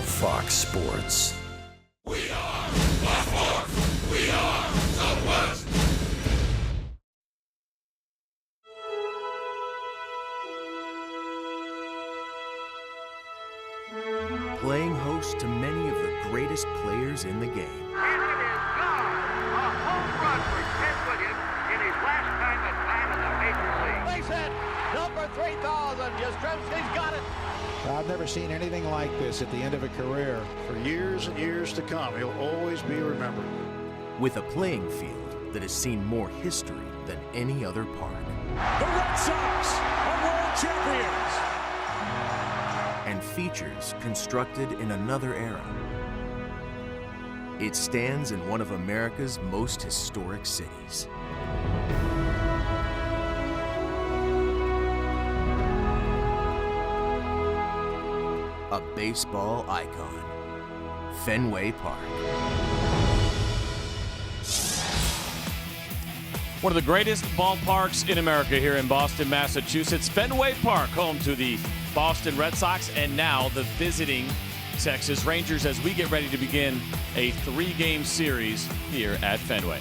of Fox Sports. We are the Fox. We are the West. Playing host to many of the greatest players in the game. And it is gone. A home run for Ted Williams in his last time at bat in the major league. Base hit, number 3,000. Yastrzemski's got it. I've never seen anything like this at the end of a career. For years and years to come, he'll always be remembered. With a playing field that has seen more history than any other park. The Red Sox are world champions. And features constructed in another era. It stands in one of America's most historic cities. A baseball icon, Fenway Park. One of the greatest ballparks in America here in Boston, Massachusetts. Fenway Park, home to the Boston Red Sox and now the visiting Texas Rangers as we get ready to begin a 3-game series here at Fenway.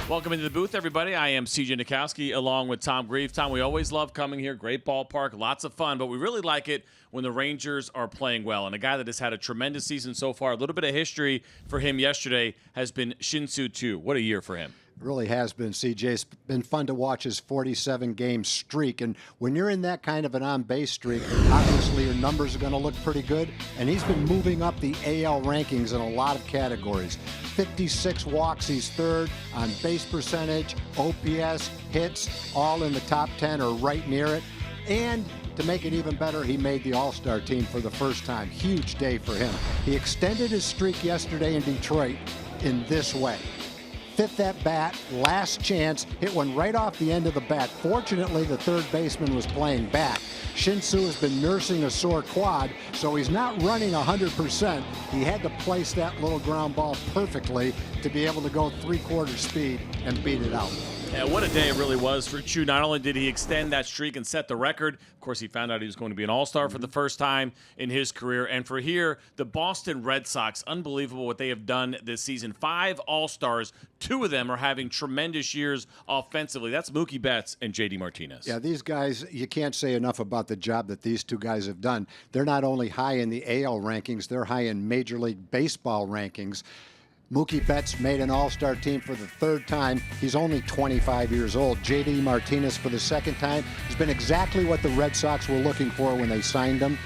Welcome into the booth, everybody. I am CJ Nikowski along with Tom Grieve. Tom, we always love coming here. Great ballpark, lots of fun, but we really like it when the Rangers are playing well. And a guy that has had a tremendous season so far, a little bit of history for him yesterday has been Shin-Soo Choo. What a year for him. Really has been, CJ. It's been fun to watch his 47-game streak. And when you're in that kind of an on-base streak, obviously your numbers are going to look pretty good. And he's been moving up the AL rankings in a lot of categories. 56 walks, he's third on base percentage, OPS, hits, all in the top 10 or right near it. And to make it even better, he made the All-Star team for the first time. Huge day for him. He extended his streak yesterday in Detroit in this way. Fifth at bat, last chance, hit one right off the end of the bat. Fortunately, the third baseman was playing back. Shin-Soo has been nursing a sore quad, so he's not running 100%. He had to place that little ground ball perfectly to be able to go three-quarter speed and beat it out. Yeah, what a day it really was for Choo. Not only did he extend that streak and set the record, of course, he found out he was going to be an All-Star for the first time in his career. And for here, the Boston Red Sox, unbelievable what they have done this season. 5 All-Stars, 2 of them are having tremendous years offensively. That's Mookie Betts and J.D. Martinez. Yeah, these guys, you can't say enough about the job that these two guys have done. They're not only high in the AL rankings, they're high in Major League Baseball rankings. Mookie Betts made an All-Star team for the third time. He's only 25 years old. J.D. Martinez for the second time. He's been exactly what the Red Sox were looking for when they signed him.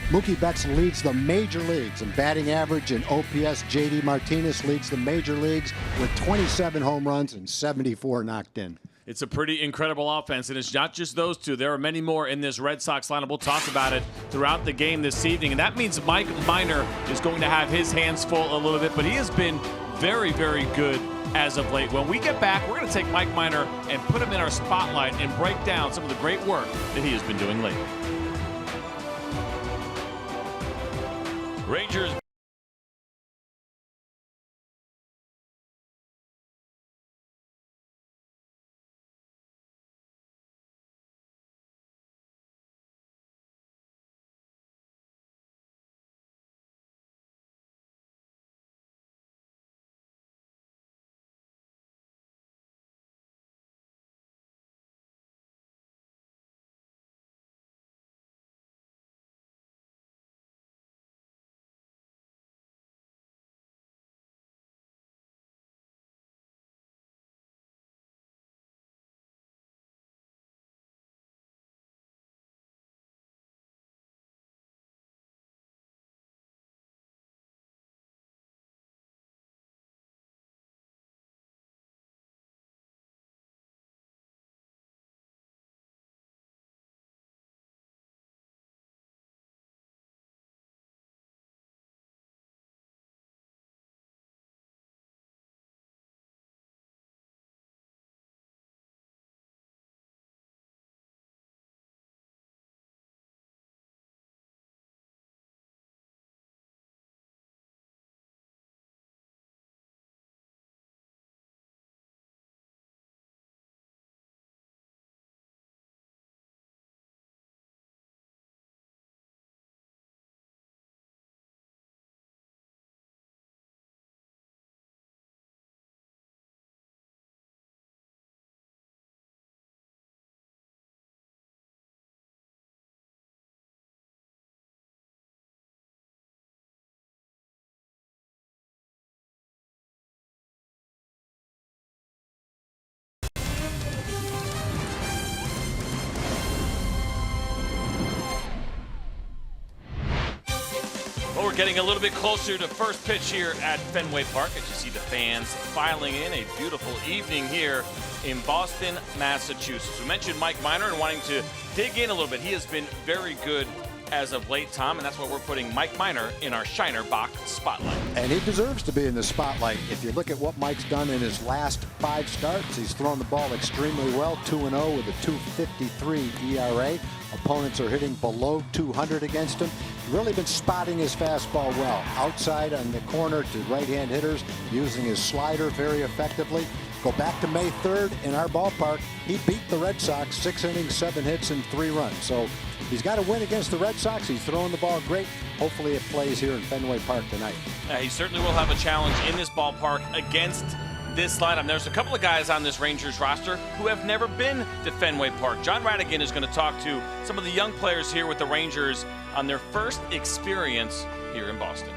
Mookie Betts leads the major leagues in batting average and OPS. J.D. Martinez leads the major leagues with 27 home runs and 74 knocked in. It's a pretty incredible offense, and it's not just those two. There are many more in this Red Sox lineup. We'll talk about it throughout the game this evening, and that means Mike Minor is going to have his hands full a little bit, but he has been very, very good as of late. When we get back, we're going to take Mike Minor and put him in our spotlight and break down some of the great work that he has been doing lately. Rangers Well, we're getting a little bit closer to first pitch here at Fenway Park as you see the fans filing in. A beautiful evening here in Boston, Massachusetts. We mentioned Mike Minor and wanting to dig in a little bit. He has been very good as of late, Tom, and that's why we're putting Mike Minor in our Shiner Box spotlight. And he deserves to be in the spotlight. If you look at what Mike's done in his last 5 starts, he's thrown the ball extremely well, 2-0 with a 2.53 ERA. Opponents are hitting below 200 against him. Really been spotting his fastball well. Outside on the corner to right-hand hitters, using his slider very effectively. Go back to May 3rd in our ballpark. He beat the Red Sox 6 innings, 7 hits, and 3 runs. So he's got to win against the Red Sox. He's throwing the ball great. Hopefully it plays here in Fenway Park tonight. He certainly will have a challenge in this ballpark against this lineup. There's a couple of guys on this Rangers roster who have never been to Fenway Park. John Radigan is going to talk to some of the young players here with the Rangers on their first experience here in Boston.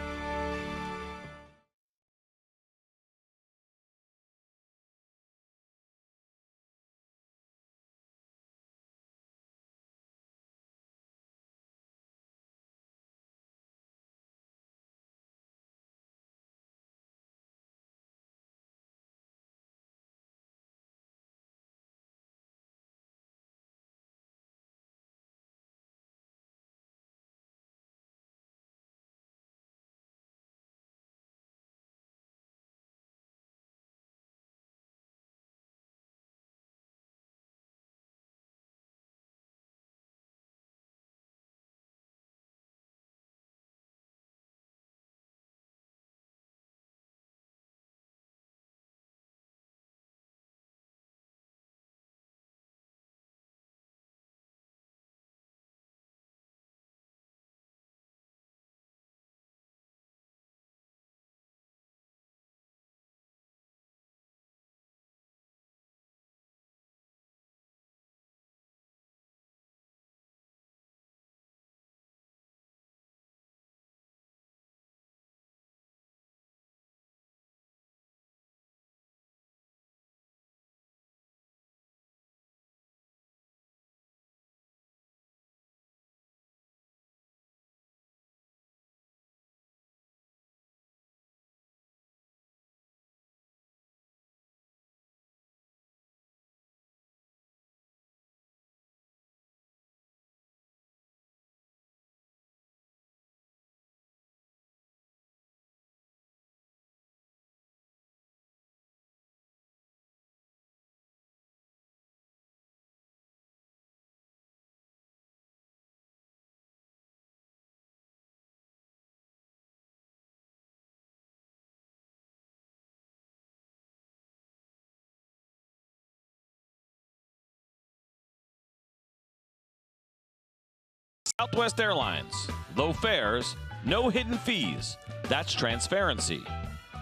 Southwest Airlines, low fares, no hidden fees. That's transparency.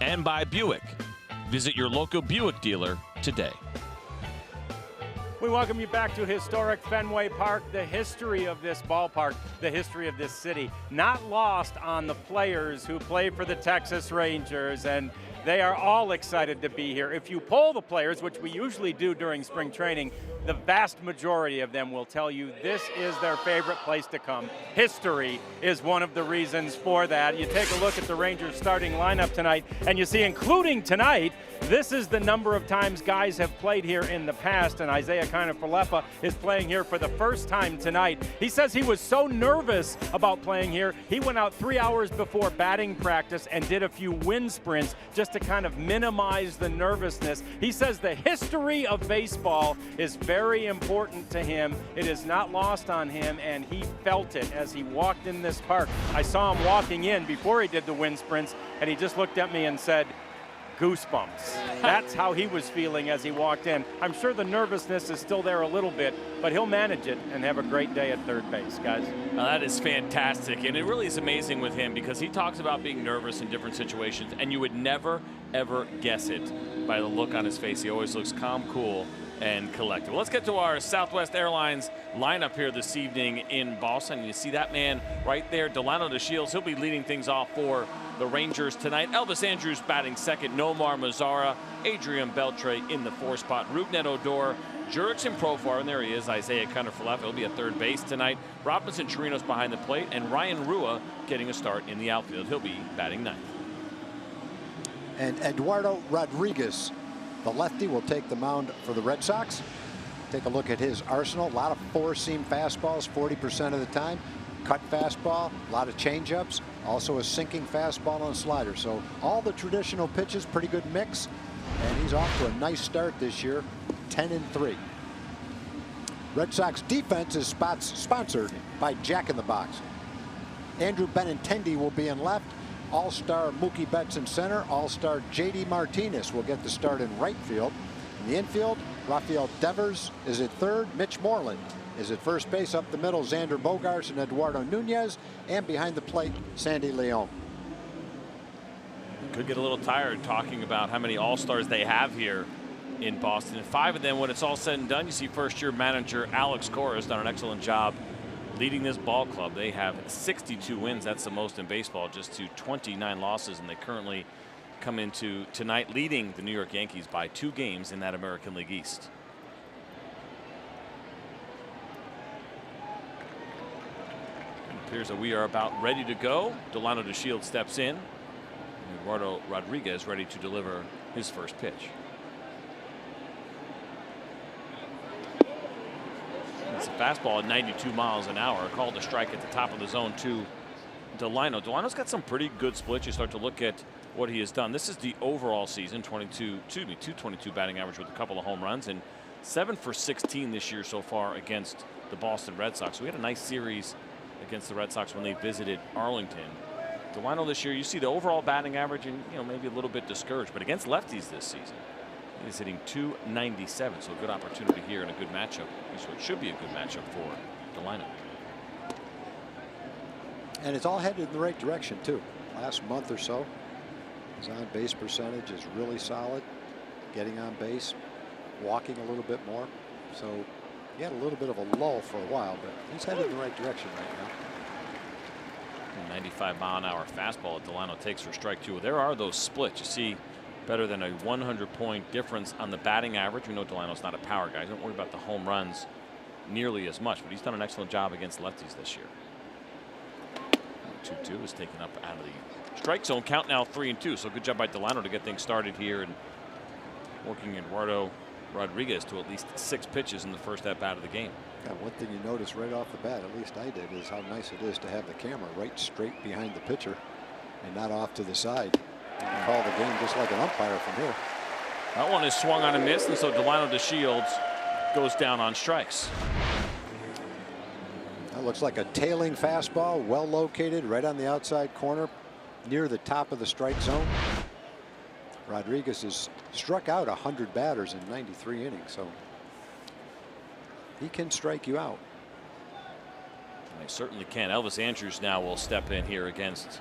And by Buick. Visit your local Buick dealer today. We welcome you back to historic Fenway Park. The history of this ballpark, the history of this city, not lost on the players who play for the Texas Rangers, and they are all excited to be here. If you poll the players, which we usually do during spring training, the vast majority of them will tell you this is their favorite place to come. History is one of the reasons for that. You take a look at the Rangers starting lineup tonight, and you see, including tonight, this is the number of times guys have played here in the past, and Isaiah Kiner-Falefa is playing here for the first time tonight. He says he was so nervous about playing here, he went out 3 hours before batting practice and did a few wind sprints just to kind of minimize the nervousness. He says the history of baseball is very important to him. It is not lost on him, and he felt it as he walked in this park. I saw him walking in before he did the wind sprints, and he just looked at me and said, goosebumps. That's how he was feeling as he walked in. I'm sure the nervousness is still there a little bit, but he'll manage it and have a great day at third base, guys. That is fantastic, and it really is amazing with him because he talks about being nervous in different situations, and you would never, ever guess it by the look on his face. He always looks calm, cool, and collected. Well, let's get to our Southwest Airlines lineup here this evening in Boston. You see that man right there, Delano DeShields. He'll be leading things off for the Rangers tonight. Elvis Andrus batting second, Nomar Mazara, Adrian Beltre in the 4 spot, Rougned Odor, Jurickson Profar, and there he is, Isaiah Cunner for left. He'll be at third base tonight. Robinson Chirinos behind the plate, and Ryan Rua getting a start in the outfield. He'll be batting ninth. And Eduardo Rodriguez, the lefty, will take the mound for the Red Sox. Take a look at his arsenal. A lot of four-seam fastballs 40% of the time. Cut fastball, a lot of changeups, also a sinking fastball and a slider. So all the traditional pitches, pretty good mix. And he's off to a nice start this year, 10-3. Red Sox defense is sponsored by Jack in the Box. Andrew Benintendi will be in left. All-star Mookie Betts in center. All-star J.D. Martinez will get the start in right field. In the infield, Rafael Devers is at third. Mitch Moreland is at first base. Up the middle, Xander Bogaerts and Eduardo Nunez. And behind the plate, Sandy Leon. Could get a little tired talking about how many All-Stars they have here in Boston. And 5 of them, when it's all said and done, you see first-year manager Alex Cora has done an excellent job leading this ball club. They have 62 wins. That's the most in baseball, just to 29 losses. And they currently come into tonight leading the New York Yankees by 2 games in that American League East. It appears that we are about ready to go. Delano DeShields steps in. Eduardo Rodriguez ready to deliver his first pitch. It's a fastball at 92 miles an hour. Called a strike at the top of the zone to Delano. Delano's got some pretty good splits. You start to look at what he has done. This is the overall season, 222 batting average with a couple of home runs, and 7 for 16 this year so far against the Boston Red Sox. We had a nice series against the Red Sox when they visited Arlington. Delano this year, you see the overall batting average, and maybe a little bit discouraged, but against lefties this season, he's hitting .297, so a good opportunity here and a good matchup. At least it should be a good matchup for Delano. And it's all headed in the right direction too. Last month or so, his on base percentage is really solid. Getting on base, walking a little bit more. So he had a little bit of a lull for a while, but he's headed in the right direction right now. 95-mile-an-hour fastball that Delano takes for strike 2. There are those splits. You see better than a 100-point difference on the batting average. We know Delano's not a power guy. Don't worry about the home runs nearly as much, but he's done an excellent job against lefties this year. 2-2 is taken up out of the strike zone. Count now 3-2. So good job by Delano to get things started here and working Eduardo Rodriguez to at least 6 pitches in the first at bat of the game. Yeah, one thing you notice right off the bat, at least I did, is how nice it is to have the camera right straight behind the pitcher and not off to the side. You can call the game just like an umpire from here. That one is swung on a miss, and so Delano DeShields goes down on strikes. That looks like a tailing fastball, well located right on the outside corner near the top of the strike zone. Rodriguez has struck out 100 batters in 93 innings, so he can strike you out. They certainly can. Elvis Andrus now will step in here against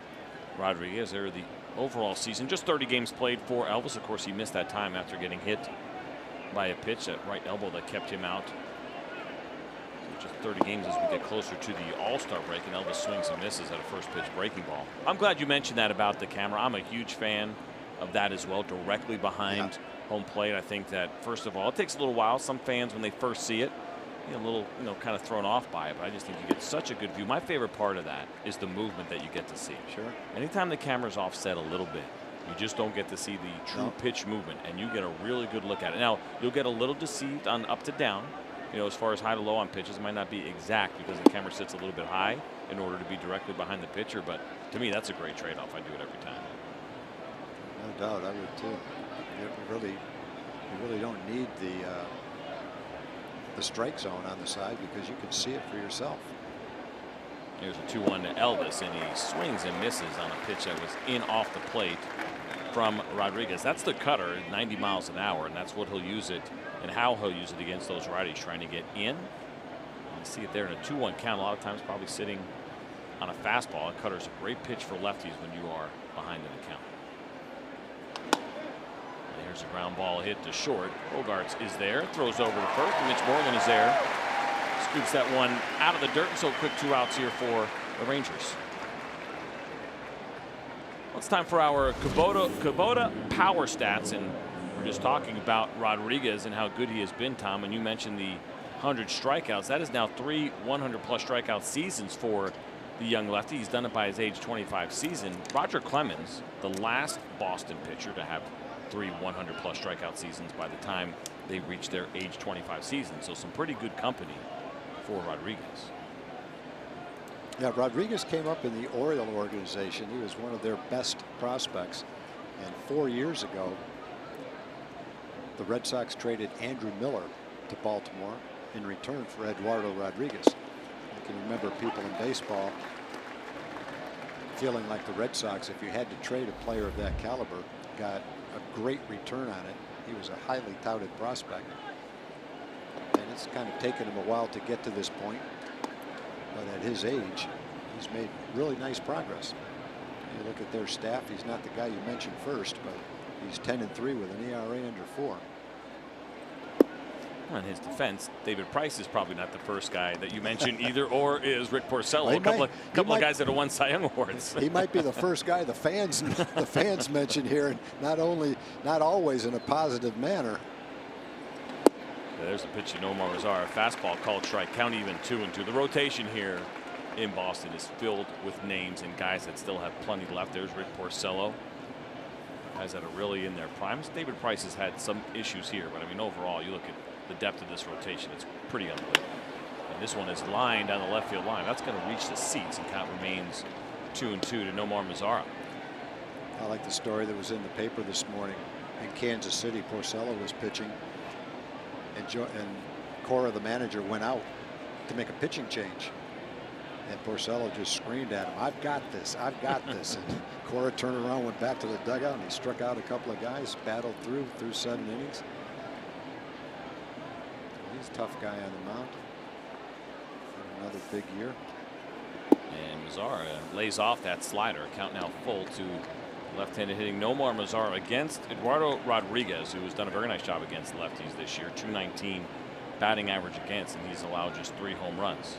Rodriguez. They're the overall season, just 30 games played for Elvis. Of course, he missed that time after getting hit by a pitch at right elbow that kept him out. So just 30 games as we get closer to the All-Star break, and Elvis swings and misses at a first pitch breaking ball. I'm glad you mentioned that about the camera. I'm a huge fan of that as well, directly behind home plate. I think that, first of all, it takes a little while. Some fans, when they first see it, a little, kind of thrown off by it, but I just think you get such a good view. My favorite part of that is the movement that you get to see. Sure. Anytime the camera's offset a little bit, you just don't get to see the true pitch movement, and you get a really good look at it. Now, you'll get a little deceived on up to down, as far as high to low on pitches. It might not be exact because the camera sits a little bit high in order to be directly behind the pitcher, but to me, that's a great trade-off. I do it every time. No doubt, I would too. You really don't need the strike zone on the side because you can see it for yourself. Here's a 2-1 to Elvis, and he swings and misses on a pitch that was in off the plate from Rodriguez. That's the cutter, 90 miles an hour, and that's what he'll use it and how he'll use it against those righties trying to get in. You see it there in a 2-1 count. A lot of times probably sitting on a fastball. A cutter's a great pitch for lefties when you are behind in the count. There's a ground ball hit to short. Bogaerts is there, throws over to first, and Mitch Moreland is there. Scoops that one out of the dirt, and so quick 2 outs here for the Rangers. Well, it's time for our Kubota Power Stats, and we're We're just talking about Rodriguez and how good he has been, Tom, and you mentioned the 100 strikeouts. That is now 3 100-plus strikeout seasons for the young lefty. He's done it by his age 25 season. Roger Clemens, the last Boston pitcher to have 3 100-plus strikeout seasons by the time they reached their age 25 season. So some pretty good company for Rodriguez. Yeah, Rodriguez came up in the Oriole organization. He was one of their best prospects. And 4 years ago, the Red Sox traded Andrew Miller to Baltimore in return for Eduardo Rodriguez. I can remember people in baseball feeling like the Red Sox, if you had to trade a player of that caliber, got a great return on it. He was a highly touted prospect. And it's kind of taken him a while to get to this point. But at his age, he's made really nice progress. You look at their staff, he's not the guy you mentioned first, but he's 10-3 with an ERA under 4. On his defense, David Price is probably not the first guy that you mentioned either, or is Rick Porcello, well, a couple of guys that have won Cy Young Awards. He might be the first guy the fans mention here, and not always in a positive manner. There's the pitch to Nomar Mazara. Fastball called strike. Count even 2-2. The rotation here in Boston is filled with names and guys that still have plenty left. There's Rick Porcello. Guys that are really in their primes. David Price has had some issues here, but I mean overall, you look at the depth of this rotation, it's pretty unbelievable. And this one is lined down the left field line. That's going to reach the seats, and count remains 2-2 to Nomar Mazara. I like the story that was in the paper this morning. In Kansas City, Porcello was pitching, and Cora, the manager, went out to make a pitching change. And Porcello just screamed at him, "I've got this, I've got this." And Cora turned around, went back to the dugout, and he struck out a couple of guys, battled through 7 innings. He's a tough guy on the mound. Another big year. And Mazara lays off that slider. Count now full to left-handed hitting Nomar Mazara against Eduardo Rodriguez, who has done a very nice job against lefties this year. .219 batting average against, and he's allowed just 3 home runs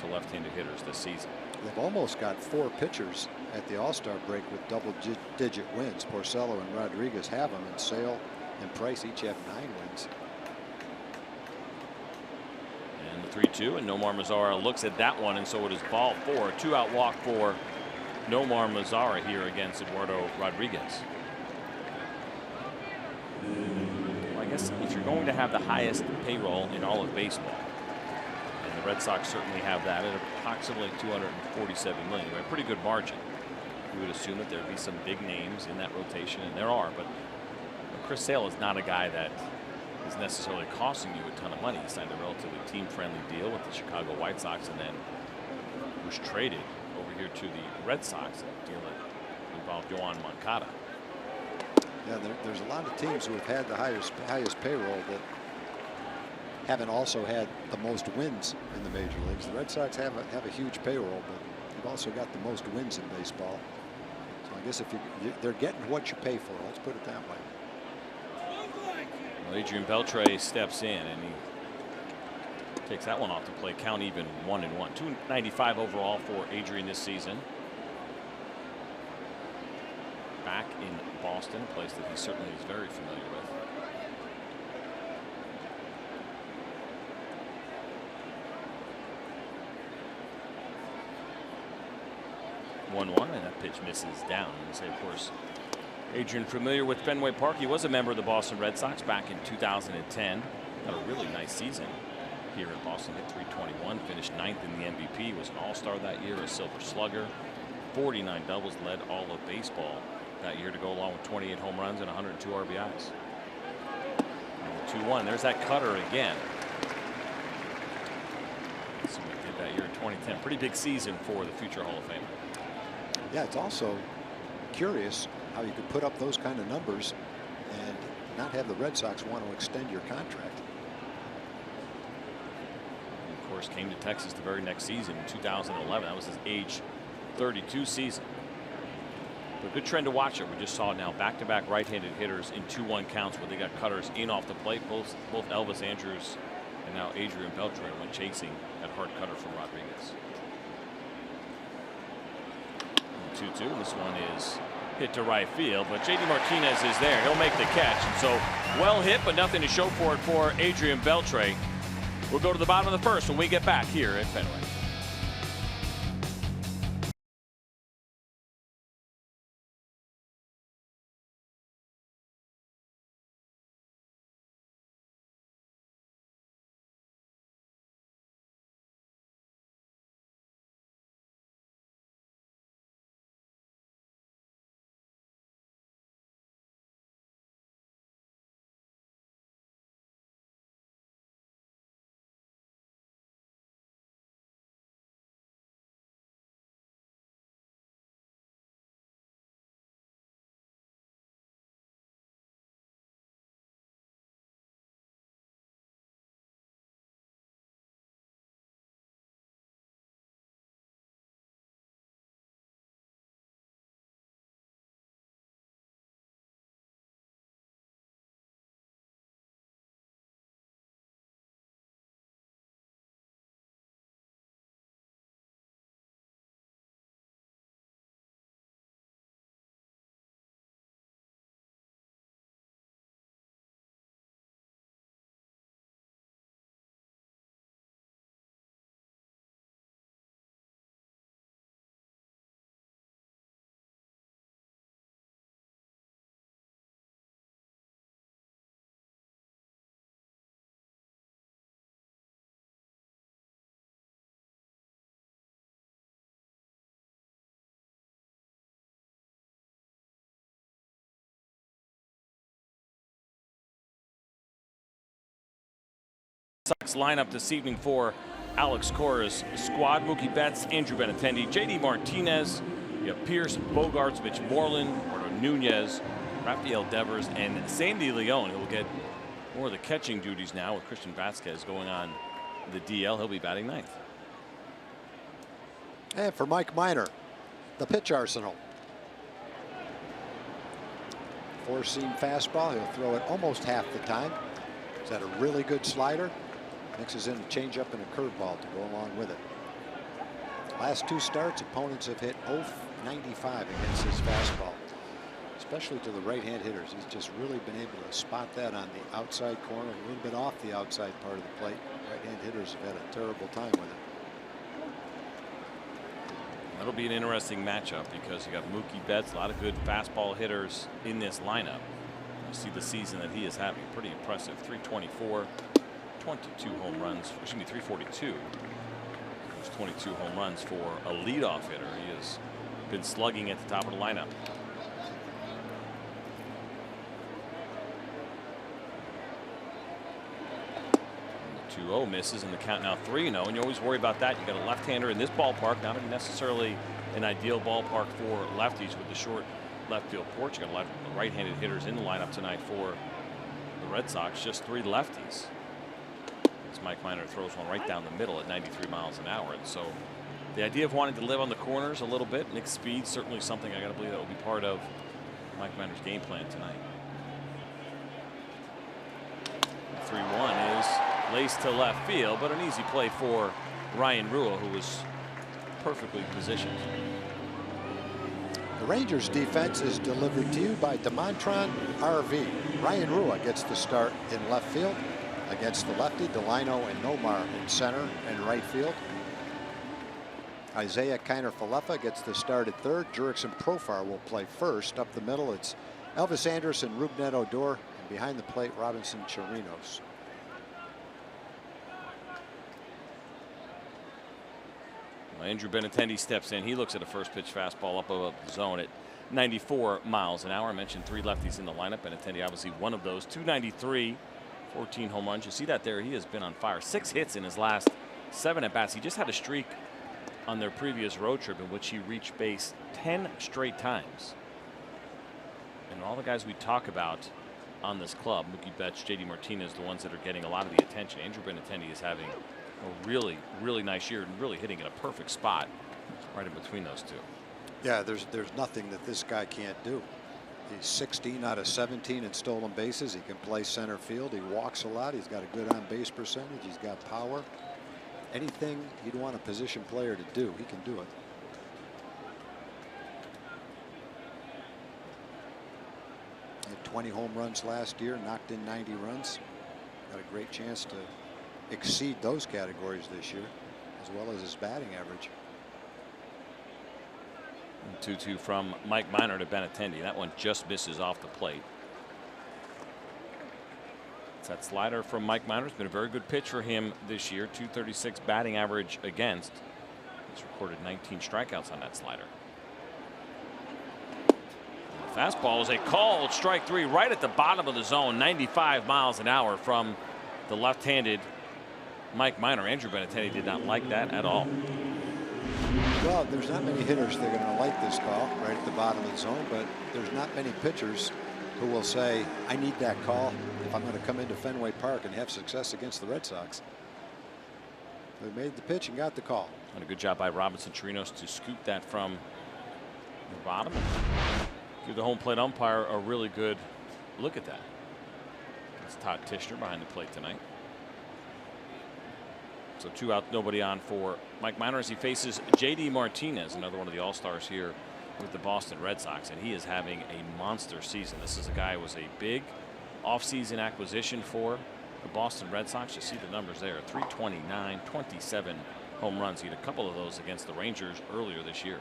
to left-handed hitters this season. They've almost got 4 pitchers at the All-Star break with double-digit wins. Porcello and Rodriguez have them, and Sale and Price each have 9 wins. And the 3-2, and Nomar Mazara looks at that one, and so it is ball 4. A 2-out walk for Nomar Mazara here against Eduardo Rodriguez. Well, I guess if you're going to have the highest payroll in all of baseball, and the Red Sox certainly have that at approximately $247 million, a pretty good margin. You would assume that there'd be some big names in that rotation, and there are, but Chris Sale is not a guy that is necessarily costing you a ton of money. He signed a relatively team-friendly deal with the Chicago White Sox, and then was traded over here to the Red Sox, a deal that involved Yoan Moncada. Yeah, there's a lot of teams who have had the highest payroll that haven't also had the most wins in the major leagues. The Red Sox have a huge payroll, but they've also got the most wins in baseball. So I guess if they're getting what you pay for, let's put it that way. Well, Adrian Beltre steps in, and he takes that one off to play. Count even 1-1. 295 overall for Adrian this season. Back in Boston, a place that he certainly is very familiar with. And that pitch misses down. And say, of course, Adrian familiar with Fenway Park. He was a member of the Boston Red Sox back in 2010. Had a really nice season here in Boston. Hit .321, finished 9th in the MVP. Was an All-Star that year, a Silver Slugger. 49 doubles, led all of baseball that year to go along with 28 home runs and 102 RBIs. 2-1. There's that cutter again. That's what he did that year in 2010. Pretty big season for the future Hall of Famer. Yeah, it's also curious how you could put up those kind of numbers and not have the Red Sox want to extend your contract. And of course, came to Texas the very next season in 2011. That was his age 32 season. But a good trend to watch it. We just saw now back-to-back right-handed hitters in 2-1 counts where they got cutters in off the plate. Both Elvis Andrus and now Adrian Beltre went chasing that hard cutter from Rodriguez. 2-2, and this one is hit to right field, but J.D. Martinez is there. He'll make the catch. And so well hit, but nothing to show for it for Adrian Beltre. We'll go to the bottom of the first when we get back here at Fenway. Sox lineup this evening for Alex Cora's squad. Mookie Betts, Andrew Benintendi, J.D. Martinez, you have Pierce, Bogarts, Mitch Moreland, Eduardo Nunez, Rafael Devers, and Sandy Leon. He'll get more of the catching duties now with Christian Vasquez going on the DL. He'll be batting ninth. And for Mike Minor, the pitch arsenal. Four-seam fastball. He'll throw it almost half the time. He's had a really good slider. Mixes in a changeup and a curveball to go along with it. Last two starts, opponents have hit 0-95 against his fastball, especially to the right-hand hitters. He's just really been able to spot that on the outside corner, a little bit off the outside part of the plate. Right-hand hitters have had a terrible time with it. That'll be an interesting matchup because you got Mookie Betts, a lot of good fastball hitters in this lineup. You see the season that he is having, pretty impressive. 324, 22 home runs, excuse me, 342. There's 22 home runs for a leadoff hitter. He has been slugging at the top of the lineup. The 2-0 misses and the count now 3-0, and you always worry about that. You got a left-hander in this ballpark, not necessarily an ideal ballpark for lefties with the short left field porch. You got a lot of right-handed hitters in the lineup tonight for the Red Sox, just 3 lefties. As Mike Minor throws one right down the middle at 93 miles an hour. And so the idea of wanting to live on the corners a little bit, Nick Speed, certainly something I got to believe that will be part of Mike Minor's game plan tonight. 3-1 is laced to left field, but an easy play for Ryan Rua, who was perfectly positioned. The Rangers defense is delivered to you by DeMontron RV. Ryan Rua gets the start in left field against the lefty. Delino and Nomar in center and right field. Isaiah Kiner-Falefa gets the start at third. Jurickson Profar will play first. Up the middle, it's Elvis Anderson, Rougned Odor, and behind the plate, Robinson Chirinos. Andrew Benintendi steps in. He looks at a first pitch fastball up above the zone at 94 miles an hour. I mentioned 3 lefties in the lineup. Benintendi obviously one of those. 293, 14 home runs. You see that there. He has been on fire. 6 hits in his last 7 at bats. He just had a streak on their previous road trip in which he reached base 10 straight times. And all the guys we talk about on this club, Mookie Betts, J.D. Martinez, the ones that are getting a lot of the attention. Andrew Benintendi is having a really, really nice year and really hitting in a perfect spot right in between those two. Yeah, there's nothing that this guy can't do. He's 16 out of 17 in stolen bases. He can play center field. He walks a lot. He's got a good on-base percentage. He's got power. Anything you'd want a position player to do, he can do it. 20 home runs last year, knocked in 90 runs. Got a great chance to exceed those categories this year, as well as his batting average. 2-2 from Mike Minor to Benintendi. That one just misses off the plate. It's that slider from Mike Minor. It's been a very good pitch for him this year. 236 batting average against. He's recorded 19 strikeouts on that slider. The fastball is a called strike 3 right at the bottom of the zone. 95 miles an hour from the left-handed Mike Minor. Andrew Benintendi did not like that at all. Well, there's not many hitters that are going to like this call right at the bottom of the zone, but there's not many pitchers who will say, I need that call if I'm going to come into Fenway Park and have success against the Red Sox. They made the pitch and got the call. And a good job by Robinson Chirinos to scoop that from the bottom. Give the home plate umpire a really good look at that. That's Todd Tishner behind the plate tonight. So 2 out, nobody on for Mike Minor as he faces J.D. Martinez, another one of the All-Stars here with the Boston Red Sox, and he is having a monster season. This is a guy who was a big offseason acquisition for the Boston Red Sox. You see the numbers there: 329, 27 home runs. He had a couple of those against the Rangers earlier this year.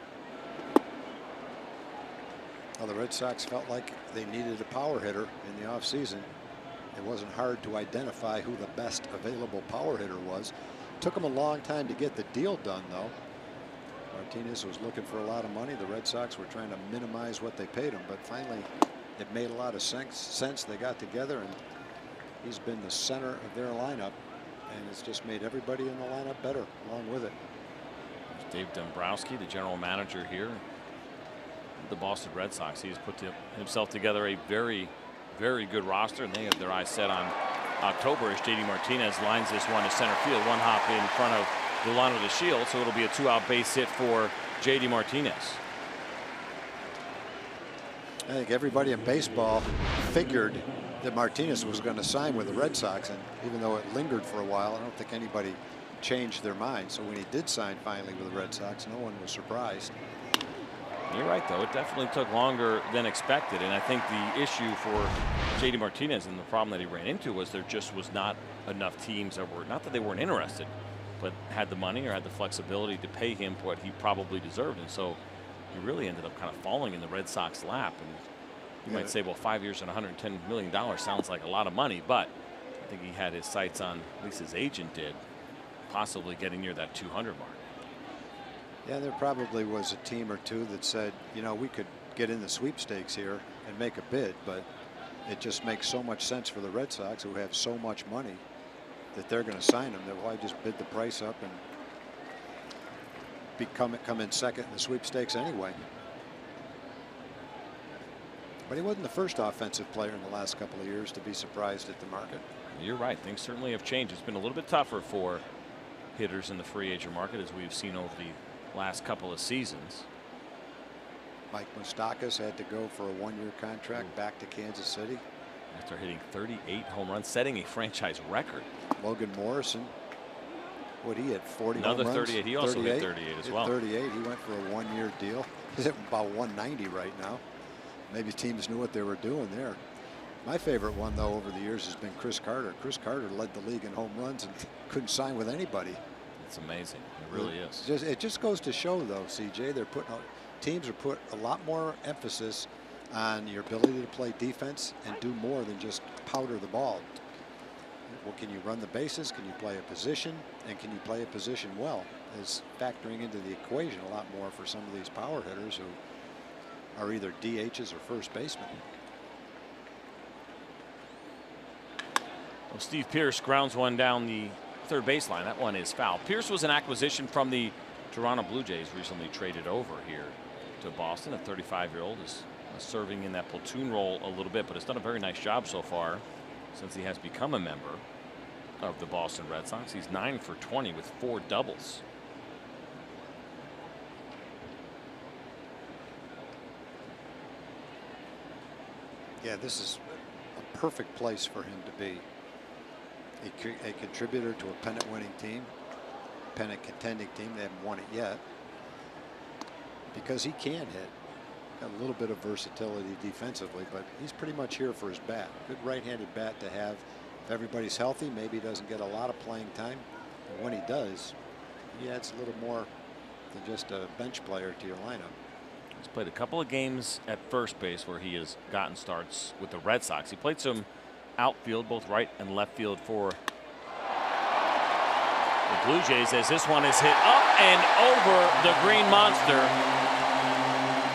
Well, the Red Sox felt like they needed a power hitter in the offseason. It wasn't hard to identify who the best available power hitter was. Took them a long time to get the deal done, though. Martinez was looking for a lot of money. The Red Sox were trying to minimize what they paid him, but finally it made a lot of sense. They got together, and he's been the center of their lineup, and it's just made everybody in the lineup better along with it. Dave Dombrowski, the general manager here, the Boston Red Sox. He's put himself together a very, very good roster, and they have their eyes set on October as J.D. Martinez lines this one to center field. One hop in front of Delano DeShield, so it'll be a 2-out base hit for J.D. Martinez. I think everybody in baseball figured that Martinez was going to sign with the Red Sox, and even though it lingered for a while, I don't think anybody changed their mind. So when he did sign finally with the Red Sox, no one was surprised. You're right, though. It definitely took longer than expected, and I think the issue for J.D. Martinez and the problem that he ran into was there just was not enough teams that were, not that they weren't interested, but had the money or had the flexibility to pay him what he probably deserved, and so he really ended up kind of falling in the Red Sox lap. And you might say, well, 5 years and $110 million sounds like a lot of money, but I think he had his sights on, at least his agent did, possibly getting near that 200 mark. Yeah, there probably was a team or two that said, you know, we could get in the sweepstakes here and make a bid, but it just makes so much sense for the Red Sox, who have so much money, that they're going to sign him, that why just bid the price up and come in second in the sweepstakes anyway. But he wasn't the first offensive player in the last couple of years to be surprised at the market. You're right. Things certainly have changed. It's been a little bit tougher for hitters in the free agent market, as we've seen over the last couple of seasons. Mike Moustakas had to go for a one-year contract back to Kansas City after hitting 38 home runs, setting a franchise record. Logan Morrison, what he had 40 another home runs, 38. He also hit 38 as well. 38. He went for a one-year deal. He's at about 190 right now. Maybe teams knew what they were doing there. My favorite one, though, over the years has been Chris Carter. Chris Carter led the league in home runs and couldn't sign with anybody. It's amazing. It really is. It just goes to show, though, CJ, teams are put a lot more emphasis on your ability to play defense and do more than just powder the ball. Well, can you run the bases? Can you play a position? And can you play a position well? Is factoring into the equation a lot more for some of these power hitters who are either DHs or first basemen. Well, Steve Pearce grounds one down the third baseline. That one is foul. Pearce was an acquisition from the Toronto Blue Jays, recently traded over here to Boston. A 35-year-old is serving in that platoon role a little bit, but has done a very nice job so far since he has become a member of the Boston Red Sox. He's 9 for 20 with 4 doubles. Yeah, this is a perfect place for him to be. A contributor to a pennant-winning team, pennant-contending team. They haven't won it yet because he can hit. Got a little bit of versatility defensively, but he's pretty much here for his bat. Good right-handed bat to have. If everybody's healthy, maybe he doesn't get a lot of playing time. But when he does, he adds a little more than just a bench player to your lineup. He's played a couple of games at first base where he has gotten starts with the Red Sox. He played some outfield, both right and left field for the Blue Jays, as this one is hit up and over the Green Monster.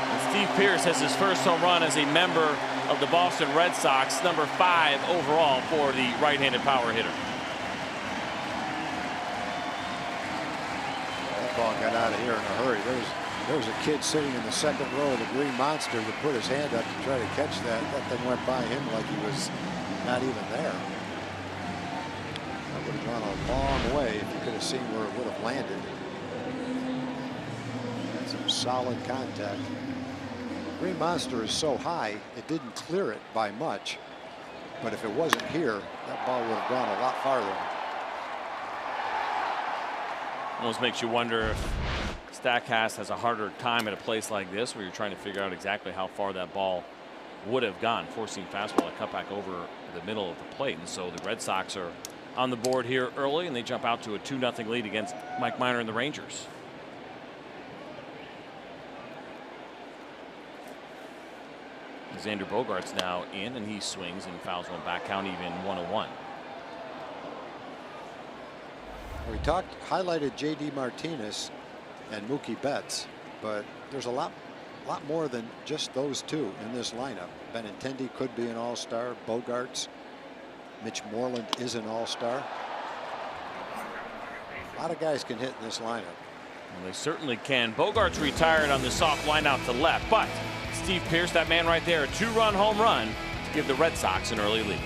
And Steve Pearce has his first home run as a member of the Boston Red Sox, number 5 overall for the right-handed power hitter. That ball got out of here in a hurry. There was a kid sitting in the second row of the Green Monster that put his hand up to try to catch that. That thing went by him like he was not even there. That would have gone a long way if you could have seen where it would have landed. That's some solid contact. Green Monster is so high, it didn't clear it by much. But if it wasn't here, that ball would have gone a lot farther. Almost makes you wonder if Statcast has a harder time at a place like this where you're trying to figure out exactly how far that ball would have gone. Four-seam fastball, a cutback over the middle of the plate. And so the Red Sox are on the board here early, and they jump out to a 2-0 lead against Mike Minor and the Rangers. Xander Bogaerts now in, and he swings and fouls one back, count even 1-1. We highlighted J.D. Martinez and Mookie Betts, but there's a lot more than just those two in this lineup. Benintendi could be an all-star. Bogaerts, Mitch Moreland is an all-star. A lot of guys can hit in this lineup. Well, they certainly can. Bogaerts retired on the soft line out to left, but Steve Pearce, that man right there, a 2-run home run to give the Red Sox an early lead.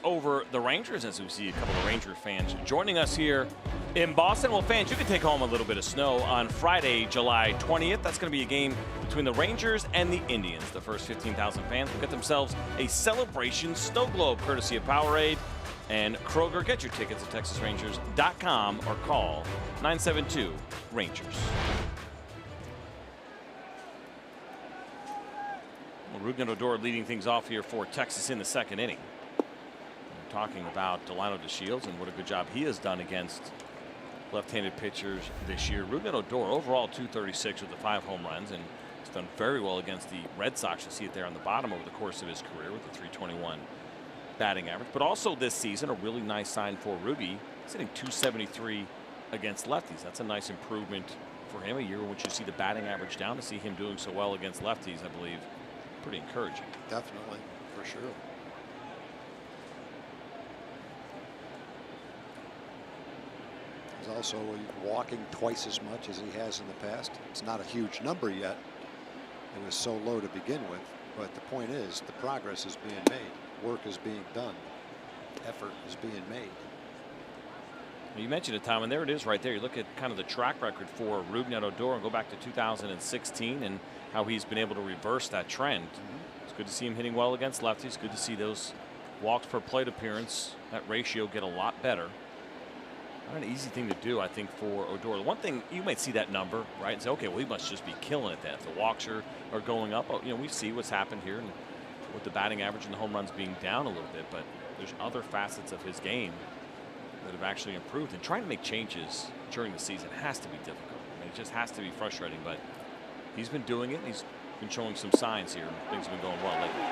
Over the Rangers, as we see a couple of Ranger fans joining us here in Boston. Well, fans, you can take home a little bit of snow on Friday, July 20th. That's going to be a game between the Rangers and the Indians. The first 15,000 fans will get themselves a celebration snow globe courtesy of Powerade and Kroger. Get your tickets at TexasRangers.com or call 972-RANGERS. Well, Rougned Odor leading things off here for Texas in the second inning. Talking about Delino DeShields and what a good job he has done against left-handed pitchers this year. Rougned Odor overall 236 with the 5 home runs, and he's done very well against the Red Sox. You see it there on the bottom over the course of his career with the 321 batting average. But also this season, a really nice sign for Ruby. He's hitting 273 against lefties. That's a nice improvement for him. A year in which you see the batting average down, to see him doing so well against lefties, I believe, pretty encouraging. Definitely, for sure. He's also walking twice as much as he has in the past. It's not a huge number yet. It was so low to begin with. But the point is, the progress is being made. Work is being done. Effort is being made. You mentioned it, Tom, and there it is right there. You look at kind of the track record for Rougned Odor and go back to 2016 and how he's been able to reverse that trend. It's good to see him hitting well against lefties. Good to see those walks per plate appearance, that ratio, get a lot better. Not an easy thing to do, I think, for Odor. The one thing, you might see that number, right, and say, okay, well, he must just be killing it then. If the walks are going up, you know, we see what's happened here and with the batting average and the home runs being down a little bit, but there's other facets of his game that have actually improved, and trying to make changes during the season has to be difficult. I mean, it just has to be frustrating, but he's been doing it. He's been showing some signs here, and things have been going well lately.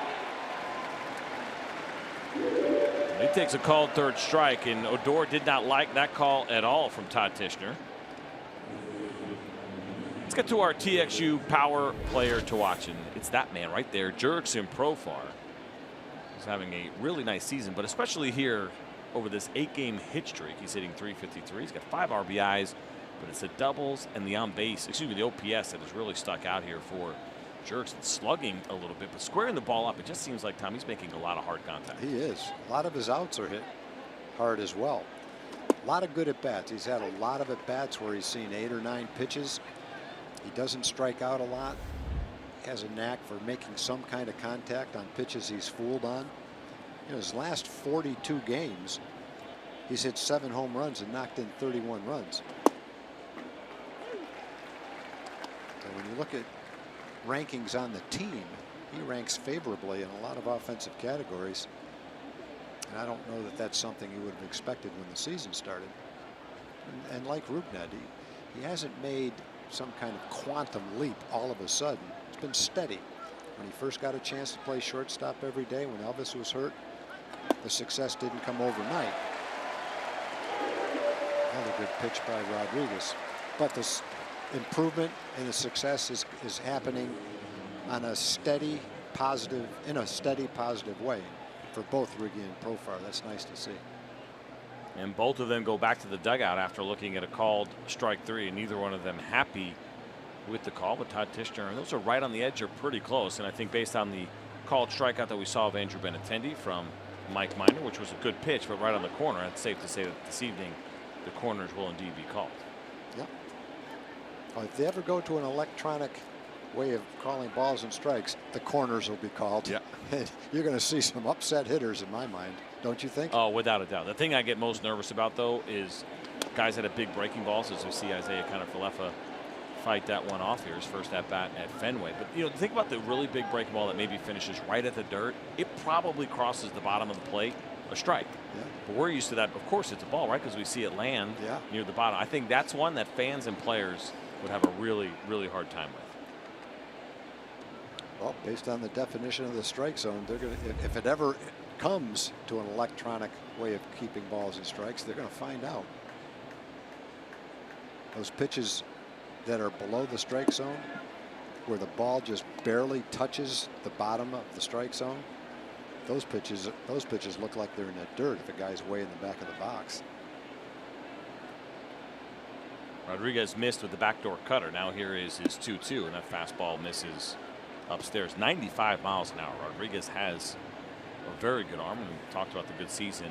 He takes a called third strike, and Odor did not like that call at all from Todd Tischner. Let's get to our TXU power player to watch, and it's that man right there, Jurickson Profar. He's having a really nice season, but especially here over this 8-game hit streak. He's hitting .353. He's got 5 RBIs, but it's the doubles and the on-base, the OPS that has really stuck out here for Jurickson. Slugging a little bit, but squaring the ball up, it just seems like, Tom, he's making a lot of hard contact. He is. A lot of his outs are hit hard as well. A lot of good at-bats. He's had a lot of at-bats where he's seen 8 or 9 pitches. He doesn't strike out a lot. He has a knack for making some kind of contact on pitches he's fooled on. In his last 42 games, he's hit 7 home runs and knocked in 31 runs. And when you look at rankings on the team, he ranks favorably in a lot of offensive categories. And I don't know that that's something you would have expected when the season started. And like Rougned, he hasn't made some kind of quantum leap all of a sudden. It's been steady. When he first got a chance to play shortstop every day, when Elvis was hurt, the success didn't come overnight. Another good pitch by Rodriguez. But this improvement and the success is happening on a steady, positive, in a steady, positive way for both Riggi and Profar. That's nice to see. And both of them go back to the dugout after looking at a called strike 3, and neither one of them happy with the call. But Todd Tischner, and those are right on the edge, are pretty close. And I think based on the called strikeout that we saw of Andrew Benintendi from Mike Minor, which was a good pitch, but right on the corner, it's safe to say that this evening the corners will indeed be called. Yep. Well, if they ever go to an electronic way of calling balls and strikes, the corners will be called. Yeah. You're going to see some upset hitters in my mind, don't you think? Oh, without a doubt. The thing I get most nervous about, though, is guys that have big breaking balls, as we see Isaiah Kiner-Falefa fight that one off here, his first at bat at Fenway. But, you know, think about the really big breaking ball that maybe finishes right at the dirt. It probably crosses the bottom of the plate, a strike. Yeah. But we're used to that. Of course, it's a ball, right? Because we see it land near the bottom. I think that's one that fans and players would have a really, really hard time with. Well, based on the definition of the strike zone, they're going to, if it ever comes to an electronic way of keeping balls and strikes, they're going to find out. Those pitches that are below the strike zone, where the ball just barely touches the bottom of the strike zone, those pitches look like they're in the dirt if a guy's way in the back of the box. Rodriguez missed with the backdoor cutter. Now here is his 2-2, and that fastball misses upstairs. 95 miles an hour. Rodriguez has a very good arm, and we talked about the good season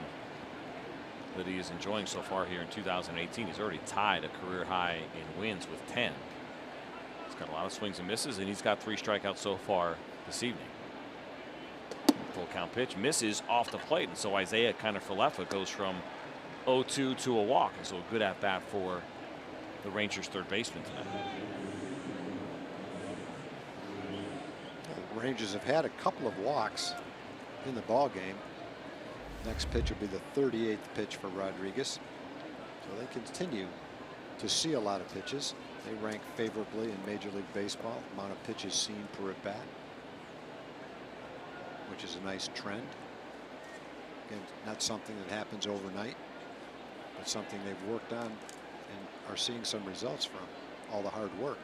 that he is enjoying so far here in 2018. He's already tied a career high in wins with 10. He's got a lot of swings and misses, and he's got 3 strikeouts so far this evening. Full count pitch misses off the plate, and so Isaiah Kiner-Falefa goes from 0-2 to a walk, and so a good at bat for the Rangers' third baseman tonight. The Rangers have had a couple of walks in the ball game. Next pitch will be the 38th pitch for Rodriguez. So they continue to see a lot of pitches. They rank favorably in Major League Baseball, amount of pitches seen per at bat, which is a nice trend. Again, not something that happens overnight, but something they've worked on and are seeing some results from all the hard work.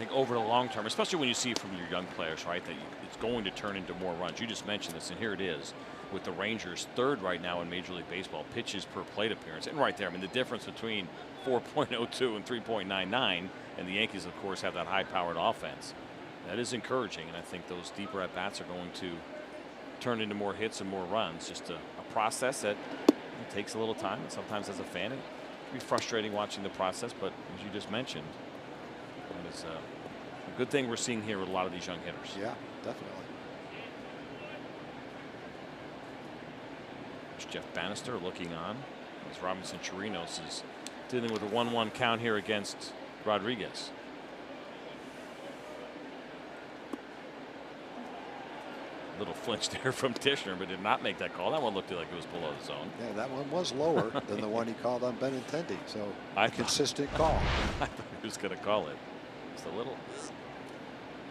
think over the long term, especially when you see from your young players, right, that it's going to turn into more runs. You just mentioned this, and here it is with the Rangers, third right now in Major League Baseball pitches per plate appearance. And right there, I mean, the difference between 4.02 and 3.99, and the Yankees, of course, have that high-powered offense. That is encouraging, and I think those deeper at-bats are going to turn into more hits and more runs. Just a process that takes a little time, and sometimes as a fan, it can be frustrating watching the process, but as you just mentioned, that is a good thing we're seeing here with a lot of these young hitters. Yeah, definitely. Jeff Bannister looking on as Robinson Chirinos is dealing with a 1-1 count here against Rodriguez. Little flinch there from Tishner, but did not make that call. That one looked like it was below the zone. Yeah, that one was lower than the one he called on Benintendi. So a consistent call. I thought he was going to call it. Just a little.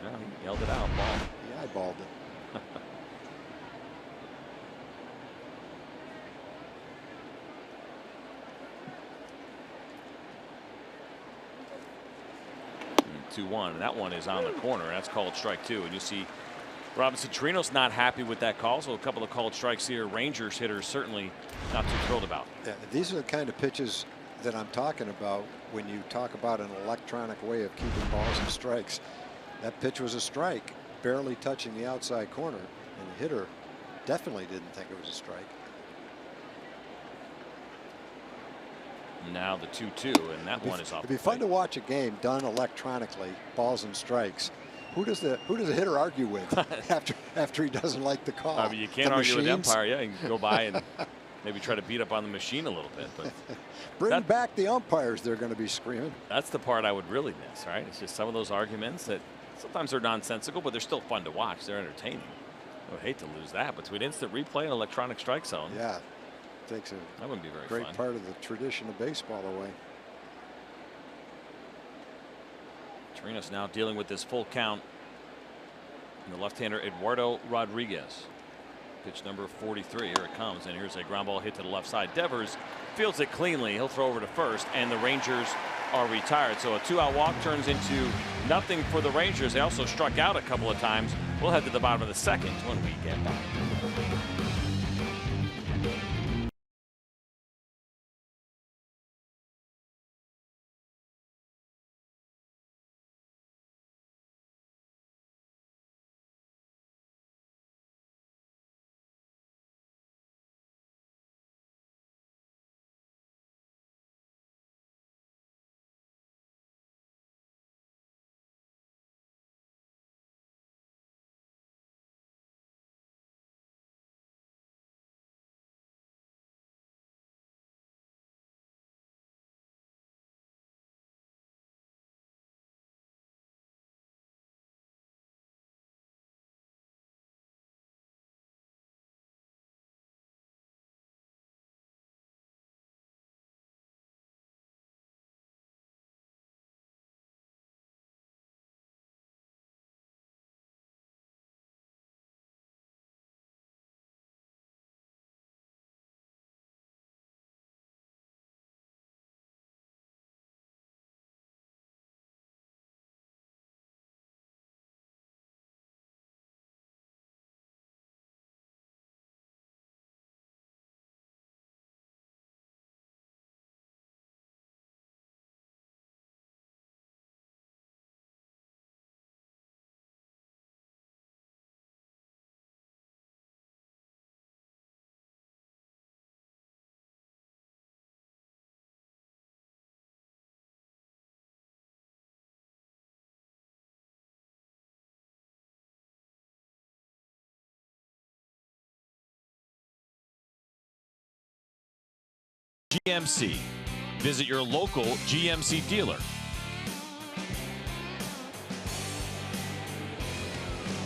No, he yelled it out. Ball. Yeah, I balled it. 2-1, and that one is on the corner. That's called strike 2, and you see Robinson Chirinos not happy with that call, so a couple of called strikes here. Rangers hitters certainly not too thrilled about. Yeah, these are the kind of pitches that I'm talking about when you talk about an electronic way of keeping balls and strikes. That pitch was a strike, barely touching the outside corner, and the hitter definitely didn't think it was a strike. Now the 2-2, and that one is off. It'd be fun to watch a game done electronically, balls and strikes. Who does the hitter argue with after he doesn't like the call? I mean, you can't argue with the umpire. Yeah, you can go by and maybe try to beat up on the machine a little bit. But bring back the umpires, they're going to be screaming. That's the part I would really miss, right? It's just some of those arguments that sometimes are nonsensical, but they're still fun to watch. They're entertaining. I would hate to lose that between instant replay and electronic strike zone. Yeah, takes a that wouldn't be very great fun. part of the tradition of baseball away. Chirinos now dealing with this full count. And the left-hander Eduardo Rodriguez. Pitch number 43. Here it comes, and here's a ground ball hit to the left side. Devers fields it cleanly. He'll throw over to first, and the Rangers are retired. So a 2-out walk turns into nothing for the Rangers. They also struck out a couple of times. We'll head to the bottom of the second when we get back. GMC. Visit your local GMC dealer.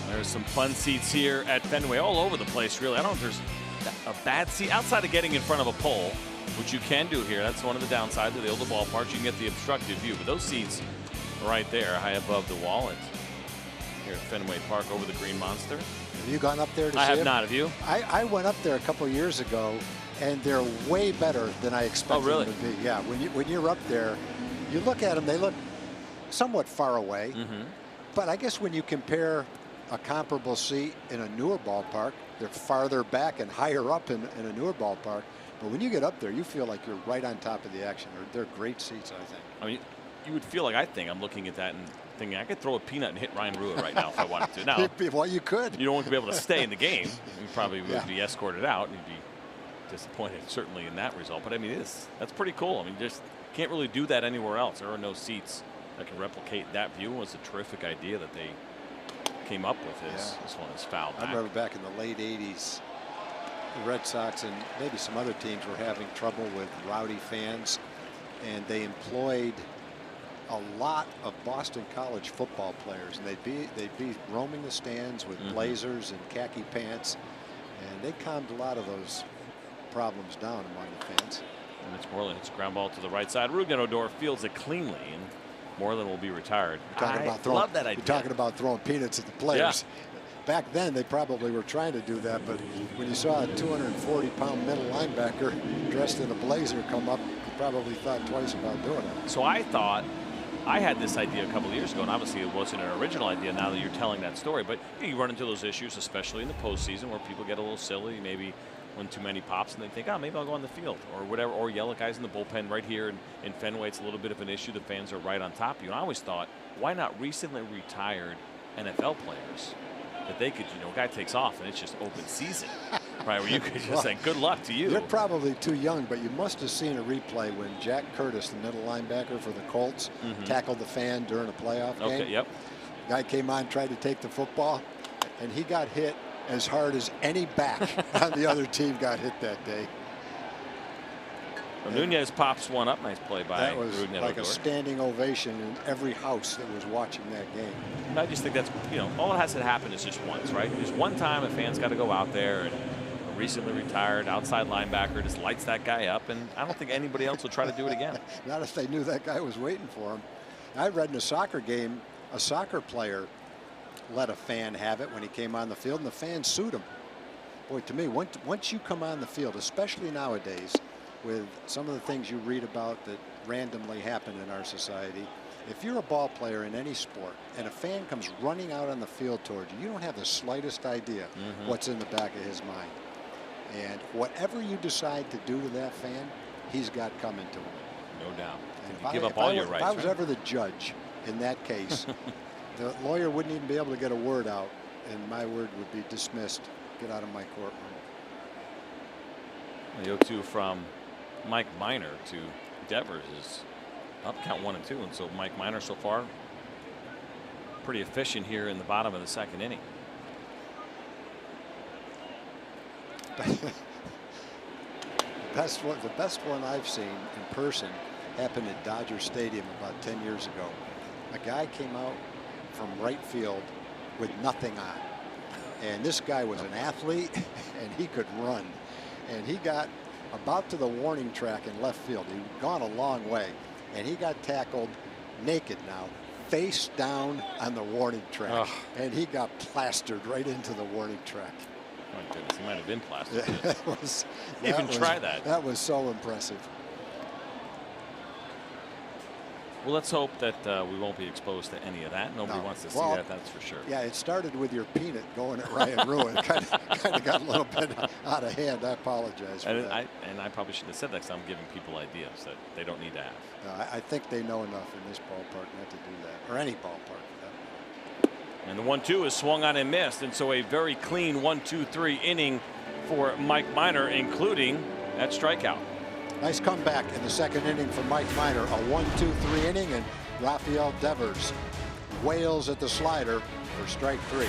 There's some fun seats here at Fenway all over the place, really. I don't know if there's a bad seat outside of getting in front of a pole, which you can do here. That's one of the downsides of the older ballparks. You can get the obstructed view, but those seats right there, high above the wall, and here at Fenway Park over the Green Monster. Have you gone up there to see I have him? not. Have you? I went up there a couple of years ago, and they're way better than I expected them to be. Yeah, when you're up there, you look at them, they look somewhat far away. But I guess when you compare a comparable seat in a newer ballpark, they're farther back and higher up in a newer ballpark. But when you get up there, you feel like you're right on top of the action. They're great seats, I think. I mean, you would feel like, I think I'm looking at that and thinking I could throw a peanut and hit Ryan Rua right now if I wanted to. Now, well, you could. You don't want to be able to stay in the game. You probably would be escorted out, and you'd be disappointed certainly in that result. But I mean, that's pretty cool. I mean, just can't really do that anywhere else. There are no seats that can replicate that view. It was a terrific idea that they came up with. This one is fouled back. I remember back in the late 80s, the Red Sox and maybe some other teams were having trouble with rowdy fans, and they employed a lot of Boston College football players, and they'd be roaming the stands with blazers and khaki pants, and they calmed a lot of those problems down among the fans. And it's Moreland. It's a ground ball to the right side. Rugen Odor fields it cleanly, and Moreland will be retired. Love that idea. You're talking about throwing peanuts at the players. Yeah. Back then, they probably were trying to do that, but when you saw a 240-pound middle linebacker dressed in a blazer come up, you probably thought twice about doing it. So I thought, I had this idea a couple of years ago, and obviously it wasn't an original idea now that you're telling that story, but you run into those issues, especially in the postseason, where people get a little silly, maybe when too many pops, and they think, oh, maybe I'll go on the field or whatever, or yell at guys in the bullpen right here in Fenway. It's a little bit of an issue. The fans are right on top of you. And I always thought, why not recently retired NFL players that they could, a guy takes off and it's just open season, right? Where you could just say, good luck to you. You're probably too young, but you must have seen a replay when Jack Curtis, the middle linebacker for the Colts, tackled the fan during a playoff game. Okay, yep. Guy came on, tried to take the football, and he got hit as hard as any back on the other team got hit that day. Well, Nunez pops one up. Nice play by That was Rugen like Odor. a standing ovation in every house that was watching that game. And I just think that's, all that has to happen is just once, right? Just one time a fan's got to go out there, and a recently retired outside linebacker just lights that guy up, and I don't think anybody else will try to do it again. Not if they knew that guy was waiting for him. I read in a soccer game, a soccer player let a fan have it when he came on the field, and the fan sued him. Boy, to me, once you come on the field, especially nowadays, with some of the things you read about that randomly happen in our society, if you're a ball player in any sport and a fan comes running out on the field towards you, you don't have the slightest idea what's in the back of his mind. And whatever you decide to do to that fan, he's got coming to him. No doubt. You give up all your rights. If I was ever the judge in that case, the lawyer wouldn't even be able to get a word out, and my word would be dismissed. Get out of my courtroom. The 0-2 from Mike Minor to Devers is up, count 1 and 2, and so Mike Minor so far pretty efficient here in the bottom of the second inning. The best one I've seen in person happened at Dodger Stadium about 10 years ago. A guy came out from right field with nothing on, and this guy was an athlete and he could run, and he got about to the warning track in left field. He'd gone a long way, and he got tackled naked now, face down on the warning track, and he got plastered right into the warning track. My goodness, he might have been plastered. Try that. That was so impressive. Well, let's hope that we won't be exposed to any of that. Nobody wants to see that, that's for sure. Yeah, it started with your peanut going at Ryan Rua. It kind of got a little bit out of hand. I apologize for that. And I probably shouldn't have said that, because I'm giving people ideas that they don't need to have. No, I think they know enough in this ballpark not to do that, or any ballpark for that. And the 1-2 is swung on and missed, and so a very clean 1-2-3 inning for Mike Minor, including that strikeout. Nice comeback in the second inning for Mike Minor. A 1-2-3 inning, and Rafael Devers wails at the slider for strike 3.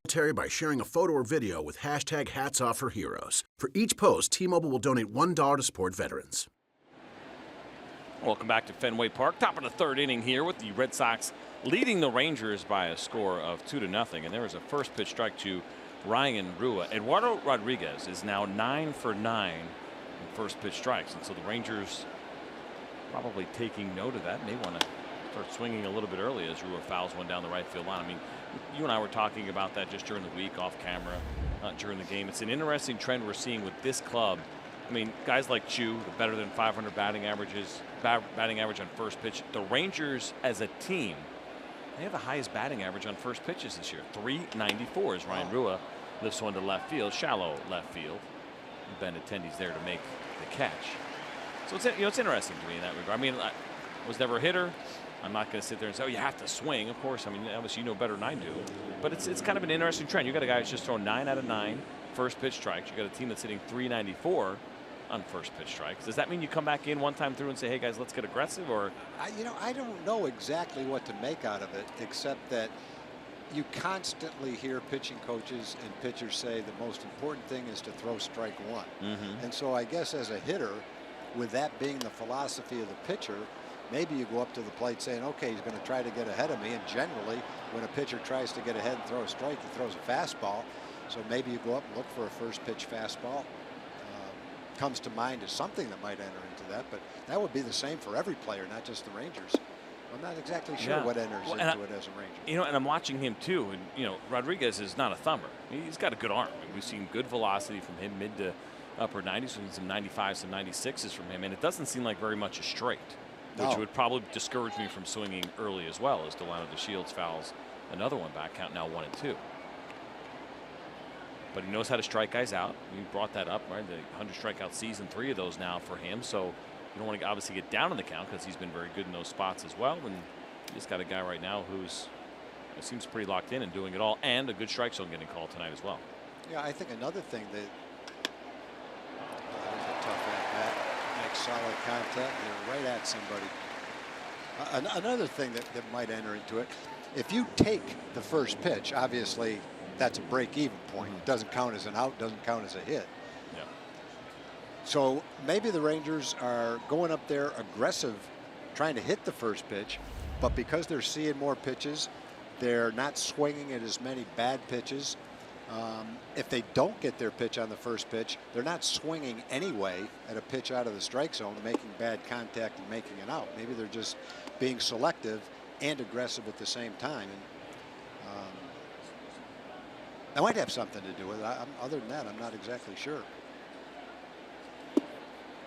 military by sharing a photo or video with hashtag #HatsOffForHeroes. For each post, T-Mobile will donate $1 to support veterans. Welcome back to Fenway Park. Top of the third inning here with the Red Sox leading the Rangers by a score of 2-0. And there was a first pitch strike to Ryan Rua. Eduardo Rodriguez is now 9 for 9 in first pitch strikes. And so the Rangers probably taking note of that. May want to start swinging a little bit early as Rua fouls one down the right field line. I mean, you and I were talking about that just during the week off camera during the game. It's an interesting trend we're seeing with this club. I mean, guys like Chu, better than 500 batting average on first pitch. The Rangers as a team, they have the highest batting average on first pitches this year. 394 as Ryan Rua lifts one to left field, shallow left field. Benintendi's there to make the catch. So it's interesting to me in that regard. I mean, I was never a hitter. I'm not going to sit there and say, oh, you have to swing. Of course, I mean, obviously you know better than I do. But it's kind of an interesting trend. You got a guy who's just thrown 9 out of 9 first pitch strikes. You got a team that's hitting 394 on first pitch strikes. Does that mean you come back in one time through and say, hey guys, let's get aggressive? Or I don't know exactly what to make out of it, except that you constantly hear pitching coaches and pitchers say the most important thing is to throw strike one. And so I guess as a hitter, with that being the philosophy of the pitcher, maybe you go up to the plate saying, okay, he's going to try to get ahead of me. And generally, when a pitcher tries to get ahead and throw a strike, he throws a fastball. So maybe you go up and look for a first pitch fastball. Comes to mind as something that might enter into that, but that would be the same for every player, not just the Rangers. I'm not exactly sure what enters into it as a Ranger. You know, and I'm watching him too, and you know, Rodriguez is not a thumber. He's got a good arm. We've seen good velocity from him, mid to upper 90s. We've seen some 95s, some 96s from him, and it doesn't seem like very much a straight, which would probably discourage me from swinging early as well, as Delano DeShields fouls another one back, count now 1-2. But he knows how to strike guys out. We brought that up, right? The 100 strikeout season, 3 of those now for him. So you don't want to obviously get down in the count because he's been very good in those spots as well. And he's got a guy right now who's seems pretty locked in and doing it all, and a good strike zone getting called tonight as well. Yeah, I think another thing that there's a tough at bat, makes solid contact. They're right at somebody. Another thing that might enter into it, if you take the first pitch, obviously that's a break-even point. It doesn't count as an out, doesn't count as a hit. Yeah. So maybe the Rangers are going up there aggressive, trying to hit the first pitch, but because they're seeing more pitches, they're not swinging at as many bad pitches. If they don't get their pitch on the first pitch, they're not swinging anyway at a pitch out of the strike zone, making bad contact and making it out. Maybe they're just being selective and aggressive at the same time. And, that might have something to do with it. Other than that, I'm not exactly sure.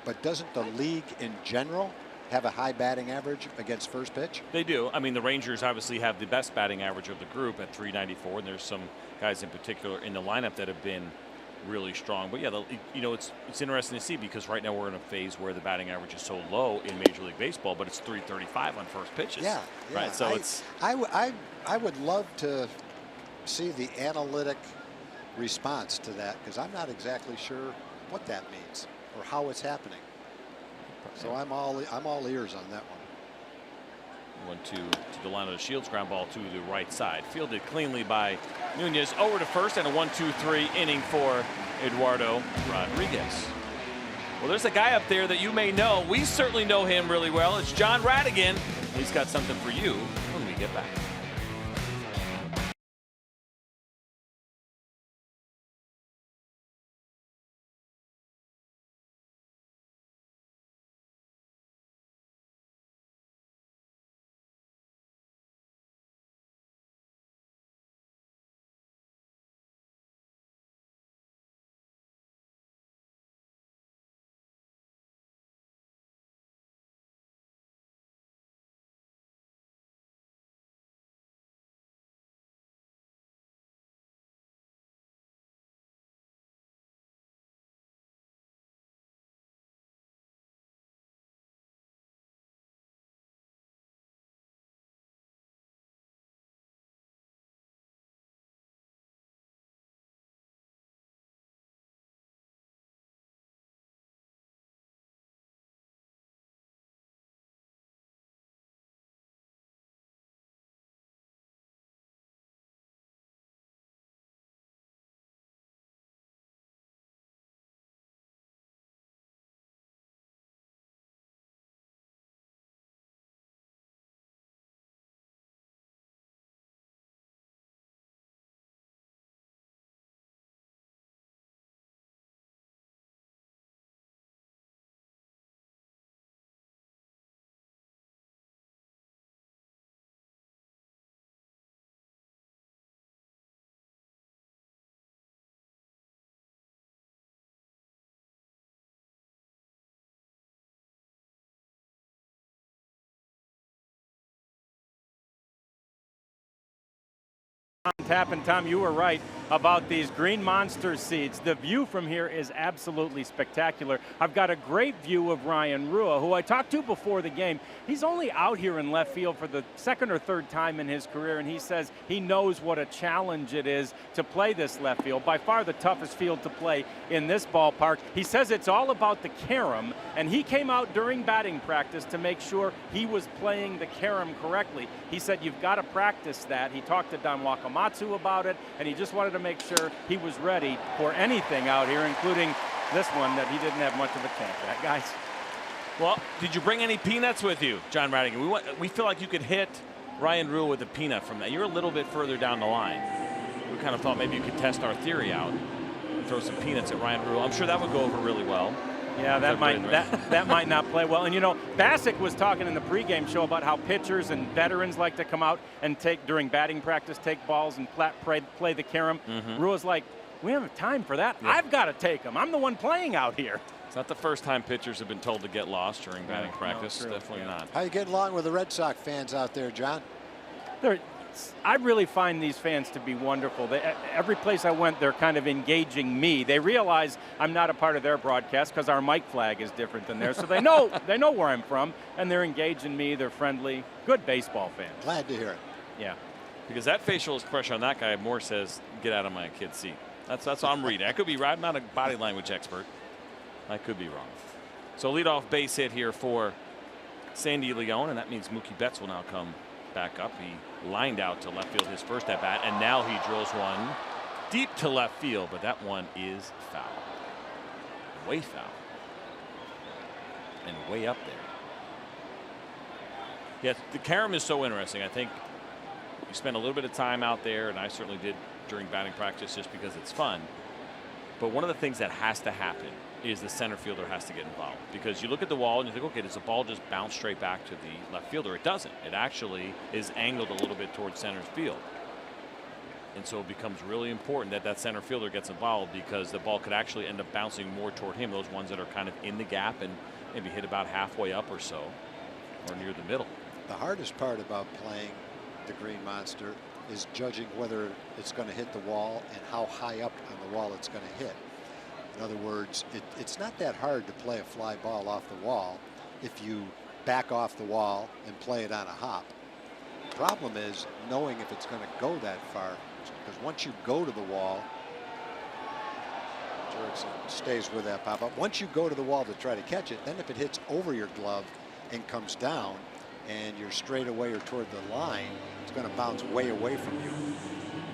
But doesn't the league in general have a high batting average against first pitch? They do. I mean, the Rangers obviously have the best batting average of the group at 394, and there's some guys in particular in the lineup that have been really strong. But yeah, you know, it's interesting to see because right now we're in a phase where the batting average is so low in Major League Baseball, but it's 335 on first pitches. Yeah. Right. So I would love to see the analytic response to that, because I'm not exactly sure what that means or how it's happening. So I'm all ears on that one. 1-2 to Delano DeShields, ground ball to the right side, fielded cleanly by Nunez over to first, and a 1-2-3 inning for Eduardo Rodriguez. Well, there's a guy up there that you may know. We certainly know him really well. It's John Radigan. He's got something for you when we get back. Tap, and Tom, you were right about these green monster seats. The view from here is absolutely spectacular. I've got a great view of Ryan Rua, who I talked to before the game. He's only out here in left field for the second or third time in his career, and he says he knows what a challenge it is to play this left field. By far the toughest field to play in this ballpark. He says it's all about the carom, and he came out during batting practice to make sure he was playing the carom correctly. He said you've got to practice that. He talked to Don Wakamatsu about it, and he just wanted to make sure he was ready for anything out here, including this one that he didn't have much of a chance at, guys. Well, did you bring any peanuts with you, John Radigan? We feel like you could hit Ryan Rua with a peanut from that. You're a little bit further down the line. We kind of thought maybe you could test our theory out and throw some peanuts at Ryan Rua. I'm sure that would go over really well. Yeah, that might not play well. And you know, Bassick was talking in the pregame show about how pitchers and veterans like to come out and during batting practice, take balls and play the carom. Rua's like, we don't have time for that. Yeah. I've got to take them. I'm the one playing out here. It's not the first time pitchers have been told to get lost during batting practice. No, definitely not. How you getting along with the Red Sox fans out there, John? I really find these fans to be wonderful. Every place I went, they're kind of engaging me. They realize I'm not a part of their broadcast because our mic flag is different than theirs. So they know where I'm from, and they're engaging me. They're friendly. Good baseball fans. Glad to hear it. Yeah. Because that facial expression on that guy more says, get out of my kid's seat. That's what I'm reading. I could be right. I'm not a body language expert. I could be wrong. So leadoff base hit here for Sandy Leon, and that means Mookie Betts will now come back up. He lined out to left field his first at bat, and now he drills one deep to left field, but that one is foul. Way foul. And way up there. Yes, the carom is so interesting. I think you spend a little bit of time out there, and I certainly did during batting practice just because it's fun. But one of the things that has to happen is the center fielder has to get involved, because you look at the wall and you think, okay, does the ball just bounce straight back to the left fielder? It doesn't. It actually is angled a little bit towards center field. And so it becomes really important that that center fielder gets involved, because the ball could actually end up bouncing more toward him, those ones that are kind of in the gap and maybe hit about halfway up or so, or near the middle. The hardest part about playing the Green Monster is judging whether it's going to hit the wall and how high up on the wall it's going to hit. In other words, it's not that hard to play a fly ball off the wall if you back off the wall and play it on a hop. The problem is knowing if it's going to go that far, because once you go to the wall, Jerickson stays with that pop-up. Once you go to the wall to try to catch it, then if it hits over your glove and comes down and you're straight away or toward the line, it's going to bounce way away from you.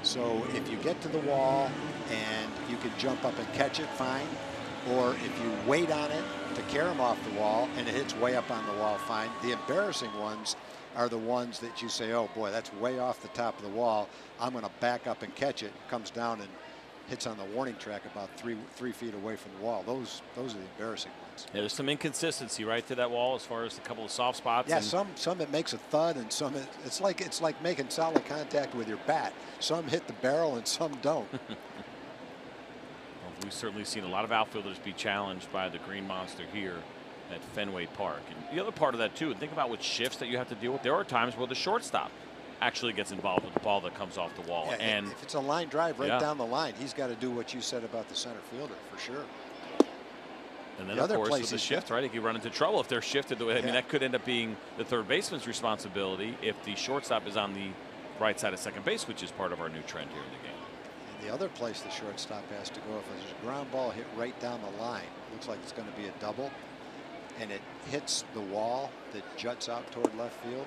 So if you get to the wall and you can jump up and catch it, fine. Or if you wait on it to carom off the wall and it hits way up on the wall, fine. The embarrassing ones are the ones that you say, oh boy, that's way off the top of the wall. I'm going to back up and catch it. It comes down and hits on the warning track about three feet away from the wall. Those are the embarrassing ones. Yeah, there's some inconsistency right to that wall as far as a couple of soft spots. Yeah, some it makes a thud, and some it's like making solid contact with your bat. Some hit the barrel and some don't. Well, we've certainly seen a lot of outfielders be challenged by the Green Monster here at Fenway Park. And the other part of that too, think about what shifts that you have to deal with. There are times where the shortstop actually gets involved with the ball that comes off the wall. Yeah, and if it's a line drive right down the line, he's got to do what you said about the center fielder for sure. And then, of course, with the shift, right, he could run into trouble if they're shifted the way. I mean, that could end up being the third baseman's responsibility if the shortstop is on the right side of second base, which is part of our new trend here in the game. And the other place the shortstop has to go, if there's a ground ball hit right down the line, looks like it's going to be a double, and it hits the wall that juts out toward left field,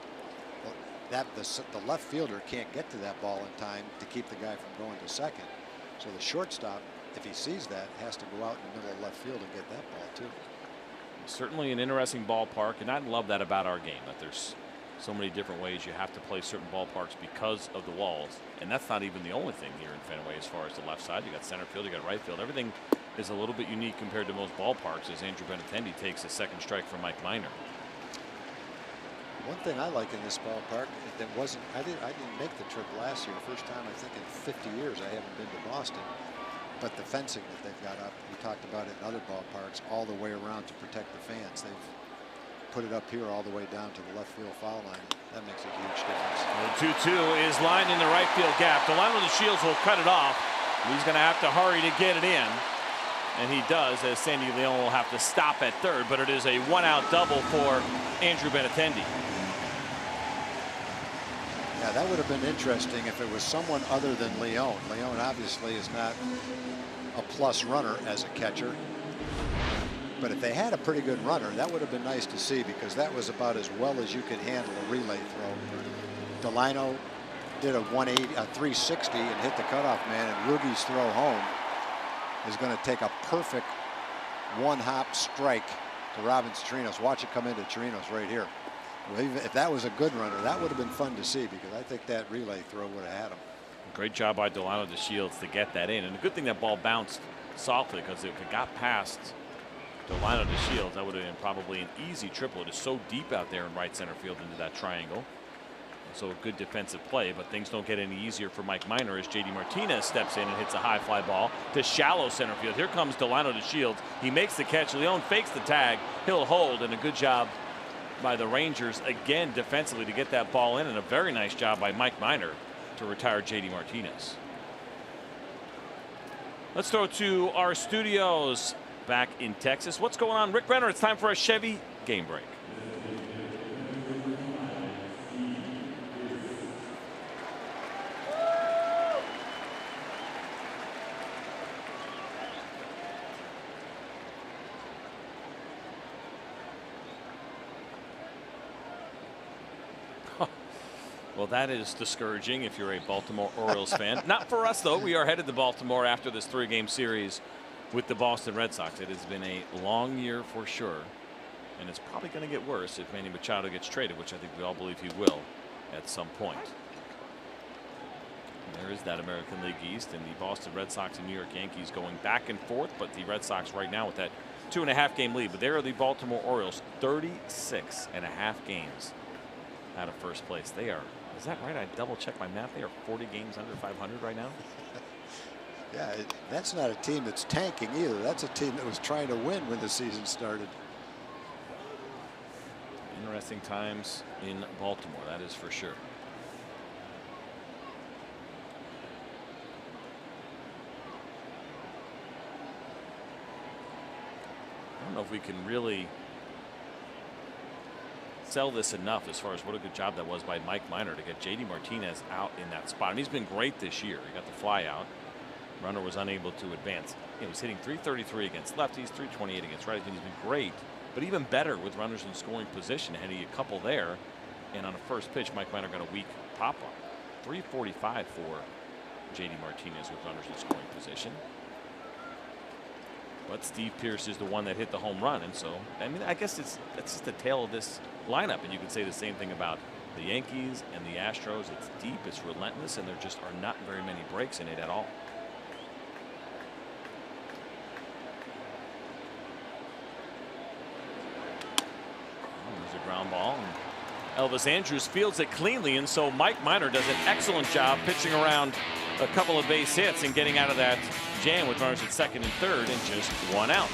the left fielder can't get to that ball in time to keep the guy from going to second. So the shortstop, if he sees that, has to go out in the middle of left field and get that ball too. Certainly an interesting ballpark, and I love that about our game, that there's so many different ways you have to play certain ballparks because of the walls. And that's not even the only thing here in Fenway as far as the left side. You got center field, you got right field. Everything is a little bit unique compared to most ballparks as Andrew Benintendi takes a second strike from Mike Minor. One thing I like in this ballpark that wasn't, I didn't make the trip last year. First time I think in 50 years I haven't been to Boston. But the fencing that they've got up, we talked about it in other ballparks, all the way around to protect the fans. They've put it up here all the way down to the left field foul line. That makes a huge difference. The 2-2 is lined in the right field gap. Delano DeShields will cut it off. He's going to have to hurry to get it in. And he does, as Sandy Leon will have to stop at third. But it is a one-out double for Andrew Benintendi. Yeah, that would have been interesting if it was someone other than Leon. Leon obviously is not a plus runner as a catcher. But if they had a pretty good runner, that would have been nice to see, because that was about as well as you could handle a relay throw. Delano did a 360 and hit the cutoff man, and Rugi's throw home is going to take a perfect one-hop strike to Robbins Chirinos. Watch it come into Chirinos right here. Well, if that was a good runner, that would have been fun to see, because I think that relay throw would have had him. Great job by Delano DeShields to get that in. And a good thing that ball bounced softly, because if it got past Delano DeShields, that would have been probably an easy triple. It is so deep out there in right center field into that triangle. So a good defensive play, but things don't get any easier for Mike Minor as JD Martinez steps in and hits a high fly ball to shallow center field. Here comes Delano DeShields. He makes the catch. Leon fakes the tag. He'll hold, and a good job by the Rangers again defensively to get that ball in, and a very nice job by Mike Minor to retire JD Martinez. Let's throw to our studios back in Texas. What's going on, Rick Renner? It's time for a Chevy game break. Well, that is discouraging if you're a Baltimore Orioles fan. Not for us, though. We are headed to Baltimore after this 3-game series with the Boston Red Sox. It has been a long year for sure, and it's probably going to get worse if Manny Machado gets traded, which I think we all believe he will at some point. There is that American League East, and the Boston Red Sox and New York Yankees going back and forth, but the Red Sox right now with that 2.5-game lead. But there are the Baltimore Orioles, 36.5 games out of first place. They are, is that right? I double checked my math. They are 40 games under 500 right now. Yeah, that's not a team that's tanking either. That's a team that was trying to win when the season started. Interesting times in Baltimore, that is for sure. I don't know if we can really sell this enough as far as what a good job that was by Mike Minor to get JD Martinez out in that spot. And he's been great this year. He got the fly out. Runner was unable to advance. He was hitting .333 against lefties, .328 against righties. He's been great, but even better with runners in scoring position. Had he a couple there, and on a first pitch, Mike Minor got a weak pop up. .345 for JD Martinez with runners in scoring position. But Steve Pearce is the one that hit the home run, and so I mean, I guess that's just the tail of this lineup. And you could say the same thing about the Yankees and the Astros. It's deep, it's relentless, and there just are not very many breaks in it at all. There's a ground ball, and Elvis Andrus fields it cleanly, and so Mike Minor does an excellent job pitching around a couple of base hits and getting out of that jam with runners at second and third and just one out.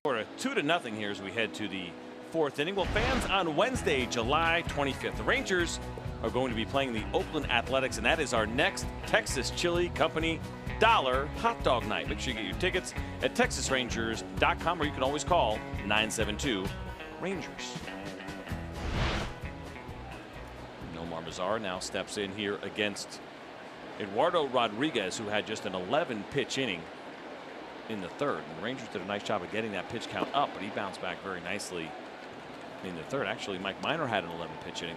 We're at 2-0 here as we head to the 4th inning. Well, fans, on Wednesday, July 25th, the Rangers are going to be playing the Oakland Athletics, and that is our next Texas Chili Company $1 hot dog night. Make sure you get your tickets at texasrangers.com, or you can always call 972-RANGERS. Nomar Mazar now steps in here against Eduardo Rodriguez, who had just an 11-pitch inning in the 3rd. And the Rangers did a nice job of getting that pitch count up, but he bounced back very nicely in the 3rd. Actually, Mike Minor had an 11-pitch inning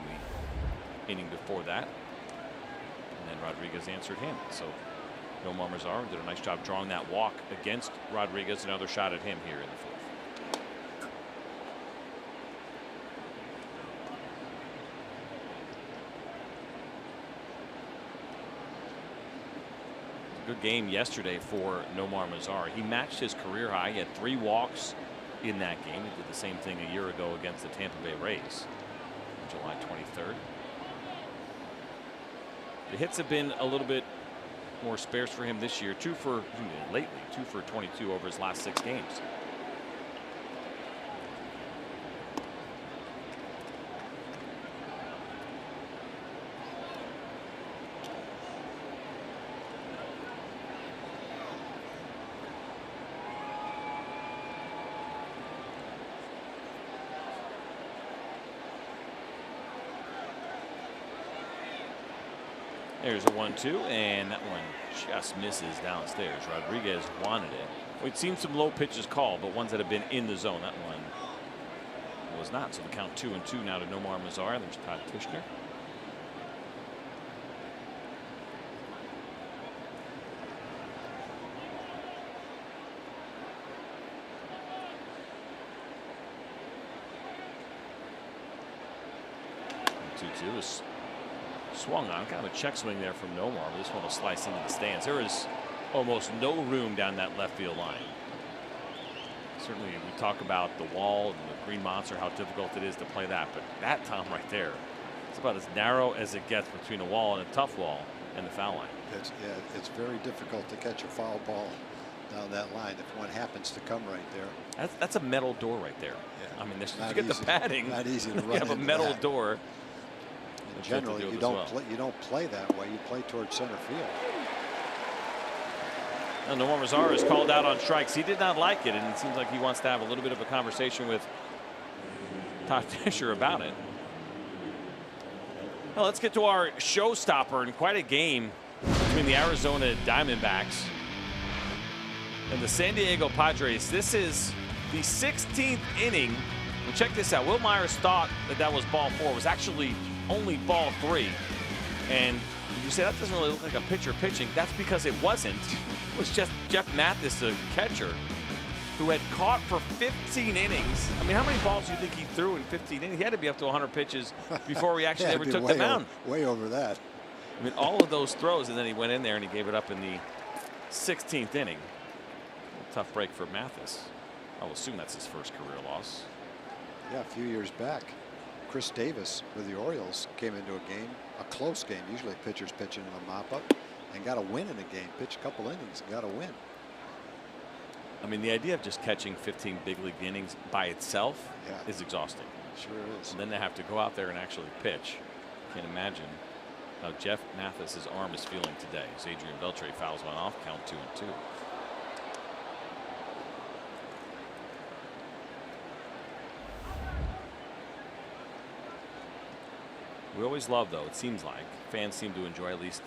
the inning before that, and then Rodriguez answered him. So Nomar Mazar did a nice job drawing that walk against Rodriguez. Another shot at him here in the 4th. Good game yesterday for Nomar Mazar. He matched his career high. He had 3 walks in that game. He did the same thing a year ago against the Tampa Bay Rays on July 23rd. The hits have been a little bit more sparse for him this year. 2 for 22 over his last 6 games. There's a 1-2, and that one just misses downstairs. Rodriguez wanted it. We've seen some low pitches called, but ones that have been in the zone. That one was not. So the count 2-2 now to Nomar Mazar. There's Todd Kushner. And 2-2 is swung on. Kind of a check swing there from Nomar, but this one will slice into the stands. There is almost no room down that left field line. Certainly we talk about the wall and the Green Monster, how difficult it is to play that, but that Tom right there, it's about as narrow as it gets between a wall and a tough wall and the foul line. It's very difficult to catch a foul ball down that line if one happens to come right there. That's a metal door right there. Yeah. I mean, this, you get the padding. Not easy to run. You have a metal that. Door. Generally, you don't play that way. You play towards center field. Now, Nomar Mazar is called out on strikes. He did not like it, and it seems like he wants to have a little bit of a conversation with Todd Fisher about it. Well, let's get to our showstopper, and quite a game between the Arizona Diamondbacks and the San Diego Padres. This is the 16th inning. And check this out. Will Myers thought that was ball 4. It was actually only ball 3. And you say that doesn't really look like a pitcher pitching. That's because it wasn't. It was just Jeff Mathis, the catcher, who had caught for 15 innings. I mean, how many balls do you think he threw in 15 innings? He had to be up to 100 pitches before he actually ever took the mound. Way over that. I mean, all of those throws, and then he went in there and he gave it up in the 16th inning. Tough break for Mathis. I'll assume that's his first career loss. Yeah, a few years back, Chris Davis with the Orioles came into a game, a close game. Usually pitchers pitching in a mop-up, and got a win in a game. Pitched a couple innings and got a win. I mean, the idea of just catching 15 big league innings by itself is exhausting. Sure is. And then they have to go out there and actually pitch. Can't imagine how Jeff Mathis's arm is feeling today. As Adrian Beltre fouls one off, count 2-2. We always love, though, it seems like fans seem to enjoy, at least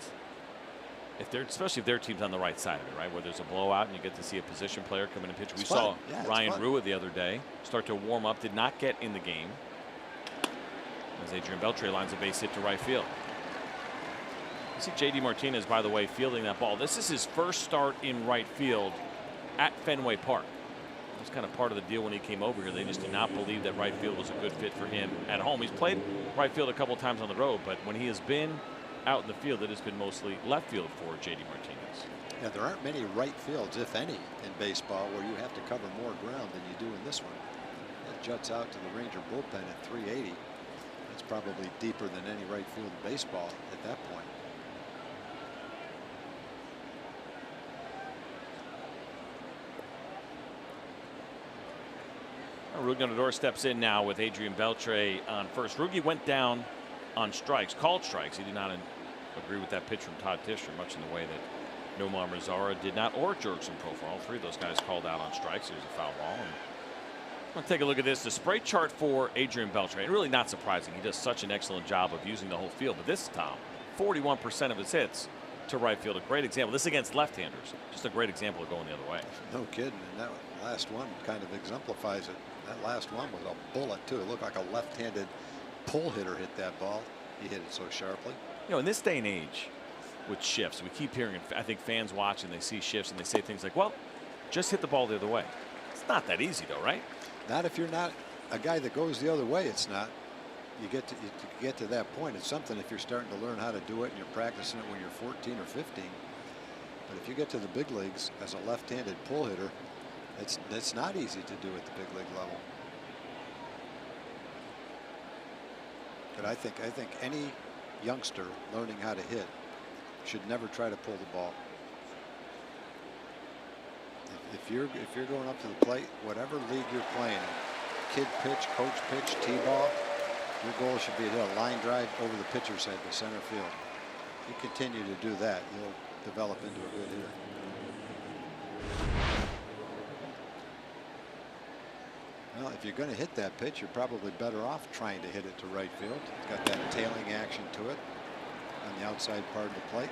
if they're, especially if their team's on the right side of it, right? Where there's a blowout and you get to see a position player come in and pitch. We saw Ryan Rua the other day start to warm up, did not get in the game, as Adrian Beltre lines a base hit to right field. You see JD Martinez, by the way, fielding that ball. This is his first start in right field at Fenway Park. It was kind of part of the deal when he came over here. They just did not believe that right field was a good fit for him at home. He's played right field a couple times on the road, but when he has been out in the field, it has been mostly left field for JD Martinez. Yeah, there aren't many right fields, if any, in baseball where you have to cover more ground than you do in this one. It juts out to the Ranger bullpen at 380. It's probably deeper than any right field in baseball at that point. Rugi Odor steps in now with Adrian Beltre on first. Rugi went down on strikes, called strikes. He did not agree with that pitch from Todd Tischer, much in the way that Nomar Mazara did not, or Jurickson Profar. All three of those guys called out on strikes. It was a foul ball. And let's take a look at this. The spray chart for Adrian Beltre. And really not surprising. He does such an excellent job of using the whole field. But this time, 41% of his hits to right field. A great example. This against left-handers. Just a great example of going the other way. No kidding. And that last one kind of exemplifies it. That last one was a bullet, too. It looked like a left-handed pull hitter hit that ball. He hit it so sharply. You know, in this day and age with shifts, we keep hearing, I think fans watching, they see shifts and they say things like, well, just hit the ball the other way. It's not that easy, though, right? Not if you're not a guy that goes the other way. It's not. You get to that point. It's something if you're starting to learn how to do it and you're practicing it when you're 14 or 15. But if you get to the big leagues as a left-handed pull hitter, it's not easy to do at the big league level. But I think any youngster learning how to hit should never try to pull the ball. If you're going up to the plate, whatever league you're playing in, kid pitch, coach pitch, T-ball, your goal should be to hit a line drive over the pitcher's head to center field. If you continue to do that, you'll develop into a good hitter. Well, if you're going to hit that pitch, you're probably better off trying to hit it to right field. It's got that tailing action to it on the outside part of the plate.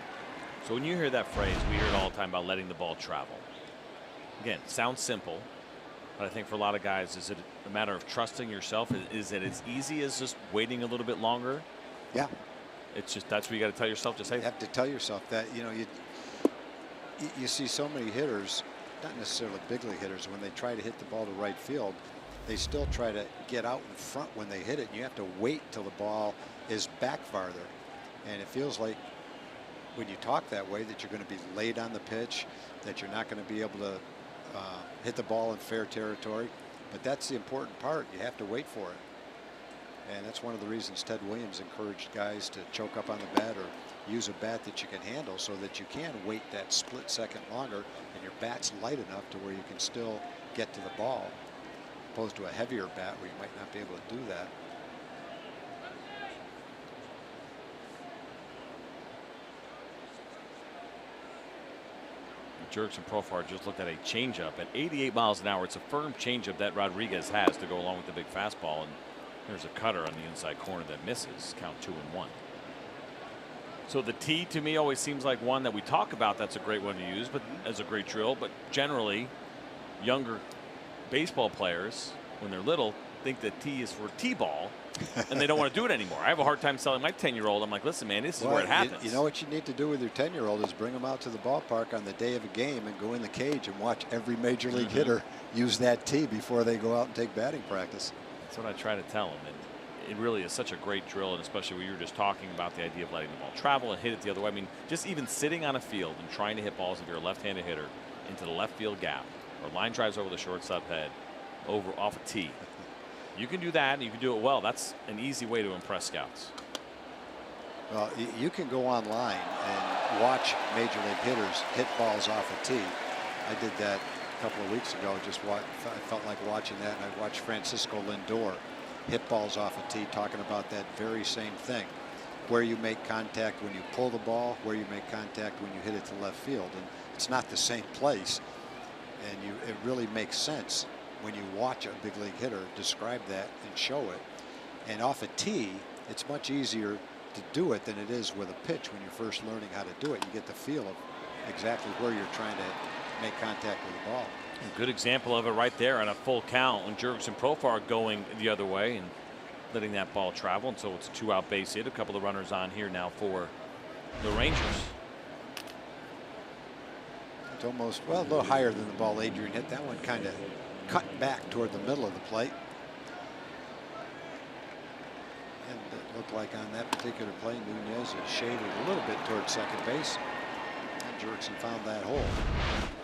So when you hear that phrase, we hear it all the time about letting the ball travel. Again, sounds simple, but I think for a lot of guys, is it a matter of trusting yourself? Is it as easy as just waiting a little bit longer? Yeah. It's just, that's what you got to tell yourself. Just you have to tell yourself that. You know, you see so many hitters, not necessarily big league hitters, when they try to hit the ball to right field, they still try to get out in front when they hit it. And you have to wait till the ball is back farther. And it feels like when you talk that way that you're going to be late on the pitch, that you're not going to be able to hit the ball in fair territory. But that's the important part. You have to wait for it. And that's one of the reasons Ted Williams encouraged guys to choke up on the bat or use a bat that you can handle so that you can wait that split second longer and your bat's light enough to where you can still get to the ball, opposed to a heavier bat where you might not be able to do that. Jurickson Profar just looked at a changeup at 88 miles an hour. It's a firm changeup that Rodriguez has to go along with the big fastball, and there's a cutter on the inside corner that misses. Count 2-1. So the T to me always seems like one that we talk about. That's a great one to use, but as a great drill. But generally, younger baseball players, when they're little, think that T is for T-ball, and they don't want to do it anymore. I have a hard time selling my 10-year-old. I'm like, listen, man, this is where it happens. You know what you need to do with your 10-year-old is bring them out to the ballpark on the day of a game and go in the cage and watch every major league hitter use that T before they go out and take batting practice. That's what I try to tell them. And it really is such a great drill, and especially when you were just talking about the idea of letting the ball travel and hit it the other way. I mean, just even sitting on a field and trying to hit balls if you're a left-handed hitter into the left field gap or line drives over the shortstop head over off a tee. You can do that, and you can do it well. That's an easy way to impress scouts. Well, you can go online and watch major league hitters hit balls off a tee. I did that a couple of weeks ago. I felt like watching that, and I watched Francisco Lindor hit balls off a tee, talking about that very same thing. Where you make contact when you pull the ball, where you make contact when you hit it to left field. And it's not the same place, and it really makes sense when you watch a big league hitter describe that and show it. And off a tee, it's much easier to do it than it is with a pitch when you're first learning how to do it. You get the feel of exactly where you're trying to make contact with the ball. A good example of it right there on a full count when Jurickson Profar going the other way and letting that ball travel. And so it's a 2-out base hit. A couple of runners on here now for the Rangers. It's almost, well, a little higher than the ball Adrian hit. That one kind of cut back toward the middle of the plate. And it looked like on that particular play, Nunez is shaded a little bit toward second base. And Jurickson found that hole.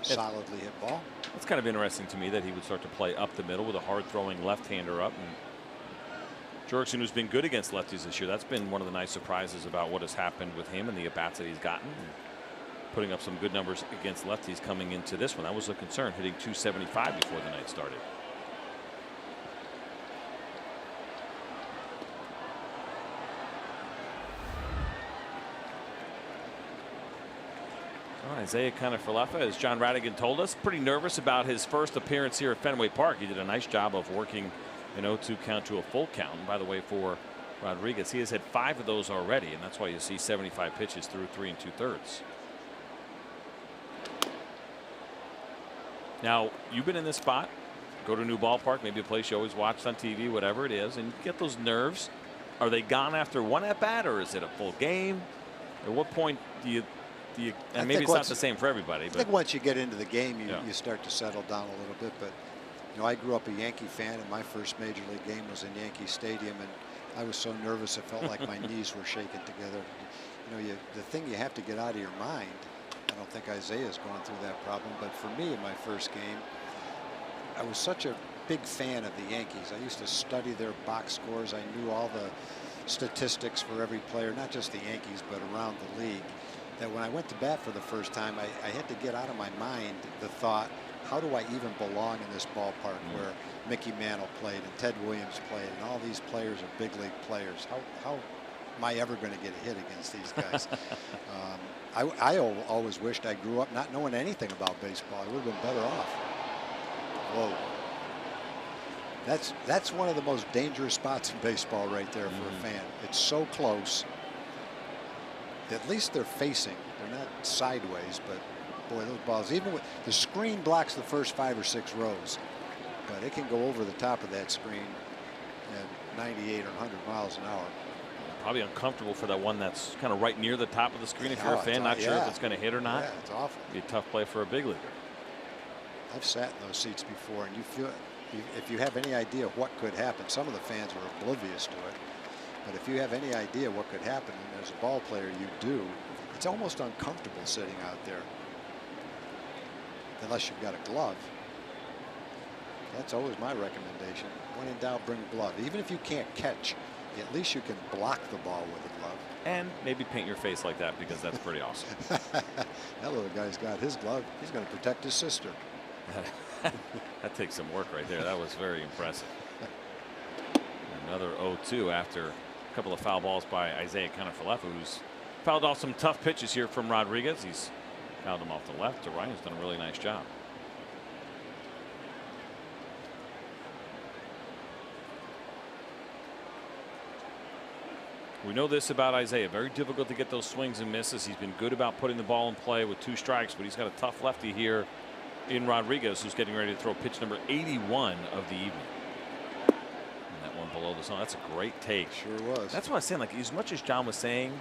Solidly hit ball. It's kind of interesting to me that he would start to play up the middle with a hard-throwing left-hander up. And Jurickson, who's been good against lefties this year, that's been one of the nice surprises about what has happened with him and the at-bats that he's gotten. Putting up some good numbers against lefties coming into this one. That was a concern, hitting 275 before the night started. Well, Isaiah Kiner-Falefa, as John Radigan told us, pretty nervous about his first appearance here at Fenway Park. He did a nice job of working an 0-2 count to a full count. And by the way, for Rodriguez, he has had 5 of those already, and that's why you see 75 pitches through 3 2/3. Now, you've been in this spot, go to a new ballpark, maybe a place you always watched on TV, whatever it is, and you get those nerves. Are they gone after one at bat, or is it a full game? At what point do you and maybe it's not the same for everybody. I think once you get into the game, you start to settle down a little bit. But you know, I grew up a Yankee fan, and my first major league game was in Yankee Stadium, and I was so nervous it felt like my knees were shaking together. You know, the thing you have to get out of your mind. I don't think Isaiah's gone through that problem, but for me in my first game, I was such a big fan of the Yankees. I used to study their box scores. I knew all the statistics for every player, not just the Yankees, but around the league, that when I went to bat for the first time, I had to get out of my mind the thought, how do I even belong in this ballpark where Mickey Mantle played and Ted Williams played and all these players are big league players? How am I ever going to get a hit against these guys? I always wished I grew up not knowing anything about baseball. I would have been better off. Whoa. That's one of the most dangerous spots in baseball right there for a fan. It's so close. At least they're facing. They're not sideways, but boy, those balls, even with the screen blocks the first 5 or 6 rows, but it can go over the top of that screen at 98 or 100 miles an hour. Probably uncomfortable for that one that's kind of right near the top of the screen. If you're a fan, not sure if it's going to hit or not. Yeah, it's awful. Be a tough play for a big leaguer. I've sat in those seats before, and you feel, if you have any idea what could happen, some of the fans are oblivious to it. But if you have any idea what could happen, and as a ball player you do, it's almost uncomfortable sitting out there. Unless you've got a glove. That's always my recommendation. When in doubt, bring a glove. Even if you can't catch, at least you can block the ball with a glove. And maybe paint your face like that, because that's pretty awesome. That little guy's got his glove. He's going to protect his sister. That takes some work right there. That was very impressive. Another 0-2 after a couple of foul balls by Isaiah Kiner-Falefa, who's fouled off some tough pitches here from Rodriguez. He's fouled him off the left to right. He's done a really nice job. We know this about Isaiah. Very difficult to get those swings and misses. He's been good about putting the ball in play with 2 strikes, but he's got a tough lefty here in Rodriguez, who's getting ready to throw pitch number 81 of the evening. And that one below the zone. That's a great take. Sure was. That's what I was saying. Like, as much as John was saying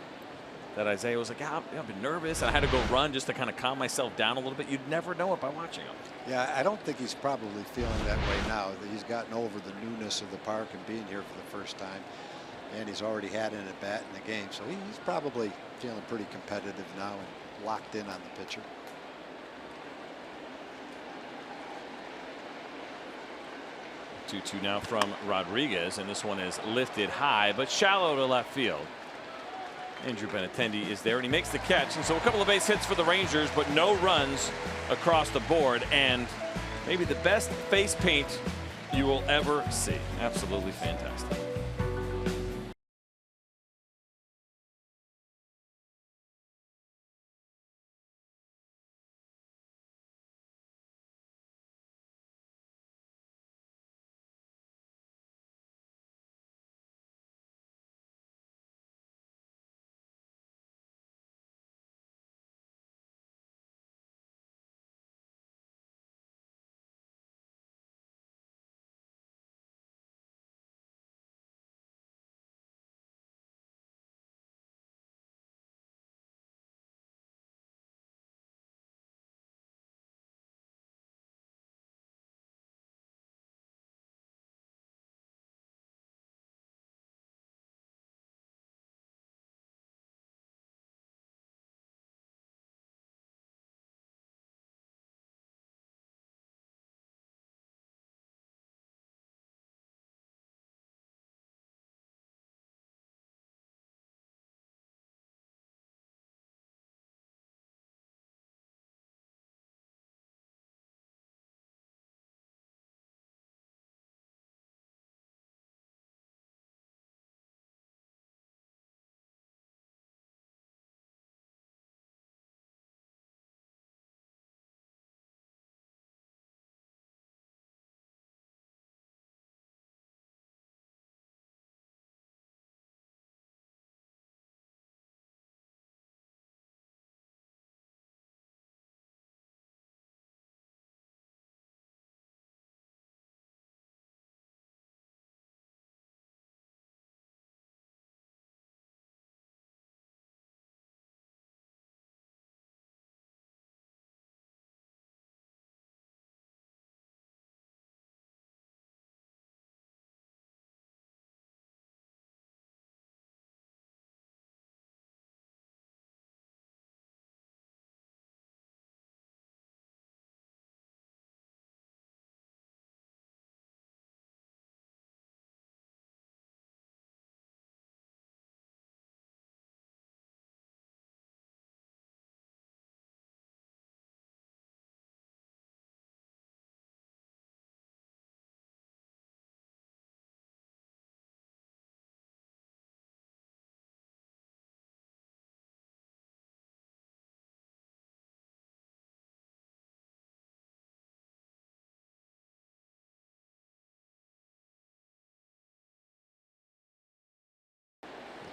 that Isaiah was like, I've been nervous and I had to go run just to kind of calm myself down a little bit. You'd never know it by watching him. Yeah, I don't think he's probably feeling that way now. That he's gotten over the newness of the park and being here for the first time. And he's already had an at bat in the game. So he's probably feeling pretty competitive now and locked in on the pitcher. 2-2 now from Rodriguez, and this one is lifted high but shallow to left field. Andrew Benintendi is there, and he makes the catch. And so a couple of base hits for the Rangers, but no runs across the board, and maybe the best face paint you will ever see. Absolutely fantastic.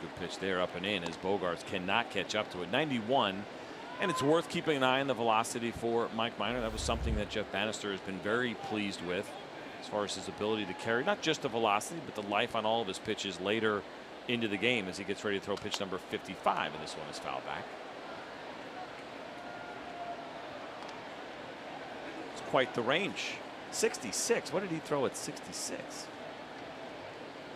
good pitch there, up and in, as Bogarts cannot catch up to it. 91, and it's worth keeping an eye on the velocity for Mike Minor. That was something that Jeff Bannister has been very pleased with, as far as his ability to carry not just the velocity, but the life on all of his pitches later into the game as he gets ready to throw pitch number 55, and this one is foul back. It's quite the range. 66. What did he throw at 66?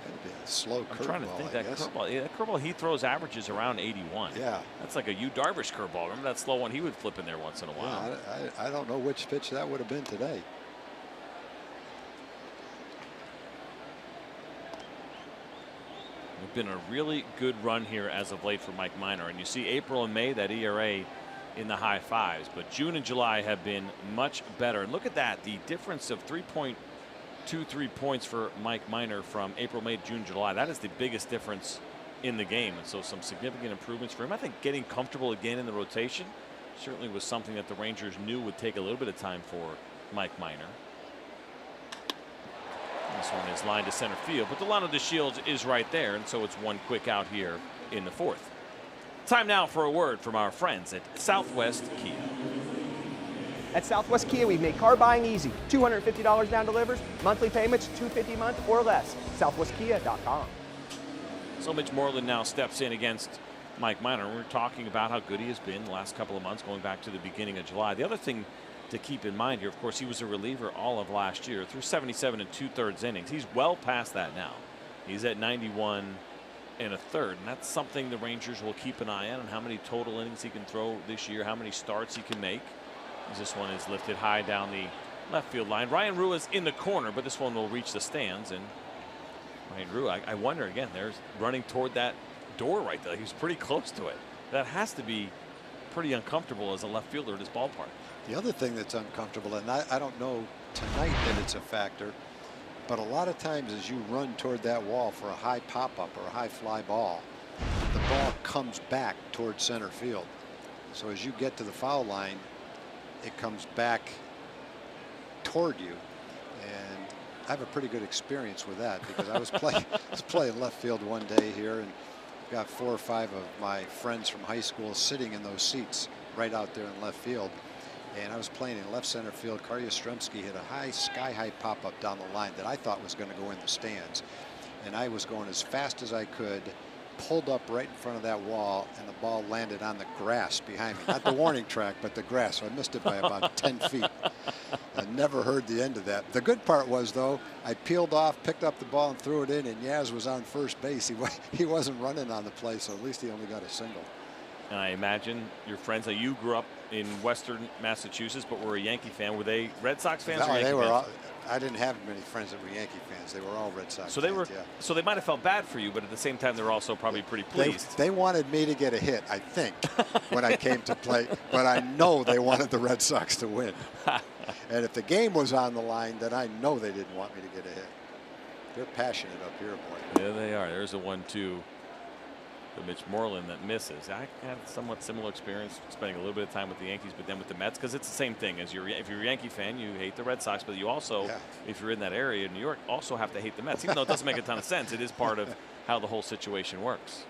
That'd be a slow curveball. I'm trying to think that curveball. Yeah, that curveball he throws averages around 81. Yeah. That's like a Yu Darvish curveball. Remember that slow one he would flip in there once in a while? Yeah, I don't know which pitch that would have been today. It's been a really good run here as of late for Mike Minor, and you see April and May, that ERA in the high 5s, but June and July have been much better. And look at that, the difference of 3.23 points for Mike Minor from April, May, June, July. That is the biggest difference in the game, and so some significant improvements for him. I think getting comfortable again in the rotation certainly was something that the Rangers knew would take a little bit of time for Mike Minor. This one is lined to center field, but Delano DeShields is right there, and so it's one quick out here in the 4th. Time now for a word from our friends at Southwest Kia. At Southwest Kia, we've made car buying easy. $250 down delivers, monthly payments $250 a month or less. SouthwestKia.com. So Mitch Moreland now steps in against Mike Minor. We're talking about how good he has been the last couple of months, going back to the beginning of July. The other thing to keep in mind here, of course, he was a reliever all of last year through 77 2/3 innings. He's well past that now. He's at 91 1/3, and that's something the Rangers will keep an eye on how many total innings he can throw this year, how many starts he can make. As this one is lifted high down the left field line. Ryan Rua is in the corner, but this one will reach the stands, and Ryan Rua, I wonder again, there's running toward that door right there. He was pretty close to it. That has to be pretty uncomfortable as a left fielder at his ballpark. The other thing that's uncomfortable, and I don't know tonight that it's a factor, but a lot of times as you run toward that wall for a high pop-up or a high fly ball, the ball comes back toward center field. So as you get to the foul line, it comes back toward you. And I have a pretty good experience with that because I was playing left field one day here, and got 4 or 5 of my friends from high school sitting in those seats right out there in left field. And I was playing in left center field. Kari Yastrzemski hit a sky-high pop-up down the line that I thought was going to go in the stands. And I was going as fast as I could, pulled up right in front of that wall, and the ball landed on the grass behind me. Not the warning track, but the grass. So I missed it by about 10 feet. I never heard the end of that. The good part was, though, I peeled off, picked up the ball, and threw it in, and Yaz was on first base. He wasn't running on the play, so at least he only got a single. And I imagine your friends, that you grew up in Western Massachusetts, but were a Yankee fan. Were they Red Sox fans? No, or Yankee they were. fans? I didn't have many friends that were Yankee fans. They were all Red Sox. So they fans, were. Yeah. So they might have felt bad for you, but at the same time, they were also probably pretty pleased. They wanted me to get a hit, I think, when I came to play. But I know they wanted the Red Sox to win. And if the game was on the line, then I know they didn't want me to get a hit. They're passionate up here, boy. Yeah, they are. There's a 1-2. The Mitch Moreland that misses. I had a somewhat similar experience spending a little bit of time with the Yankees, but then with the Mets, because it's the same thing. If you're a Yankee fan, you hate the Red Sox, but you also, if you're in that area in New York, also have to hate the Mets. Even though it doesn't make a ton of sense, it is part of how the whole situation works.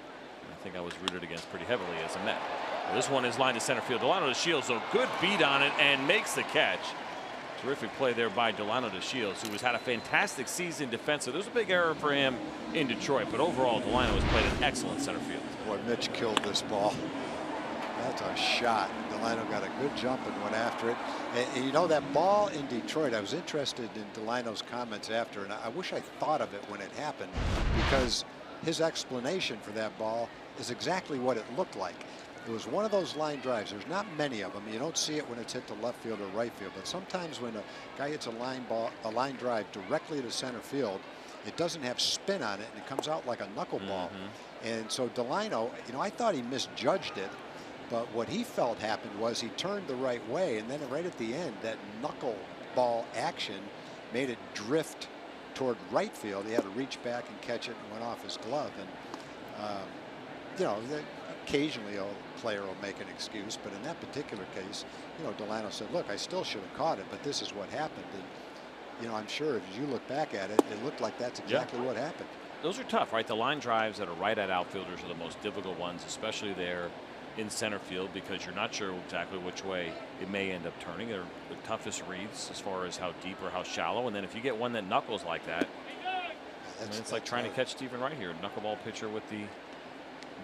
I think I was rooted against pretty heavily as a Met. Well, this one is lined to center field. Delano DeShields, a good beat on it and makes the catch. Terrific play there by Delano DeShields, who has had a fantastic season defensive. There was a big error for him in Detroit, but overall, Delano has played an excellent center field. Boy, Mitch killed this ball. That's a shot. Delano got a good jump and went after it. And you know, that ball in Detroit, I was interested in Delano's comments after, and I wish I thought of it when it happened, because his explanation for that ball is exactly what it looked like. It was one of those line drives. There's not many of them. You don't see it when it's hit to left field or right field, but sometimes when a guy hits a line drive directly to center field, it doesn't have spin on it, and it comes out like a knuckleball. And so Delano, you know, I thought he misjudged it, but what he felt happened was he turned the right way, and then right at the end, that knuckleball action made it drift toward right field. He had to reach back and catch it, and went off his glove. And you know, occasionally a player will make an excuse, but in that particular case, you know, Delano said, look, I still should have caught it, but this is what happened. And, you know, I'm sure as you look back at it, it looked like that's exactly what happened. those are tough, right? The line drives that are right at outfielders are the most difficult ones, especially there in center field, because you're not sure exactly which way it may end up turning. They're the toughest reads as far as how deep or how shallow. And then if you get one that knuckles like that, it's like trying to catch Stephen Wright here, knuckleball pitcher with the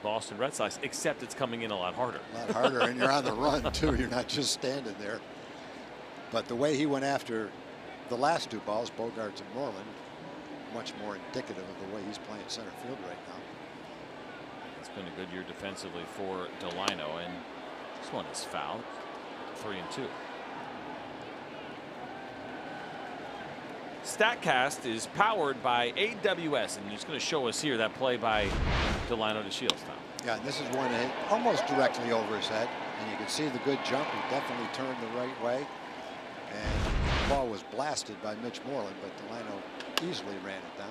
Boston Red Sox, except it's coming in a lot harder. A lot harder, and you're on the run too. You're not just standing there. But the way he went after the last two balls, Bogarts and Moreland, much more indicative of the way he's playing center field right now. It's been a good year defensively for Delino, and this one is foul. 3-2. StatCast is powered by AWS, and he's going to show us here that play by Delino to Shields. Yeah, and this is one hit almost directly over his head, and you can see the good jump. He definitely turned the right way, and the ball was blasted by Mitch Moreland, but Delino easily ran it down.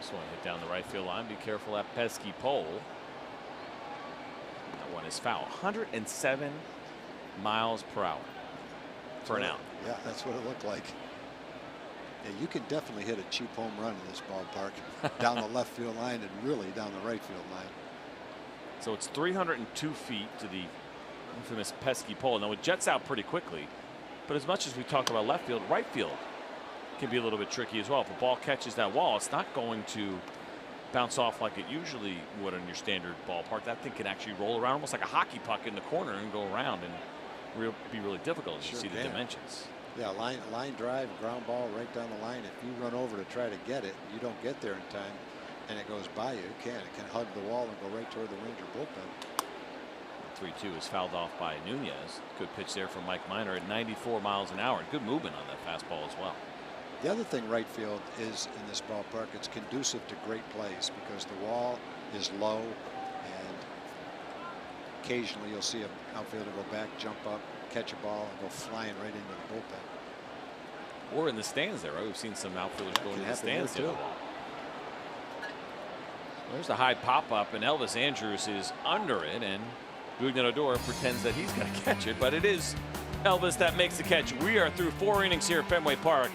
This one hit down the right field line. Be careful that pesky pole. That one is foul. 107 miles per hour for an out. Yeah, that's what it looked like. Yeah, you can definitely hit a cheap home run in this ballpark down the left field line and really down the right field line. So it's 302 feet to the infamous pesky pole. Now it jets out pretty quickly, but as much as we talk about left field, right field can be a little bit tricky as well. If a ball catches that wall, it's not going to bounce off like it usually would in your standard ballpark. That thing can actually roll around almost like a hockey puck in the corner and go around and be really difficult as you see the dimensions. Yeah, line drive, ground ball right down the line. If you run over to try to get it, you don't get there in time, and it goes by you. It can hug the wall and go right toward the Ranger bullpen. 3-2 is fouled off by Nunez. Good pitch there from Mike Minor at 94 miles an hour. Good movement on that fastball as well. The other thing right field is in this ballpark, it's conducive to great plays because the wall is low, and occasionally you'll see an outfielder go back, jump up, catch a ball, and go flying right into the bullpen. Or in the stands there, right? We've seen some outfielders go into the stands too. There's the high pop-up, and Elvis Andrus is under it, and Guggen Odor pretends that he's going to catch it, but it is Elvis that makes the catch. We are through 4 innings here at Fenway Park.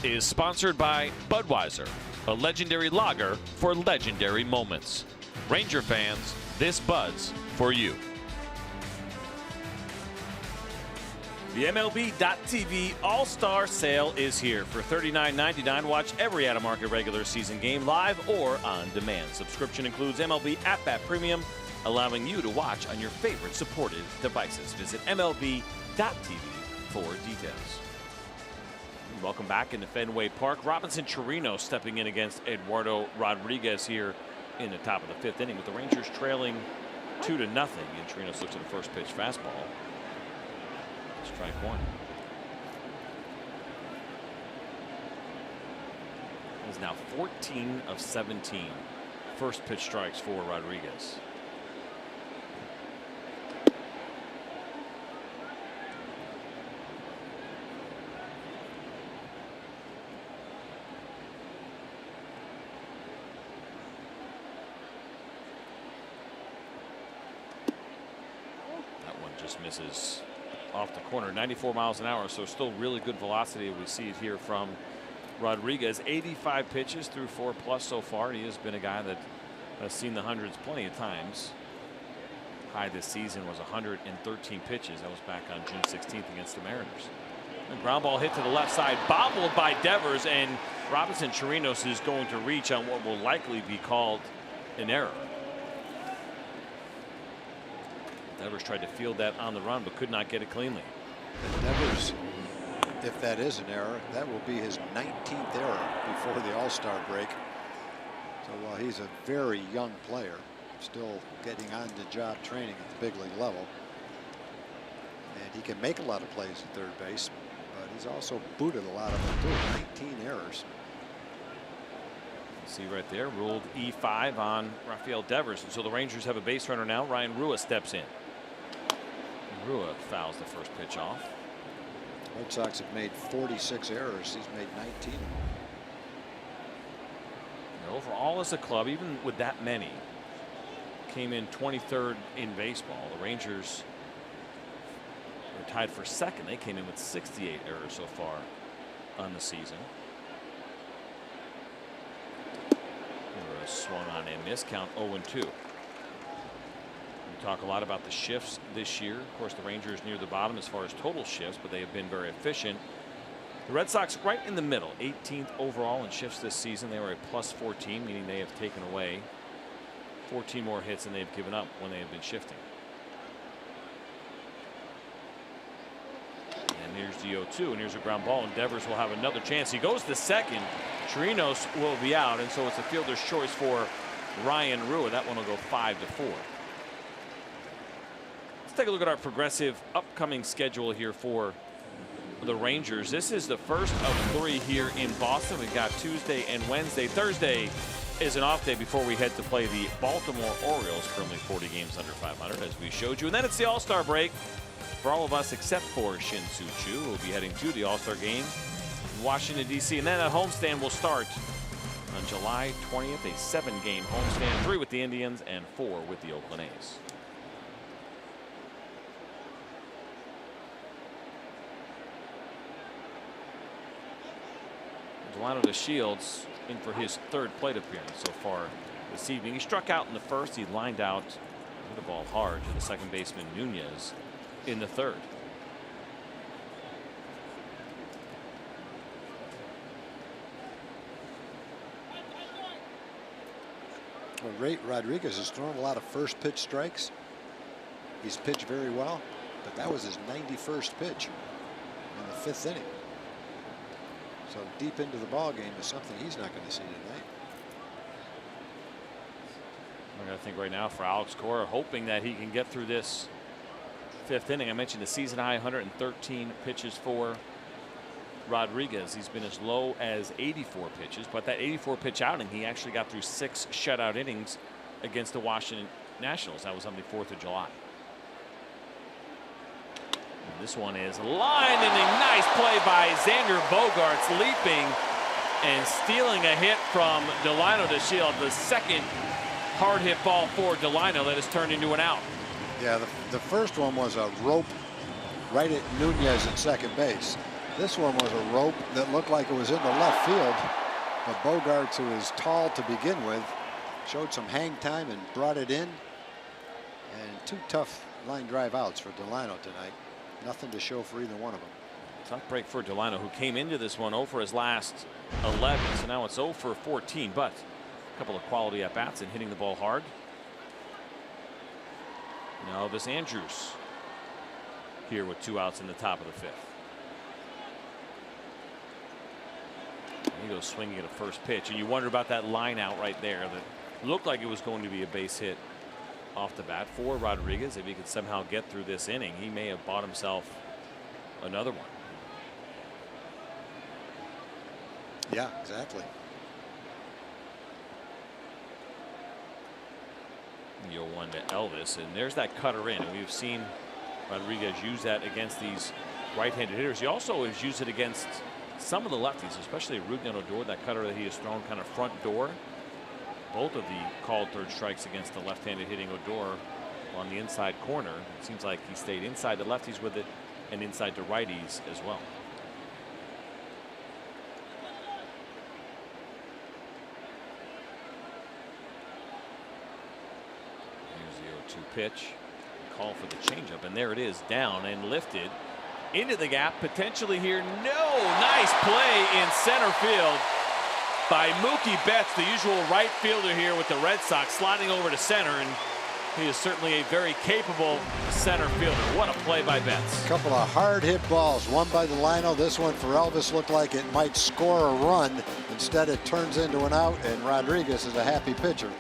Is sponsored by Budweiser, a legendary lager for legendary moments. Ranger fans, this Bud's for you. The MLB.TV All-Star Sale is here. For $39.99, watch every out-of-market regular season game live or on demand. Subscription includes MLB At Bat Premium, allowing you to watch on your favorite supported devices. Visit MLB.TV for details. Welcome back into Fenway Park. Robinson Chirino stepping in against Eduardo Rodriguez here in the top of the 5th inning with the Rangers trailing 2-0. And Chirino looks at the first pitch fastball. Strike one. He's now 14 of 17 first pitch strikes for Rodriguez. just misses off the corner. 94 miles an hour, so still really good velocity. We see it here from Rodriguez. 85 pitches through 4+ so far. He has been a guy that has seen the hundreds plenty of times. High this season was 113 pitches. That was back on June 16th against the Mariners. The ground ball hit to the left side, bobbled by Devers, and Robinson Chirinos is going to reach on what will likely be called an error. Devers tried to field that on the run, but could not get it cleanly. And Devers, if that is an error, that will be his 19th error before the All-Star break. So while he's a very young player, still getting on the job training at the big league level, and he can make a lot of plays at third base, but he's also booted a lot of them too. 19 errors. See right there, ruled E5 on Rafael Devers, and so the Rangers have a base runner now. Ryan Rua steps in. Rua fouls the first pitch off. Red Sox have made 46 errors. He's made 19. And overall as a club, even with that many, came in 23rd in baseball. The Rangers are tied for second. They came in with 68 errors so far on the season. Rua swung on a miss, count 0-2. We talk a lot about the shifts this year. Of course, the Rangers near the bottom as far as total shifts, but they have been very efficient. The Red Sox right in the middle, 18th overall in shifts this season. They were a +14, meaning they have taken away 14 more hits than they've given up when they have been shifting. And here's the 0-2, and here's a ground ball, and Devers will have another chance. He goes to second. Chirinos will be out, and so it's a fielder's choice for Ryan Rua. That one will go 5-4. Let's take a look at our progressive upcoming schedule here for the Rangers. This is the first of 3 here in Boston. We've got Tuesday and Wednesday. Thursday is an off day before we head to play the Baltimore Orioles, currently 40 games under 500, as we showed you. And then it's the All-Star break for all of us except for Shin-Soo Choo. We'll be heading to the All-Star game in Washington, D.C. And then that homestand will start on July 20th, a 7-game homestand, 3 with the Indians and 4 with the Oakland A's. Delano DeShields in for his 3rd plate appearance so far this evening. He struck out in the first. He lined out with the ball hard to the second baseman Nunez in the 3rd. Well, Rodriguez has thrown a lot of first pitch strikes. He's pitched very well, but that was his 91st pitch in the 5th inning. So deep into the ball game is something he's not going to see tonight. We're going to think right now for Alex Cora, hoping that he can get through this 5th inning. I mentioned the season high 113 pitches for Rodriguez. He's been as low as 84 pitches, but that 84 pitch outing, he actually got through 6 shutout innings against the Washington Nationals. That was on the 4th of July. This one is lined, and a nice play by Xander Bogaerts, leaping and stealing a hit from Delano DeShields. The second hard hit ball for Delano that has turned into an out. Yeah, the first one was a rope right at Nunez at second base. This one was a rope that looked like it was in the left field, but Bogaerts, who is tall to begin with, showed some hang time and brought it in. And 2 tough line drive outs for Delano tonight. Nothing to show for either one of them. Tough break for Delano, who came into this one 0 for his last 11. So now it's 0 for 14, but a couple of quality at-bats and hitting the ball hard. Now this Andrews here with 2 outs in the top of the 5th. And he goes swinging at a first pitch, and you wonder about that line out right there that looked like it was going to be a base hit off the bat for Rodriguez. If he could somehow get through this inning, he may have bought himself another one. Yeah, exactly. The 0-1 to Elvis, and there's that cutter in, and we've seen Rodriguez use that against these right-handed hitters. He also has used it against some of the lefties, especially Rougned Odor, that cutter that he has thrown kind of front door. Both of the called 3rd strikes against the left-handed hitting Odor on the inside corner. It seems like he stayed inside the lefties with it and inside the righties as well. Here's the 0-2 pitch. Call for the changeup, and there it is, down and lifted into the gap potentially here. No, nice play in center field by Mookie Betts, the usual right fielder here with the Red Sox, sliding over to center, and he is certainly a very capable center fielder. What a play by Betts. A couple of hard hit balls, one by the lino. This one for Elvis looked like it might score a run. Instead it turns into an out, and Rodriguez is a happy pitcher.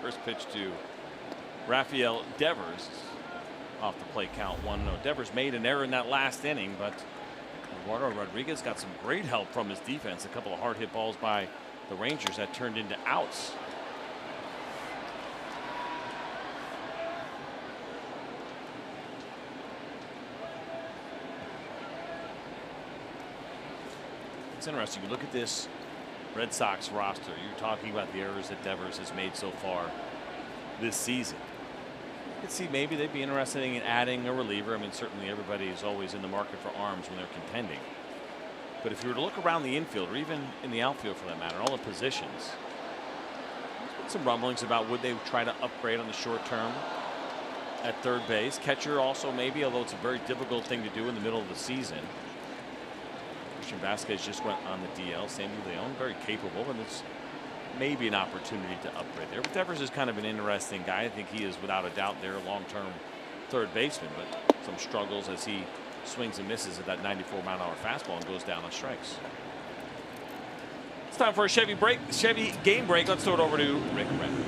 First pitch to Rafael Devers off the plate count 1-0. Devers made an error in that last inning, but Eduardo Rodriguez got some great help from his defense. A couple of hard hit balls by the Rangers that turned into outs. It's interesting. You look at this Red Sox roster. You're talking about the errors that Devers has made so far this season. You could see maybe they'd be interested in adding a reliever. I mean, certainly everybody is always in the market for arms when they're contending. But if you were to look around the infield, or even in the outfield for that matter, all the positions, there's been some rumblings about would they try to upgrade on the short term at third base. Catcher also maybe, although it's a very difficult thing to do in the middle of the season. Vasquez just went on the DL. Sandy Leon, very capable, and it's maybe an opportunity to upgrade there. But Devers is kind of an interesting guy. I think he is without a doubt their long-term third baseman, but some struggles as he swings and misses at that 94-mile-an-hour fastball and goes down on strikes. It's time for a Chevy game break. Let's throw it over to Rick Renner.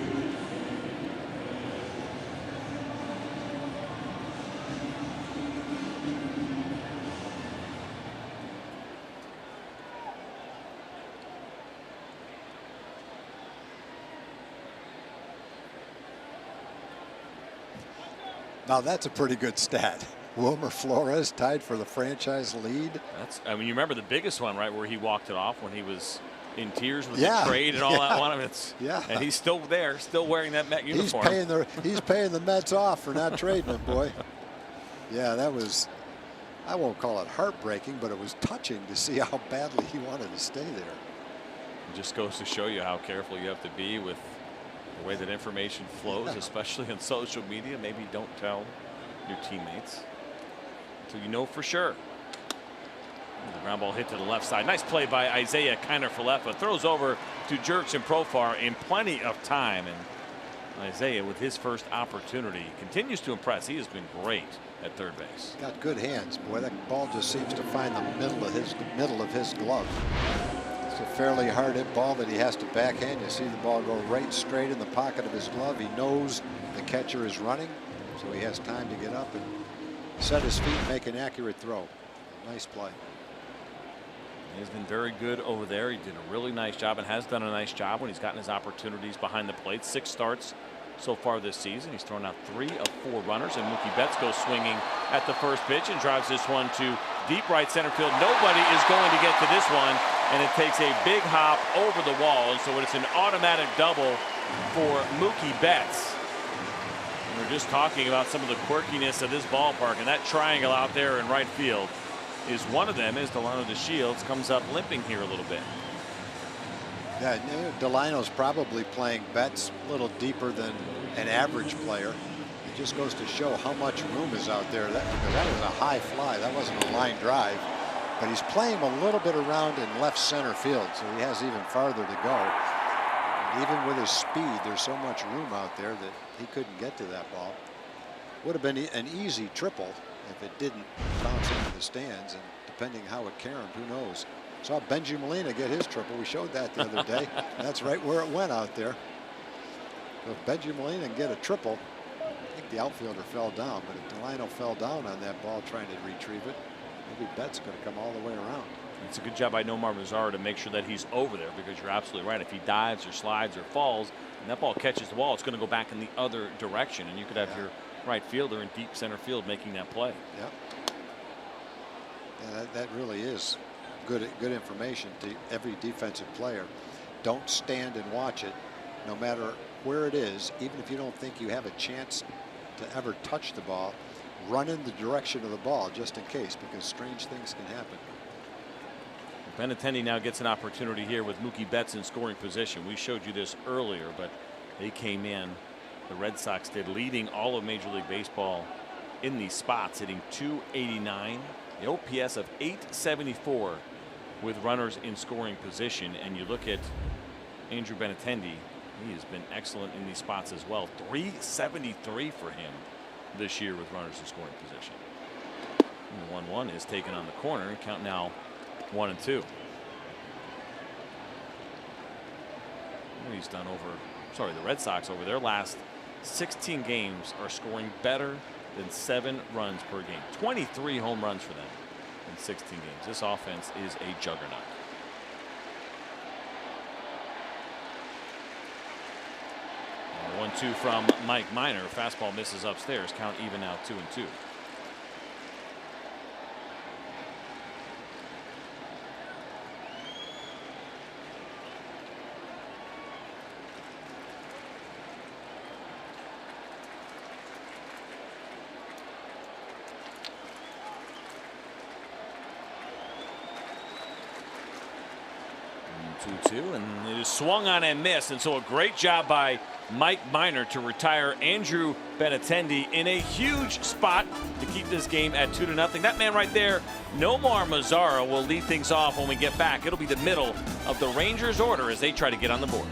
Now that's a pretty good stat. Wilmer Flores tied for the franchise lead. That's, I mean, you remember the biggest one, right, where he walked it off when he was in tears with the trade and all that one. It's, and he's still there, still wearing that Met uniform. He's paying the Mets off for not trading him, boy. Yeah, that was, I won't call it heartbreaking, but it was touching to see how badly he wanted to stay there. It just goes to show you how careful you have to be with the way that information flows, especially on social media. Maybe don't tell your teammates until you know for sure. The ground ball hit to the left side. Nice play by Isaiah Kiner-Falefa. Throws over to Jurickson Profar in plenty of time, and Isaiah, with his first opportunity, continues to impress. He has been great at third base. Got good hands. Boy, that ball just seems to find the middle of his glove. It's a fairly hard hit ball that he has to backhand. You see the ball go right straight in the pocket of his glove. He knows the catcher is running, so he has time to get up and set his feet and make an accurate throw. Nice play. He's been very good over there. He did a really nice job and has done a nice job when he's gotten his opportunities behind the plate. 6 starts so far this season. He's thrown out 3 of 4 runners, and Mookie Betts goes swinging at the first pitch and drives this one to deep right center field. Nobody is going to get to this one, and it takes a big hop over the wall, and so it's an automatic double for Mookie Betts. And we're just talking about some of the quirkiness of this ballpark, and that triangle out there in right field is one of them, as Delano DeShields comes up limping here a little bit. Yeah, Delano's probably playing Betts a little deeper than an average player. It just goes to show how much room is out there. Because that was a high fly. That wasn't a line drive. But he's playing a little bit around in left center field, so he has even farther to go. And even with his speed, there's so much room out there that he couldn't get to that ball. Would have been an easy triple if it didn't bounce into the stands, and depending how it caromed, who knows. Saw Benji Molina get his triple. We showed that the other day. That's right where it went out there. So if Benji Molina can get a triple, I think the outfielder fell down, but if Delano fell down on that ball trying to retrieve it, maybe Betts going to come all the way around. It's a good job by Nomar Mazara to make sure that he's over there, because you're absolutely right. If he dives or slides or falls and that ball catches the wall, it's going to go back in the other direction, and you could have your right fielder in deep center field making that play. Yep. Yeah, that really is good information to every defensive player. Don't stand and watch it, no matter where it is. Even if you don't think you have a chance to ever touch the ball, run in the direction of the ball just in case, because strange things can happen. Benintendi now gets an opportunity here with Mookie Betts in scoring position. We showed you this earlier, but they came in, the Red Sox did, leading all of Major League Baseball in these spots, hitting .289, the OPS of .874 with runners in scoring position. And you look at Andrew Benintendi, he has been excellent in these spots as well. .373 for him this year with runners in scoring position. And the 1-1 is taken on the corner. Count now 1-2. He's done the Red Sox over their last 16 games are scoring better than 7 runs per game. 23 home runs for them in 16 games. This offense is a juggernaut. 1-2 from Mike Minor. Fastball misses upstairs. Count even now 2-2. And it is swung on and missed, and so a great job by Mike Minor to retire Andrew Benintendi in a huge spot to keep this game at 2-0. That man right there, Nomar Mazara, will lead things off when we get back. It'll be the middle of the Rangers' order as they try to get on the board.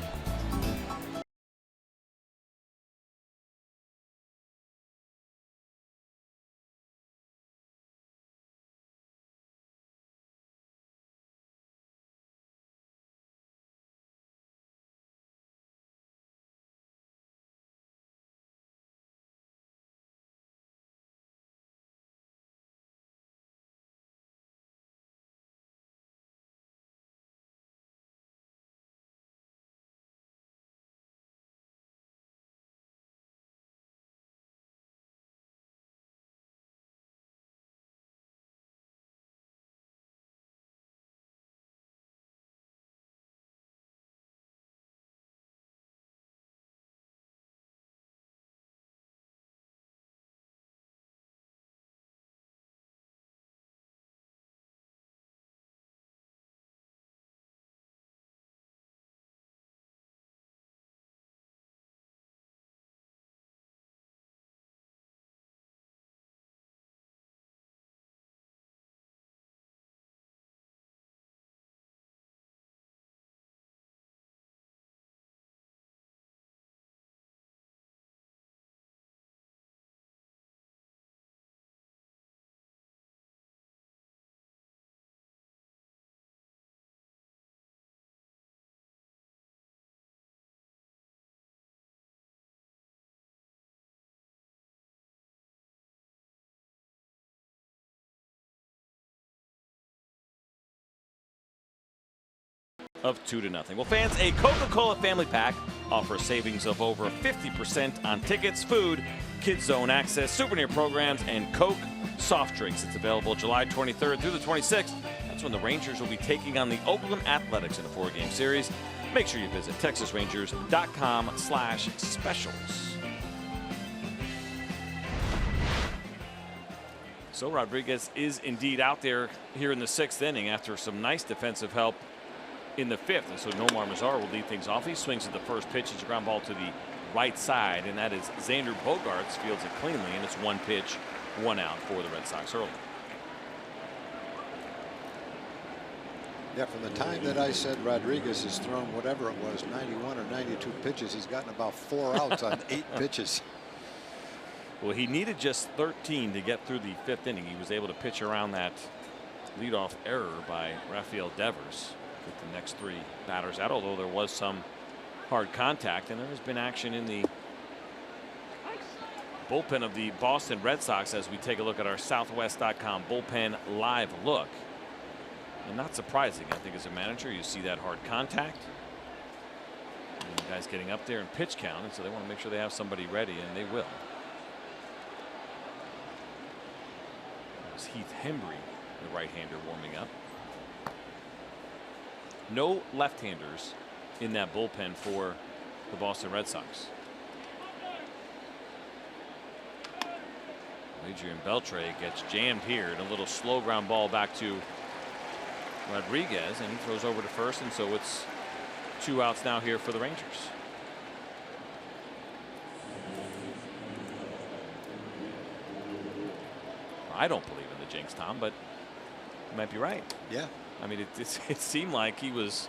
of 2-0. Well, fans, a Coca-Cola family pack offers savings of over 50% on tickets, food, kids zone access, souvenir programs, and Coke soft drinks. It's available July 23rd through the 26th. That's when the Rangers will be taking on the Oakland Athletics in a 4-game series. Make sure you visit texasrangers.com/specials. So Rodriguez is indeed out there here in the 6th inning after some nice defensive help in the 5th. And so Nomar Mazar will lead things off. He swings at the first pitch. It's a ground ball to the right side, and that is Xander Bogaerts fields it cleanly, and it's 1 pitch, 1 out for the Red Sox early. Yeah, from the time that I said Rodriguez has thrown whatever it was, 91 or 92 pitches, he's gotten about 4 outs on 8 pitches. Well, he needed just 13 to get through the 5th inning. He was able to pitch around that leadoff error by Rafael Devers. Get the next 3 batters out, although there was some hard contact, and there has been action in the bullpen of the Boston Red Sox as we take a look at our Southwest.com bullpen live look. And not surprising, I think, as a manager, you see that hard contact. And the guys getting up there and pitch count, and so they want to make sure they have somebody ready, and they will. There's Heath Hembry, the right-hander, warming up. No left-handers in that bullpen for the Boston Red Sox. Adrian Beltre gets jammed here, and a little slow ground ball back to Rodriguez, and he throws over to first, and so it's 2 outs now here for the Rangers. I don't believe in the jinx, Tom, but you might be right. Yeah. I mean, it seemed like he was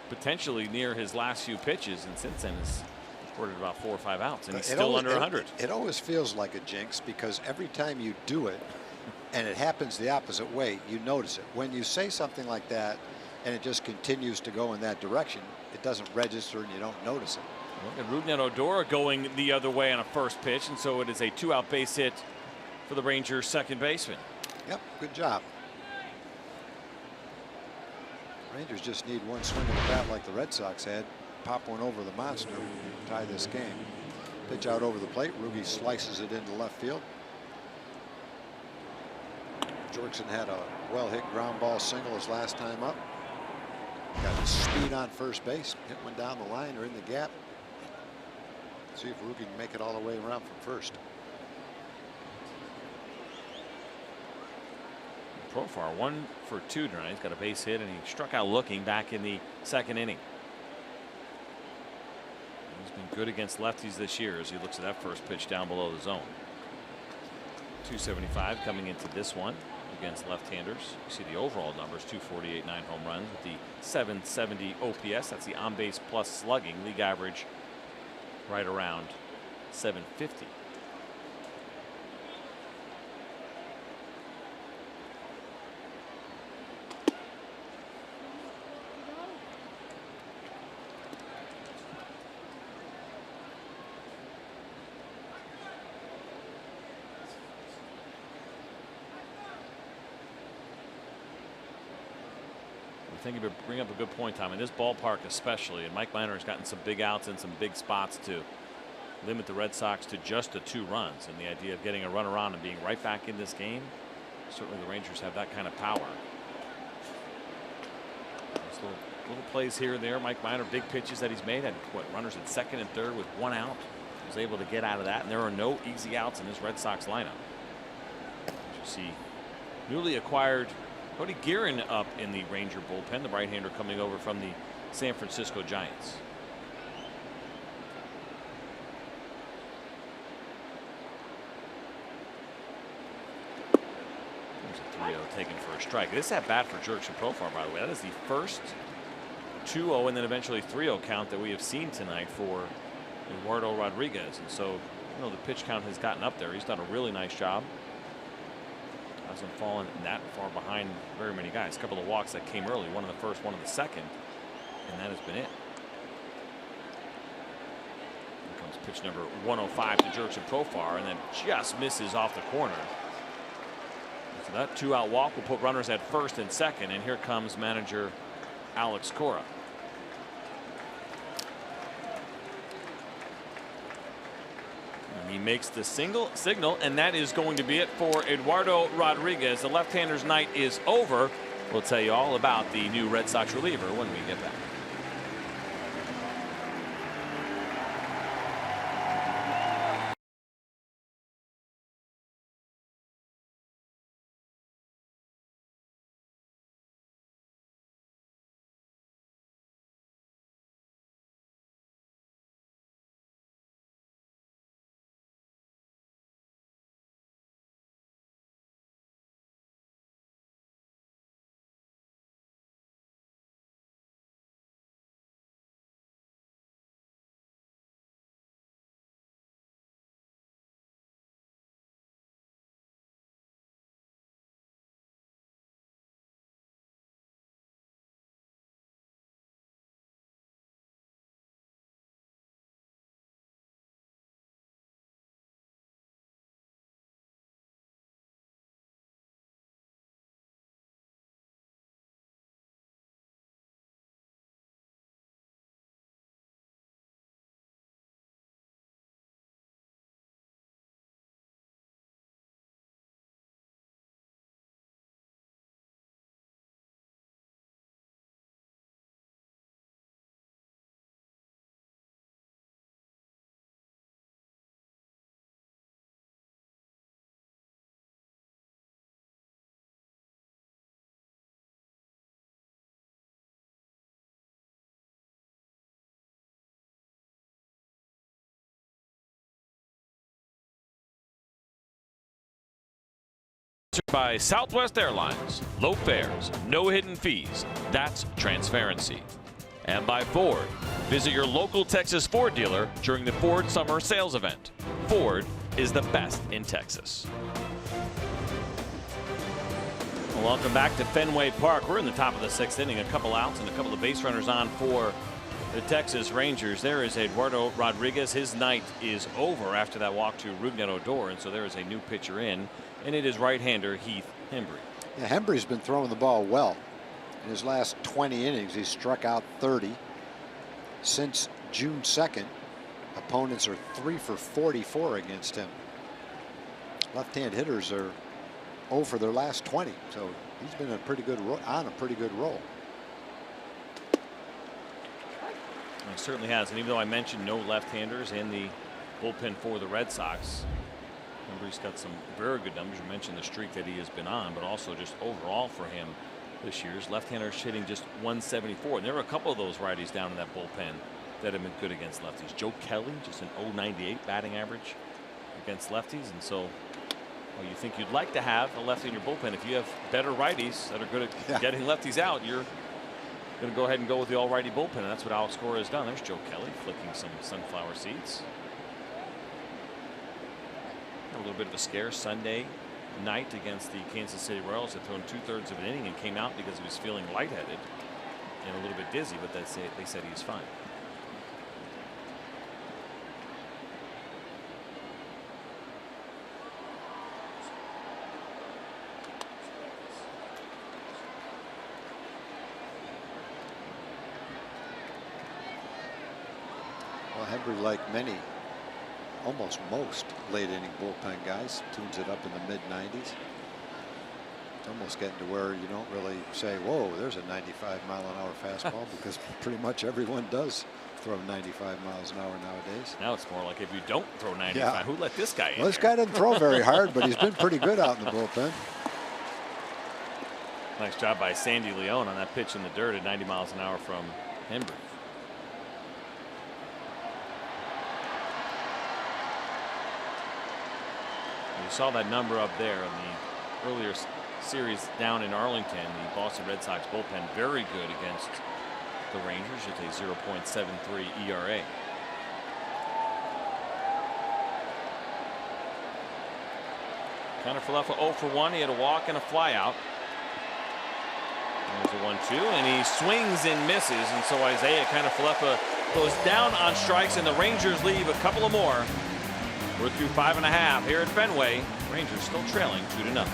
potentially near his last few pitches, and since then has recorded about 4 or 5 outs, and he's still under 100. It always feels like a jinx because every time you do it and it happens the opposite way, you notice it. When you say something like that and it just continues to go in that direction, it doesn't register and you don't notice it. And Rougned Odor going the other way on a first pitch, and so it is a 2-out base hit for the Rangers second baseman. Yep, good job. Rangers just need one swing of the bat like the Red Sox had. Pop one over the monster, tie this game. Pitch out over the plate. Rugi slices it into left field. Jorgensen had a well-hit ground ball single his last time up. Got his speed on first base. Hit one down the line or in the gap. See if Rugi can make it all the way around from first. Profar 1 for 2 tonight. He's got a base hit, and he struck out looking back in the 2nd inning. He's been good against lefties this year as he looks at that first pitch down below the zone. 275 coming into this one against left-handers. You see the overall numbers: 248, 9 home runs with the 770 OPS. That's the on-base plus slugging. League average right around 750. I think you bring up a good point, Tom. In this ballpark especially, and Mike Minor has gotten some big outs and some big spots to limit the Red Sox to just the 2 runs. And the idea of getting a run around and being right back in this game, certainly the Rangers have that kind of power. Those little plays here and there. Mike Minor, big pitches that he's made, and runners at 2nd and 3rd with 1 out. He was able to get out of that, and there are no easy outs in this Red Sox lineup. You see newly acquired Cody Guerin up in the Ranger bullpen, the right-hander coming over from the San Francisco Giants. There's a 3-0 taken for a strike. This at bat for Jurickson Profar, by the way. That is the first 2-0 and then eventually 3-0 count that we have seen tonight for Eduardo Rodriguez. And so, you know, the pitch count has gotten up there. He's done a really nice job. Hasn't fallen that far behind very many guys. A couple of walks that came early, one in the first, one in the second, and that has been it. Here comes pitch number 105 to Jurickson Profar, and then just misses off the corner. So that 2-out walk will put runners at 1st and 2nd, and here comes manager Alex Cora. And he makes the signal, and that is going to be it for Eduardo Rodriguez. The left-hander's night is over. We'll tell you all about the new Red Sox reliever when we get back. By Southwest Airlines. Low fares, no hidden fees. That's transparency. And by Ford. Visit your local Texas Ford dealer during the Ford Summer Sales Event. Ford is the best in Texas. Well, welcome back to Fenway Park. We're in the top of the 6th inning. A couple outs and a couple of base runners on for the Texas Rangers. There is Eduardo Rodriguez. His night is over after that walk to Rougned Odor, and so there is a new pitcher in, and it is right-hander Heath Hembree. Yeah, Hembree's been throwing the ball well. In his last 20 innings, he's struck out 30. Since June 2nd, opponents are 3 for 44 against him. Left-hand hitters are 0 for their last 20, so he's been on a pretty good roll. He certainly has, and even though I mentioned no left-handers in the bullpen for the Red Sox, Hembree's got some very good numbers. You mentioned the streak that he has been on, but also just overall for him this year's left-handers hitting just 174, and there were a couple of those righties down in that bullpen that have been good against lefties. Joe Kelly, just an .098 batting average against lefties, and so well, you think you'd like to have a lefty in your bullpen. If you have better righties that are good at getting lefties out, you're going to go ahead and go with the all-righty bullpen, and that's what Alex Cora has done. There's Joe Kelly flicking some sunflower seeds. A little bit of a scare Sunday night against the Kansas City Royals. Had thrown 2/3 of an inning and came out because he was feeling lightheaded and a little bit dizzy, but they said he's fine. Well, Hembree, like many, almost most late inning bullpen guys, tunes it up in the mid-90s. It's almost getting to where you don't really say, whoa, there's a 95-mile-an-hour fastball, because pretty much everyone does throw 95 miles an hour nowadays. Now it's more like if you don't throw 95, who let this guy in? Well, this guy doesn't throw very hard, but he's been pretty good out in the bullpen. Nice job by Sandy Leone on that pitch in the dirt at 90 miles an hour from Hembree. You saw that number up there in the earlier series down in Arlington. The Boston Red Sox bullpen very good against the Rangers at a 0.73 ERA. Kiner-Falefa 0 for 1. He had a walk and a flyout. There's a 1-2, and he swings and misses, and so Isaiah Kiner-Falefa goes down on strikes, and the Rangers leave a couple of more. We're through 5.5 here at Fenway. Rangers still trailing 2-0.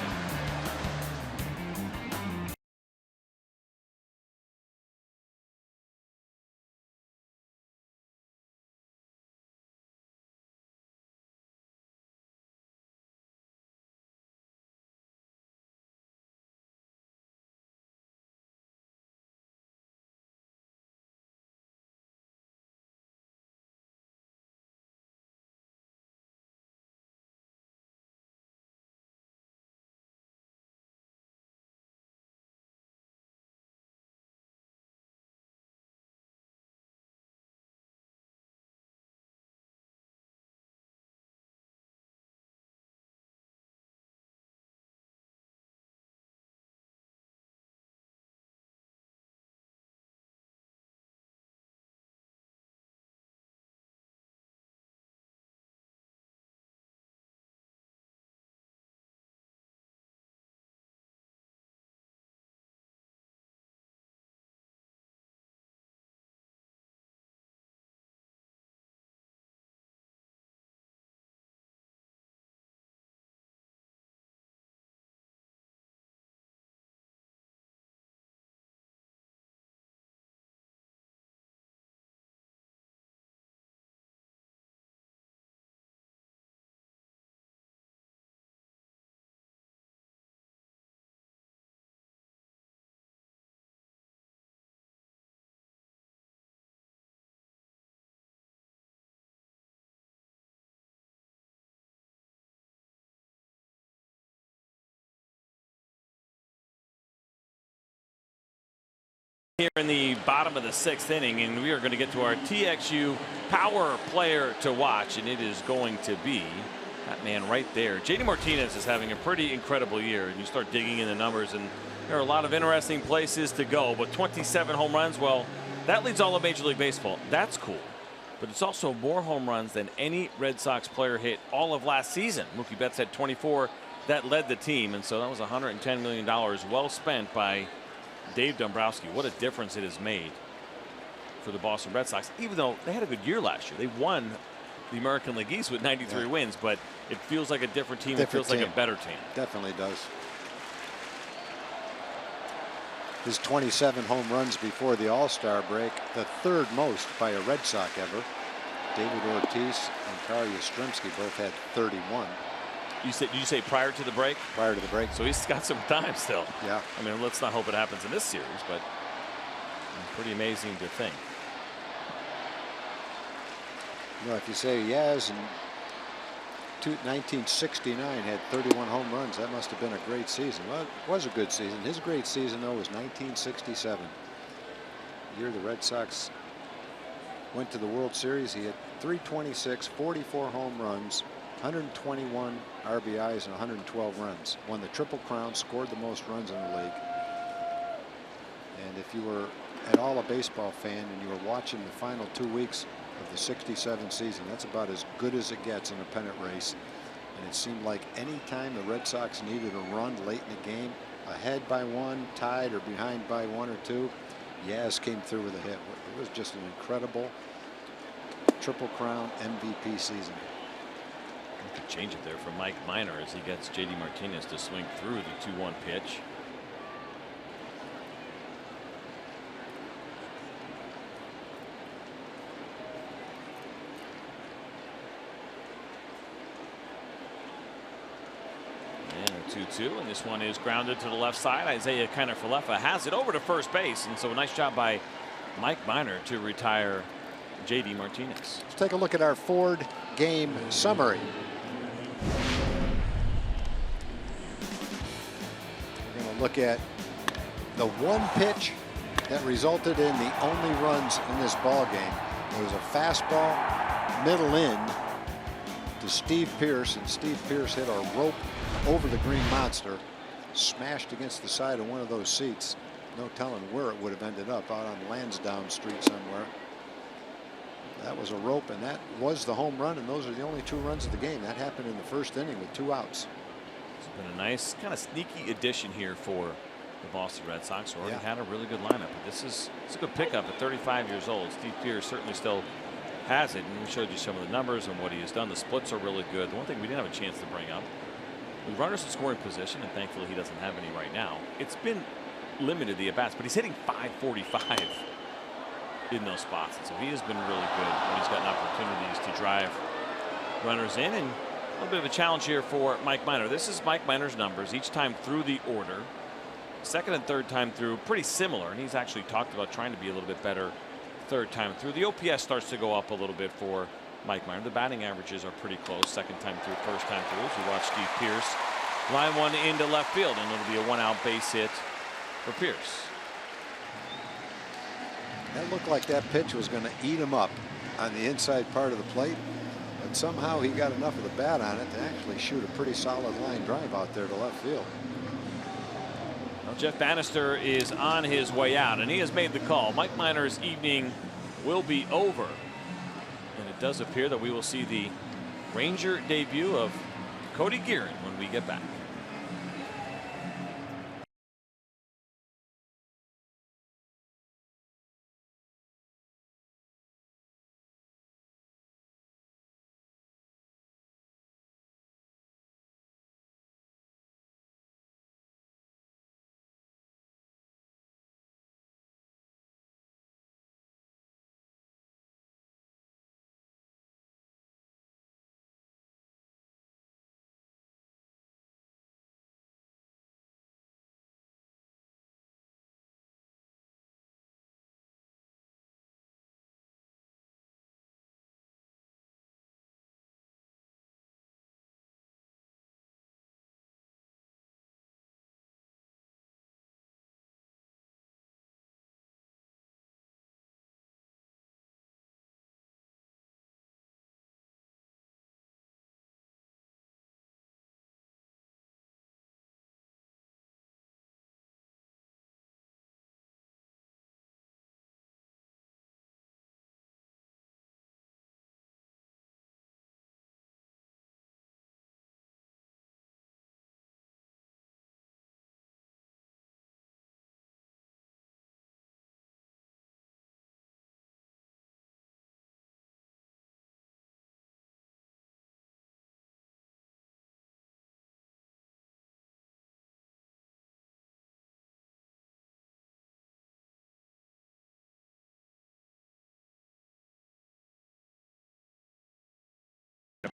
Here in the bottom of the 6th inning, and we are going to get to our TXU power player to watch, and it is going to be that man right there. JD Martinez is having a pretty incredible year, and you start digging in the numbers, and there are a lot of interesting places to go. But 27 home runs, well, that leads all of Major League Baseball. That's cool. But it's also more home runs than any Red Sox player hit all of last season. Mookie Betts had 24. That led the team, and so that was $110 million well spent by Dave Dombrowski. What a difference it has made for the Boston Red Sox, even though they had a good year last year. They won the American League East with 93 wins, but it feels like a different team. It feels like a better team. Definitely does. His 27 home runs before the All-Star break, the 3rd most by a Red Sox ever. David Ortiz and Carl Yastrzemski both had 31. Did you say prior to the break? Prior to the break. So he's got some time still. Yeah. I mean, let's not hope it happens in this series, but pretty amazing to think. You know, if you say Yaz in 1969 had 31 home runs, that must have been a great season. Well, it was a good season. His great season, though, was 1967. The year the Red Sox went to the World Series. He had 326, 44 home runs, 121 RBIs, and 112 runs. Won the Triple Crown, scored the most runs in the league. And if you were at all a baseball fan and you were watching the final 2 weeks of the 67 season, that's about as good as it gets in a pennant race. And it seemed like any time the Red Sox needed a run late in the game, ahead by 1, tied, or behind by 1 or 2, Yaz came through with a hit. It was just an incredible Triple Crown MVP season. Could change it there for Mike Minor as he gets JD Martinez to swing through the 2-1 pitch. And a 2-2, and this one is grounded to the left side. Isaiah Kiner-Falefa has it over to first base, and so a nice job by Mike Minor to retire JD Martinez. Let's take a look at our Ford game summary. We're going to look at the one pitch that resulted in the only runs in this ball game. It was a fastball middle in to Steve Pearce, and Steve Pearce hit a rope over the Green Monster, smashed against the side of one of those seats. No telling where it would have ended up, out on Lansdowne Street somewhere. That was a rope, and that was the home run, and those are the only 2 runs of the game. That happened in the first inning with 2 outs. It's been a nice kind of sneaky addition here for the Boston Red Sox, who already had a really good lineup. But it's a good pickup at 35 years old. Steve Pearce certainly still has it, and we showed you some of the numbers and what he has done. The splits are really good. The one thing we didn't have a chance to bring up, with runners in scoring position, and thankfully he doesn't have any right now, it's been limited, the at-bats, but he's hitting .545 in those spots, and so he has been really good when he's gotten opportunities to drive runners in. And a little bit of a challenge here for Mike Minor. This is Mike Minor's numbers each time through the order. Second and third time through, pretty similar, and he's actually talked about trying to be a little bit better third time through. The OPS starts to go up a little bit for Mike Minor. The batting averages are pretty close, second time through, first time through. As we watch Steve Pearce line one into left field, and it'll be a 1-out base hit for Pearce. That looked like that pitch was going to eat him up on the inside part of the plate, but somehow he got enough of the bat on it to actually shoot a pretty solid line drive out there to left field. Well, Jeff Bannister is on his way out, and he has made the call. Mike Minor's evening will be over, and it does appear that we will see the Ranger debut of Cody Gearin when we get back.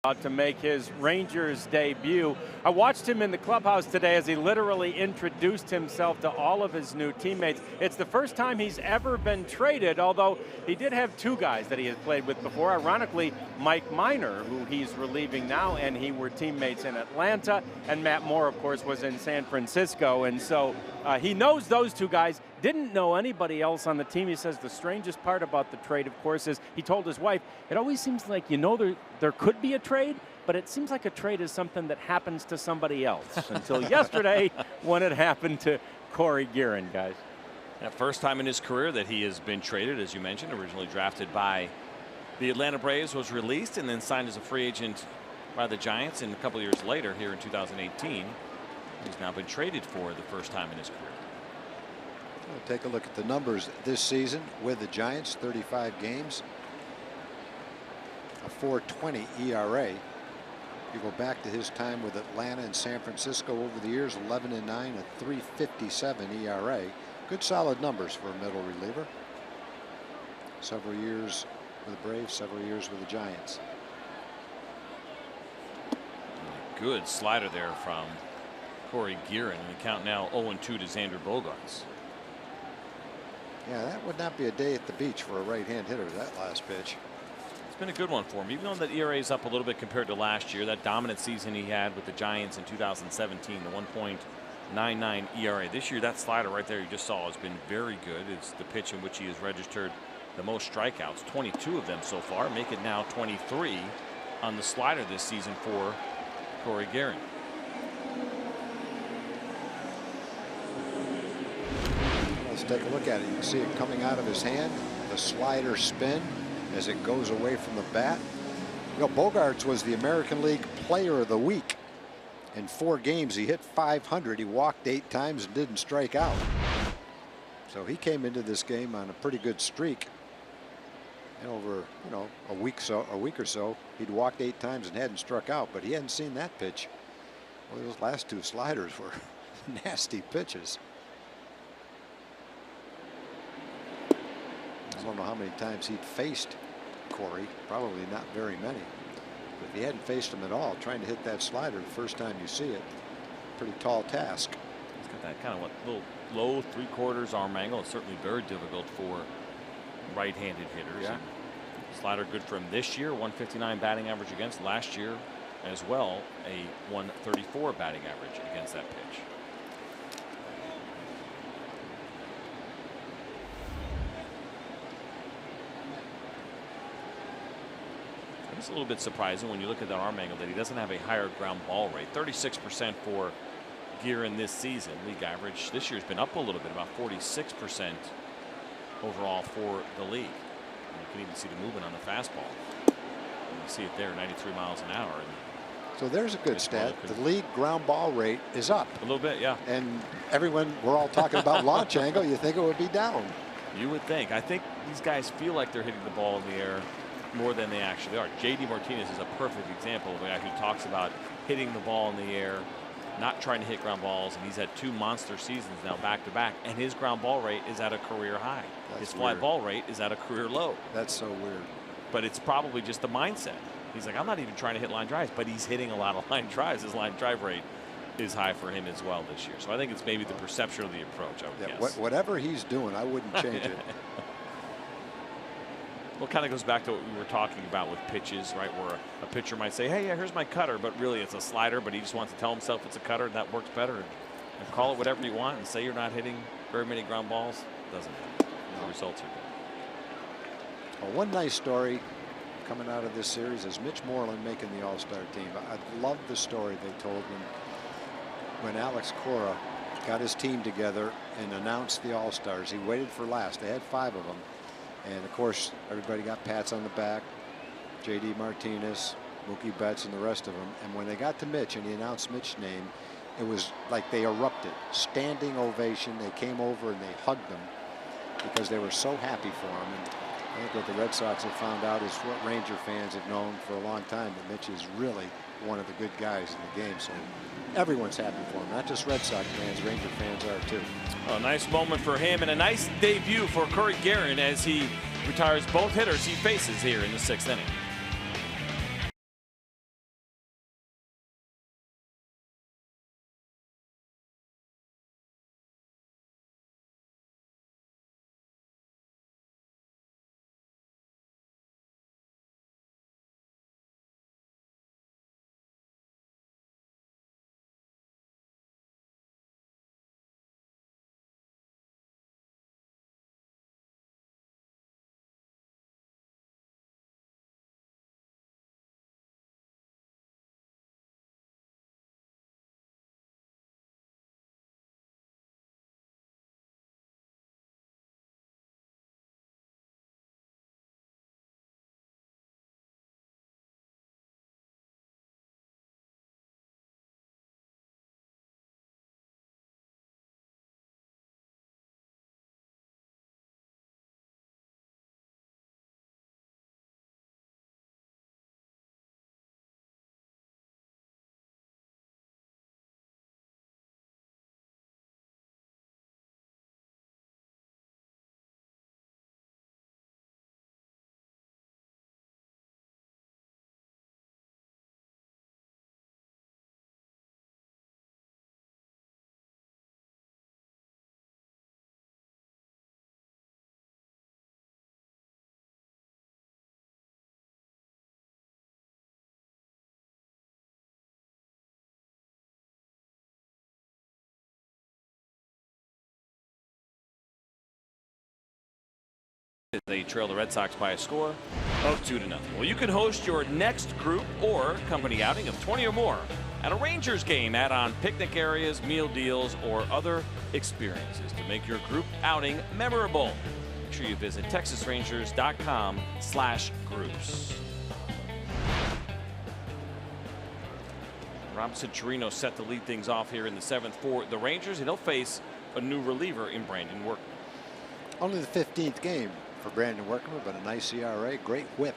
To make his Rangers debut. I watched him in the clubhouse today as he literally introduced himself to all of his new teammates. It's the first time he's ever been traded, although he did have two guys that he has played with before. Ironically, Mike Minor, who he's relieving now, and he were teammates in Atlanta, and Matt Moore, of course, was in San Francisco, and so he knows those two guys. Didn't know anybody else on the team. He says the strangest part about the trade, of course, is he told his wife, it always seems like, there could be a trade, but it seems like a trade is something that happens to somebody else. Until yesterday when it happened to Corey Guerin, guys. That first time in his career that he has been traded, as you mentioned, originally drafted by the Atlanta Braves, was released and then signed as a free agent by the Giants, and a couple years later here in 2018 he's now been traded for the first time in his career. We'll take a look at the numbers this season with the Giants. 35 games, a 4.20 ERA. You go back to his time with Atlanta and San Francisco over the years, 11-9, a 3.57 ERA. Good solid numbers for a middle reliever. Several years with the Braves, several years with the Giants. Good slider there from Corey Guerin, and the count now 0-2 to Xander Bogaerts. Yeah, that would not be a day at the beach for a right-hand hitter, that last pitch. It's been a good one for him, even though that ERA is up a little bit compared to last year. That dominant season he had with the Giants in 2017, the 1.99 ERA. This year, that slider right there you just saw has been very good. It's the pitch in which he has registered the most strikeouts, 22 of them so far, make it now 23 on the slider this season for Corey Guerin. Let's take a look at it. You can see it coming out of his hand, the slider spin as it goes away from the bat. Bogaerts was the American League Player of the Week. In 4 games, he hit .500. He walked 8 times and didn't strike out. So he came into this game on a pretty good streak. And over, a week or so, he'd walked 8 times and hadn't struck out, but he hadn't seen that pitch. Well, those last 2 sliders were nasty pitches. I don't know how many times he'd faced Corey, probably not very many. But if he hadn't faced him at all, trying to hit that slider the first time you see it, pretty tall task. He's got that kind of little low 3/4 arm angle. It's certainly very difficult for right-handed hitters. Yeah. Slider good for him this year, 159 batting average against. Last year as well, a 134 batting average against that pitch. It's a little bit surprising when you look at that arm angle that he doesn't have a higher ground ball rate. 36% for Guerin this season. League average this year has been up a little bit, about 46% overall for the league. And you can even see the movement on the fastball. And you see it there, 93 miles an hour. And so there's a good stat. The league ground ball rate is up. A little bit, yeah. And we're all talking about launch angle. You think it would be down. You would think. I think these guys feel like they're hitting the ball in the air more than they actually are. J.D. Martinez is a perfect example of a guy who talks about hitting the ball in the air, not trying to hit ground balls, and he's had 2 monster seasons now back to back, and his ground ball rate is at a career high. His fly ball rate is at a career low. That's so weird. But it's probably just the mindset. He's like, I'm not even trying to hit line drives, but he's hitting a lot of line drives. His line drive rate is high for him as well this year. So I think it's maybe the perception of the approach, I would guess. Whatever he's doing, I wouldn't change it. Well, it kind of goes back to what we were talking about with pitches, right? Where a pitcher might say, hey, yeah, here's my cutter, but really it's a slider, but he just wants to tell himself it's a cutter, and that works better. And call it whatever you want and say you're not hitting very many ground balls. Doesn't matter. The results are good. Well, one nice story coming out of this series is Mitch Moreland making the All-Star team. I love the story they told when Alex Cora got his team together and announced the All-Stars. He waited for last. They had 5 of them. And of course, everybody got pats on the back. J.D. Martinez, Mookie Betts, and the rest of them. And when they got to Mitch and he announced Mitch's name, it was like they erupted. Standing ovation. They came over and they hugged him because they were so happy for him. And I think what the Red Sox have found out is what Ranger fans have known for a long time, that Mitch is really one of the good guys in the game. So everyone's happy for him, not just Red Sox fans, Ranger fans are too. A nice moment for him and a nice debut for Corey Guerin as he retires both hitters he faces here in the 6th inning. They trail the Red Sox by a score of 2-0. Well, you can host your next group or company outing of 20 or more at a Rangers game. Add on picnic areas, meal deals, or other experiences to make your group outing memorable. Make sure you visit texasrangers.com/groups. Robinson Chirino set to lead things off here in the 7th for the Rangers, and he'll face a new reliever in Brandon Workman. Only the 15th game for Brandon Workman, but a nice ERA, great whip.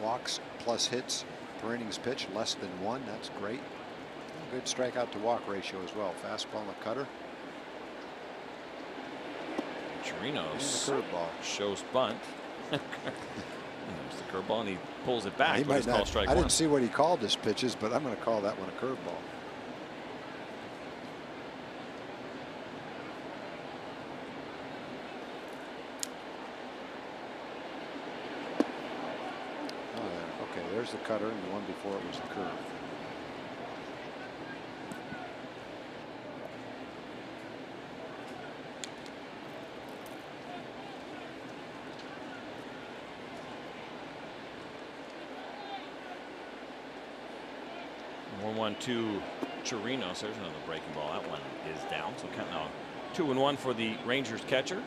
Walks plus hits per innings pitched less than 1. That's great. Good strikeout to walk ratio as well. Fastball and a cutter. Chirinos curveball shows bunt. There's the curveball, and he pulls it back. He might not. Strike I one. didn't see what he called his pitches, but I'm going to call that one a curveball. Okay, there's the cutter, and the one before it was the curve. To Chirinos. There's another breaking ball. That one is down. So count now 2-1 for the Rangers catcher.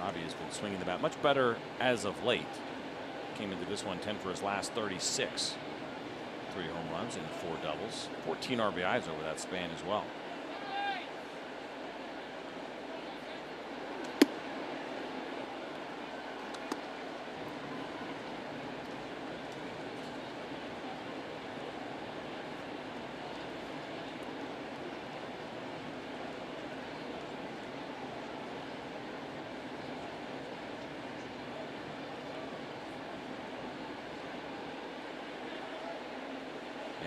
Robbie has been swinging the bat much better as of late. Came into this one 10 for his last 36. 3 home runs and 4 doubles. 14 RBIs over that span as well.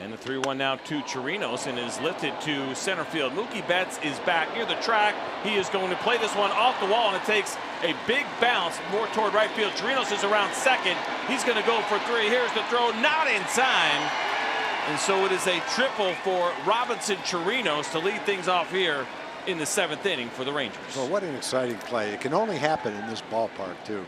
And the 3-1 now to Chirinos, and is lifted to center field. Mookie Betts is back near the track. He is going to play this one off the wall, and it takes a big bounce more toward right field. Chirinos is around second. He's going to go for 3. Here's the throw, not in time. And so it is a triple for Robinson Chirinos to lead things off here in the 7th inning for the Rangers. Well, what an exciting play. It can only happen in this ballpark, too.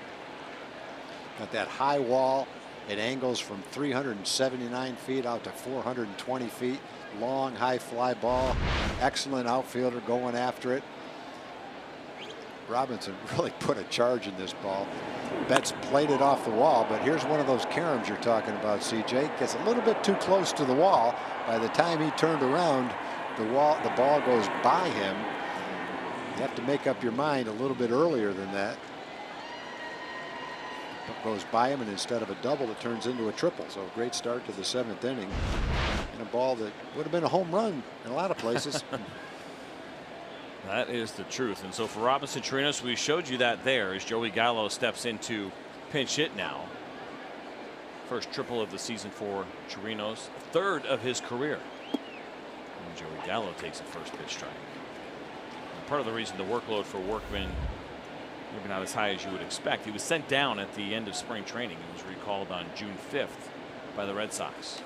Got that high wall. It angles from 379 feet out to 420 feet. Long, high fly ball. Excellent outfielder going after it. Robinson really put a charge in this ball. Betts played it off the wall, but here's one of those caroms you're talking about, CJ. Gets a little bit too close to the wall. By the time he turned around, the ball goes by him. You have to make up your mind a little bit earlier than that. Goes by him, and instead of a double, it turns into a triple. So a great start to the 7th inning, and a ball that would have been a home run in a lot of places. That is the truth. And so for Robinson Chirinos, we showed you that there as Joey Gallo steps into pinch hit now. First triple of the season for Chirinos, 3rd of his career. And Joey Gallo takes a first pitch strike. And part of the reason the workload for Workman maybe not as high as you would expect. He was sent down at the end of spring training. He was recalled on June 5th by the Red Sox.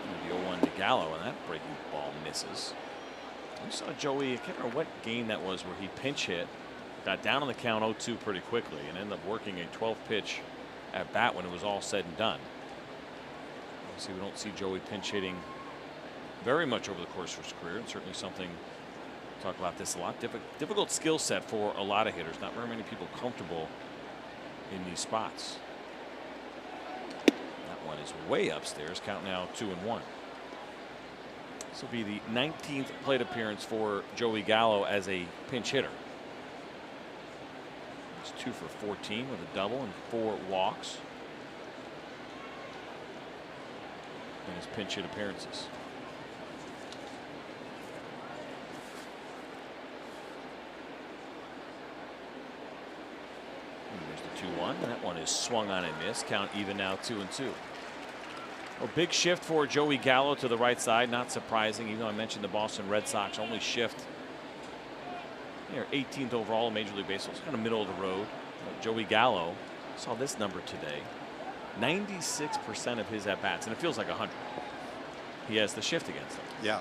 And the 0-1 to Gallo, and that breaking ball misses. We saw Joey, I can't remember what game that was, where he pinch hit, got down on the count 0-2 pretty quickly, and ended up working a 12 pitch at bat when it was all said and done. See, we don't see Joey pinch hitting very much over the course of his career, and certainly something, talk about this a lot, difficult skill set for a lot of hitters. Not very many people comfortable in these spots. That one is way upstairs. Count now 2-1. This will be the 19th plate appearance for Joey Gallo as a pinch hitter. He's 2 for 14 with a double and 4 walks in his pinch hit appearances. And there's the 2-1. That one is swung on and missed. Count even now 2-2. A big shift for Joey Gallo to the right side. Not surprising, even though I mentioned the Boston Red Sox only shift. They're 18th overall in Major League Baseball. It's kind of middle of the road. Joey Gallo saw this number today. 96% of his at-bats, and it feels like 100. He has the shift against him. Yeah.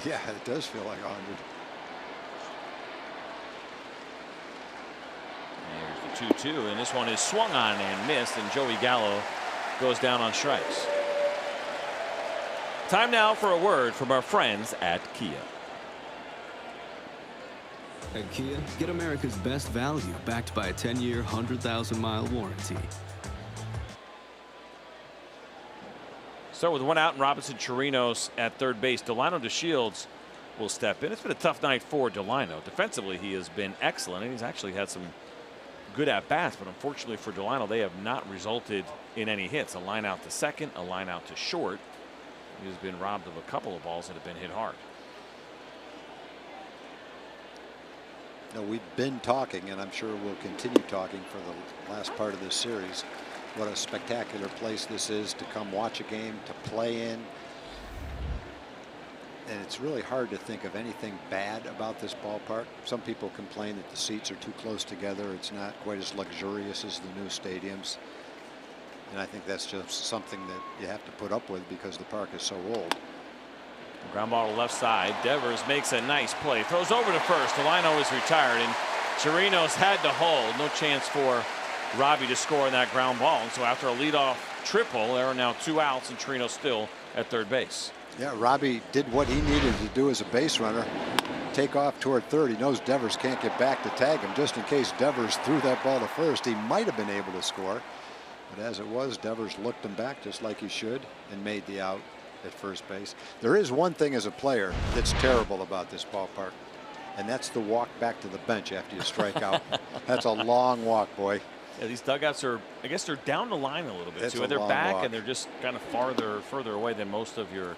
Yeah, it does feel like 100. Here's the 2-2, and this one is swung on and missed, and Joey Gallo goes down on strikes. Time now for a word from our friends at Kia. At Kia, get America's best value backed by a 10-year, 100,000-mile warranty. Start with one out and Robinson Chirinos at third base. Delino DeShields will step in. It's been a tough night for Delino. Defensively, he has been excellent, and he's actually had some good at-bats, but unfortunately for Delino, they have not resulted in any hits. A line out to second, a line out to short. He has been robbed of a couple of balls that have been hit hard. Now, we've been talking, and I'm sure we'll continue talking for the last part of this series, what a spectacular place this is to come watch a game, to play in. And it's really hard to think of anything bad about this ballpark. Some people complain that the seats are too close together. It's not quite as luxurious as the new stadiums. And I think that's just something that you have to put up with because the park is so old. Ground ball to left side. Devers makes a nice play. Throws over to first. Delino is retired, and Chirinos had to hold. No chance for Robbie to score on that ground ball. And so after a leadoff triple, there are now 2 outs, and Chirinos still at third base. Yeah, Robbie did what he needed to do as a base runner. Take off toward third. He knows Devers can't get back to tag him. Just in case Devers threw that ball to first, he might have been able to score. But as it was, Devers looked him back just like he should and made the out at first base. There is one thing as a player that's terrible about this ballpark, and that's the walk back to the bench after you strike out. That's a long walk, boy. Yeah, these dugouts are, I guess they're down the line a little bit too. And they're back and they're just kind of further away than most of your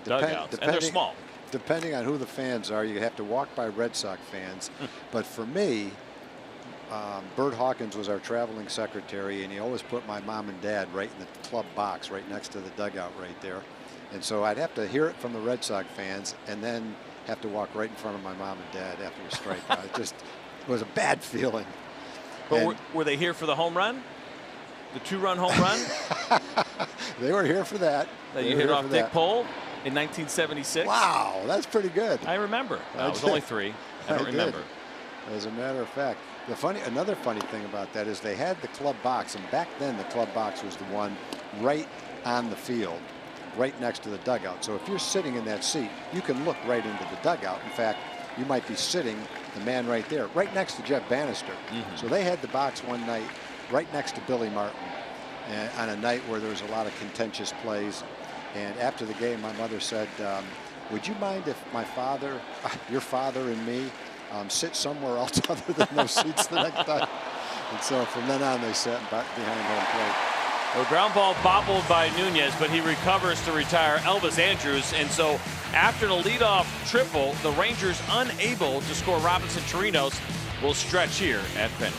dugouts. And they're small. Depending on who the fans are, you have to walk by Red Sox fans. But for me, Bert Hawkins was our traveling secretary, and he always put my mom and dad right in the club box right next to the dugout right there. And so I'd have to hear it from the Red Sox fans and then have to walk right in front of my mom and dad after a strikeout. It was a bad feeling. But were they here for the home run? The 2-run home run? They were here for that. That you hit off Dick Pole in 1976? Wow, that's pretty good. I remember. No, it was only 3. I don't remember. As a matter of fact, another funny thing about that is they had the club box, and back then the club box was the one right on the field, right next to the dugout. So if you're sitting in that seat, you can look right into the dugout. In fact, you might be sitting, the man right there, right next to Jeff Bannister. So they had the box one night right next to Billy Martin on a night where there was a lot of contentious plays. And after the game, my mother said, would you mind if my father, your father and me, sit somewhere else other than those seats the next time? And so from then on, they sat behind home plate. A ground ball bobbled by Nunez, but he recovers to retire Elvis Andrus. And so after the leadoff triple, the Rangers unable to score Robinson Chirinos will stretch here at Fenway.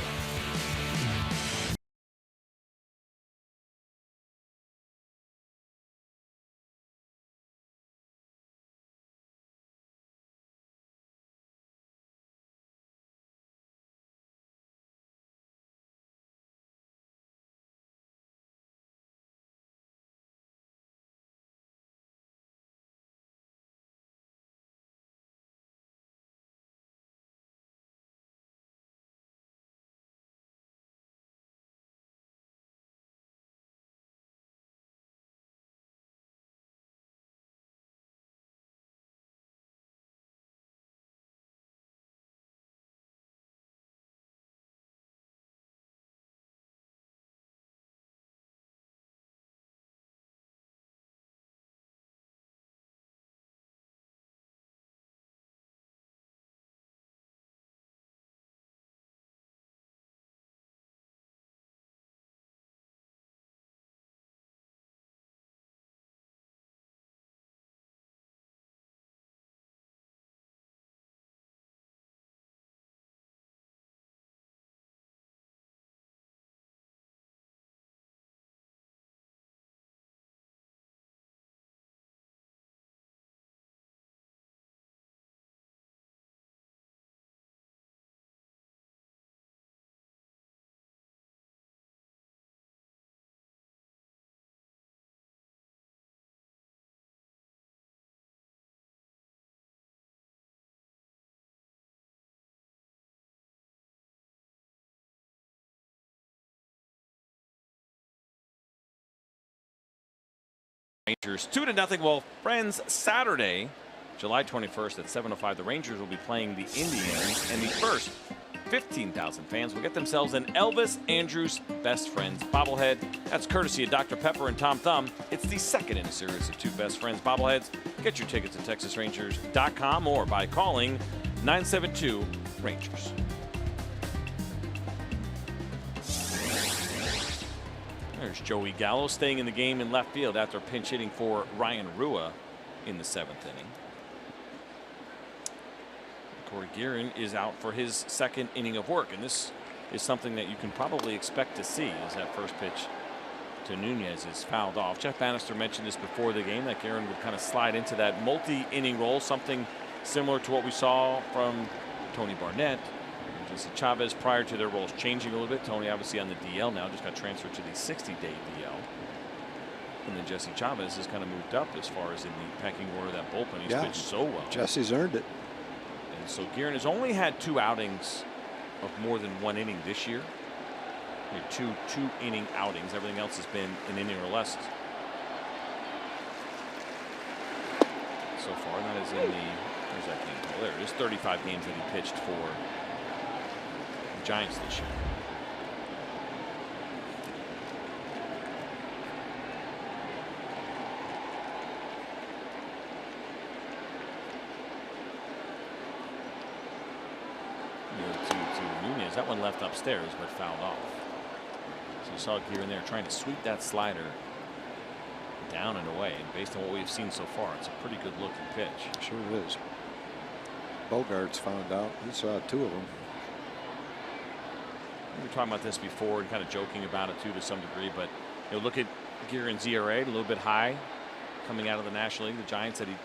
Rangers 2-0. Well, friends, Saturday, July 21st at 7:05, the Rangers will be playing the Indians, and the first 15,000 fans will get themselves an Elvis Andrus Best Friends bobblehead. That's courtesy of Dr. Pepper and Tom Thumb. It's the second in a series of 2 Best Friends bobbleheads. Get your tickets at TexasRangers.com or by calling 972-RANGERS. There's Joey Gallo staying in the game in left field after pinch hitting for Ryan Rua in the 7th inning. Corey Guerin is out for his 2nd inning of work, and this is something that you can probably expect to see as that first pitch to Nunez is fouled off. Jeff Bannister mentioned this before the game, that Guerin would kind of slide into that multi-inning role, something similar to what we saw from Tony Barnett and Jesse Chavez prior to their roles changing a little bit. Tony obviously on the DL now, just got transferred to the 60-day DL. And then Jesse Chavez has kind of moved up as far as in the pecking order of that bullpen. He's pitched so well. Jesse's earned it. And so Guerin has only had 2 outings of more than 1 inning this year. He had 2 inning outings. Everything else has been an inning or less so far. And that is in the, where's that game? Oh, there it is. 35 games that he pitched for the Giants this year. That one left upstairs but fouled off. So you saw Guerin there trying to sweep that slider down and away, and based on what we've seen so far, it's a pretty good looking pitch. Sure it is. Bogarts found out. He saw 2 of them. We were talking about this before and kind of joking about it too to some degree, but you know, look at Guerin's ERA, a little bit high coming out of the National League. The Giants said he,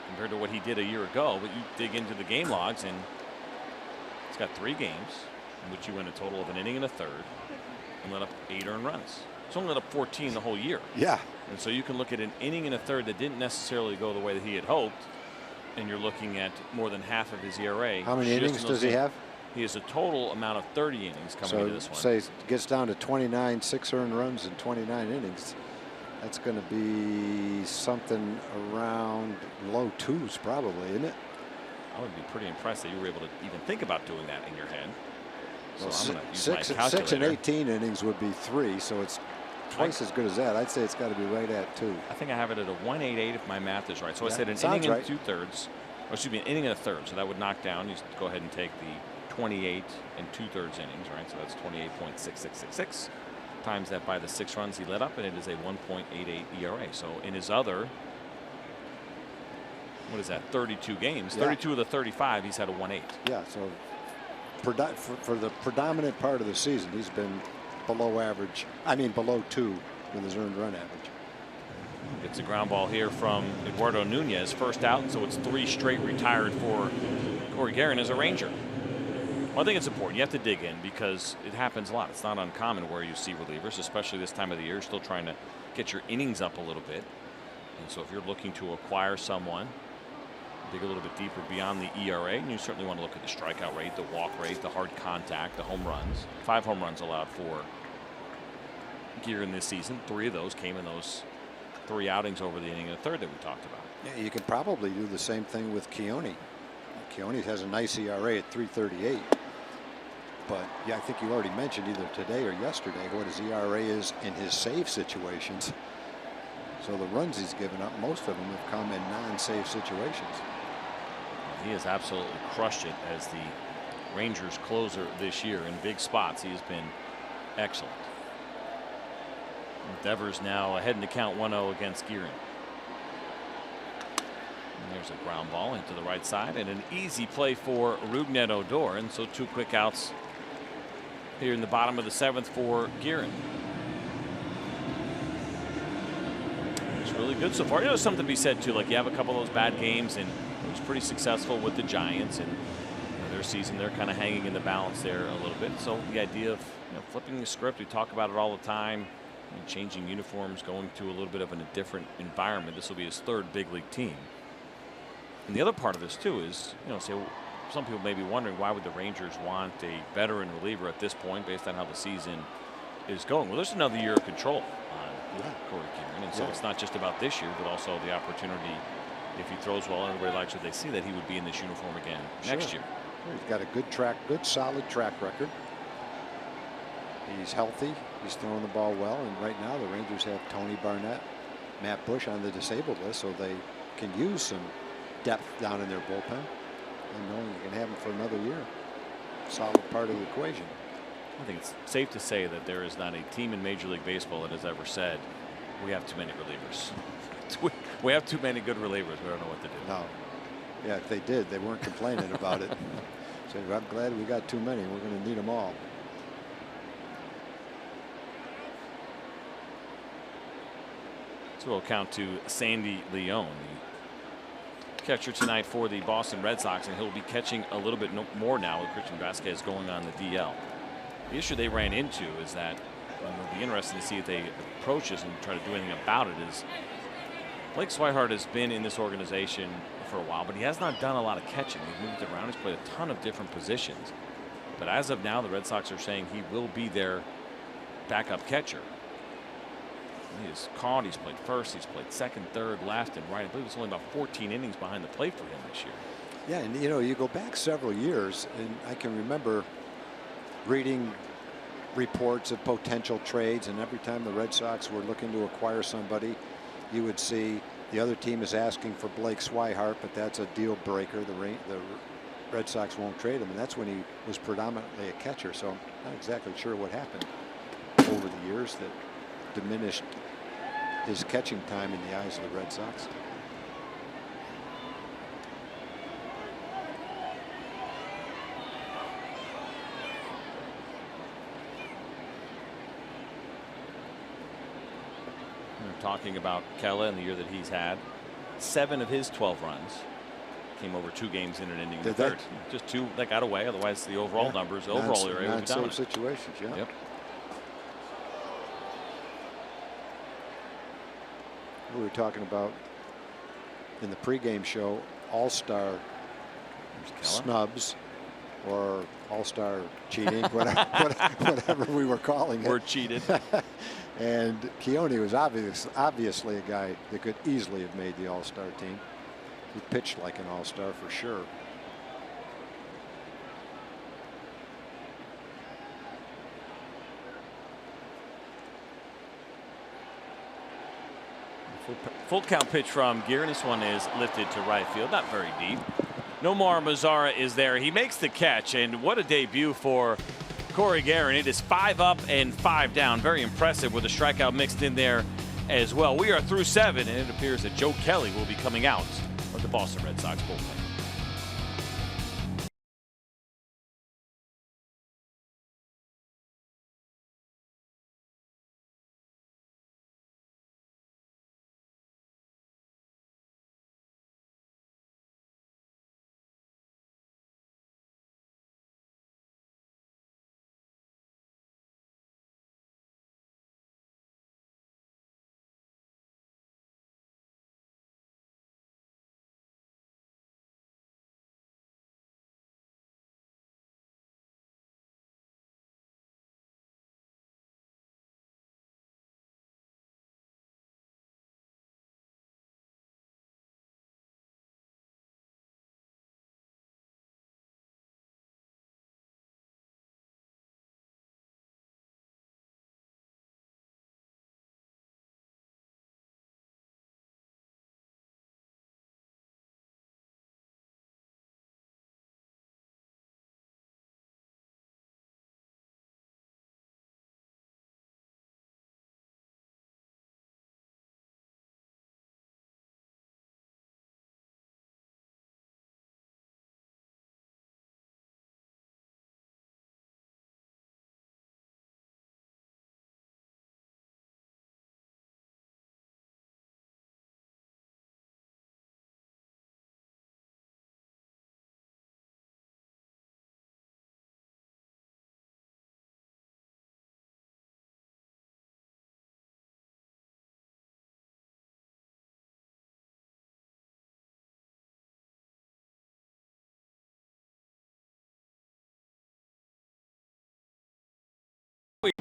compared to what he did a year ago, but you dig into the game logs and he's got 3 games in which he went a total of 1 inning and a third and let up 8 earned runs. He's only let up 14 the whole year. Yeah. And so you can look at an inning and a third that didn't necessarily go the way that he had hoped, and you're looking at more than half of his ERA. How many innings does he have? He has a total amount of 30 innings coming into this one. So say gets down to 29, 6 earned runs in 29 innings. That's going to be something around low 2s probably, isn't it? I would be pretty impressed that you were able to even think about doing that in your head. So Well, I'm going to use my calculator. 6 and 18 innings would be 3, so it's twice as good as that. I'd say it's got to be right at 2. I think I have it at a 188 if my math is right. So I said an sounds inning right. and 2/3, or excuse me, an inning and a third. So that would knock down. You go ahead and take the 28 and 2/3 innings, right? So that's 28.6666. Times that by the 6 runs he let up, and it is a 1.88 ERA. So in his other, what is that, 32 games, 32 of the 35, he's had a 1.8. Yeah, so for the predominant part of the season, he's been below average. I mean, below 2 with his earned run average. Gets a ground ball here from Eduardo Nunez, first out, so it's 3 straight retired for Corey Guerin as a Ranger. Well, I think it's important. You have to dig in because it happens a lot. It's not uncommon where you see relievers, especially this time of the year, still trying to get your innings up a little bit. And so if you're looking to acquire someone, dig a little bit deeper beyond the ERA, and you certainly want to look at the strikeout rate, the walk rate, the hard contact, the home runs. 5 home runs allowed for Guerin this season. 3 of those came in those 3 outings over the inning and a third that we talked about. Yeah, you could probably do the same thing with Keone. Keone has a nice ERA at 3.38. But yeah, I think you already mentioned either today or yesterday what his ERA is in his save situations. So the runs he's given up, most of them have come in non-save situations. He has absolutely crushed it as the Rangers closer this year in big spots. He has been excellent. Devers now ahead in the count 1-0 against Guerin. And there's a ground ball into the right side and an easy play for Rougned Odor. And so 2 quick outs here in the bottom of the 7th for Guerin. It's really good so far. You know, something to be said too, like you have a couple of those bad games and it was pretty successful with the Giants, and their season they're kind of hanging in the balance there a little bit. So the idea of flipping the script, we talk about it all the time, changing uniforms, going to a little bit of a different environment. This will be his 3rd big league team. And the other part of this too is, some people may be wondering why would the Rangers want a veteran reliever at this point based on how the season is going. Well, there's another year of control on Corey Gearing. And so Yeah. it's not just about this year, but also the opportunity, if he throws well and everybody likes what they see, that he would be in this uniform again next year. He's got a good solid track record. He's healthy. He's throwing the ball well. And right now the Rangers have Tony Barnett, Matt Bush on the disabled list, so they can use some depth down in their bullpen. And knowing you can have them for another year. Solid part of the equation. I think it's safe to say that there is not a team in Major League Baseball that has ever said, we have too many relievers. We have too many good relievers. We don't know what to do. No. Yeah, if they did, they weren't complaining about it. So I'm glad we got too many. We're going to need them all. So we'll count to Sandy Leone, the catcher tonight for the Boston Red Sox, and he'll be catching a little bit more now with Christian Vasquez going on the DL. The issue they ran into is that, and it'll be interesting to see if they approach this and try to do anything about it, is Blake Swihart has been in this organization for a while, but he has not done a lot of catching. He's moved around. He's played a ton of different positions. But as of now, the Red Sox are saying he will be their backup catcher. He has caught. He's played first. He's played second, third, left, and right. I believe it's only about 14 innings behind the plate for him this year. Yeah, and you know, you go back several years, and I can remember reading reports of potential trades, and every time the Red Sox were looking to acquire somebody, you would see the other team is asking for Blake Swihart, but that's a deal breaker. The Red Sox won't trade him, and that's when he was predominantly a catcher. So I'm not exactly sure what happened over the years that diminished his catching time in the eyes of the Red Sox. We're talking about Kela in the year that he's had. 7 of his 12 runs came over 2 games in an inning in the third. Just 2 that got away. Otherwise, the overall numbers, overall area would be dominant. Situations, yeah. Yep. We were talking about in the pregame show all-star snubs or all-star cheating, whatever we were calling it. We're cheated. And Keone was obviously a guy that could easily have made the all-star team. He pitched like an all-star for sure. Full count pitch from Gearing. This one is lifted to right field, not very deep. Nomar Mazara is there. He makes the catch, and what a debut for Corey Gearing. It is 5 up and 5 down. Very impressive with a strikeout mixed in there as well. We are through 7, and it appears that Joe Kelly will be coming out of the Boston Red Sox bullpen.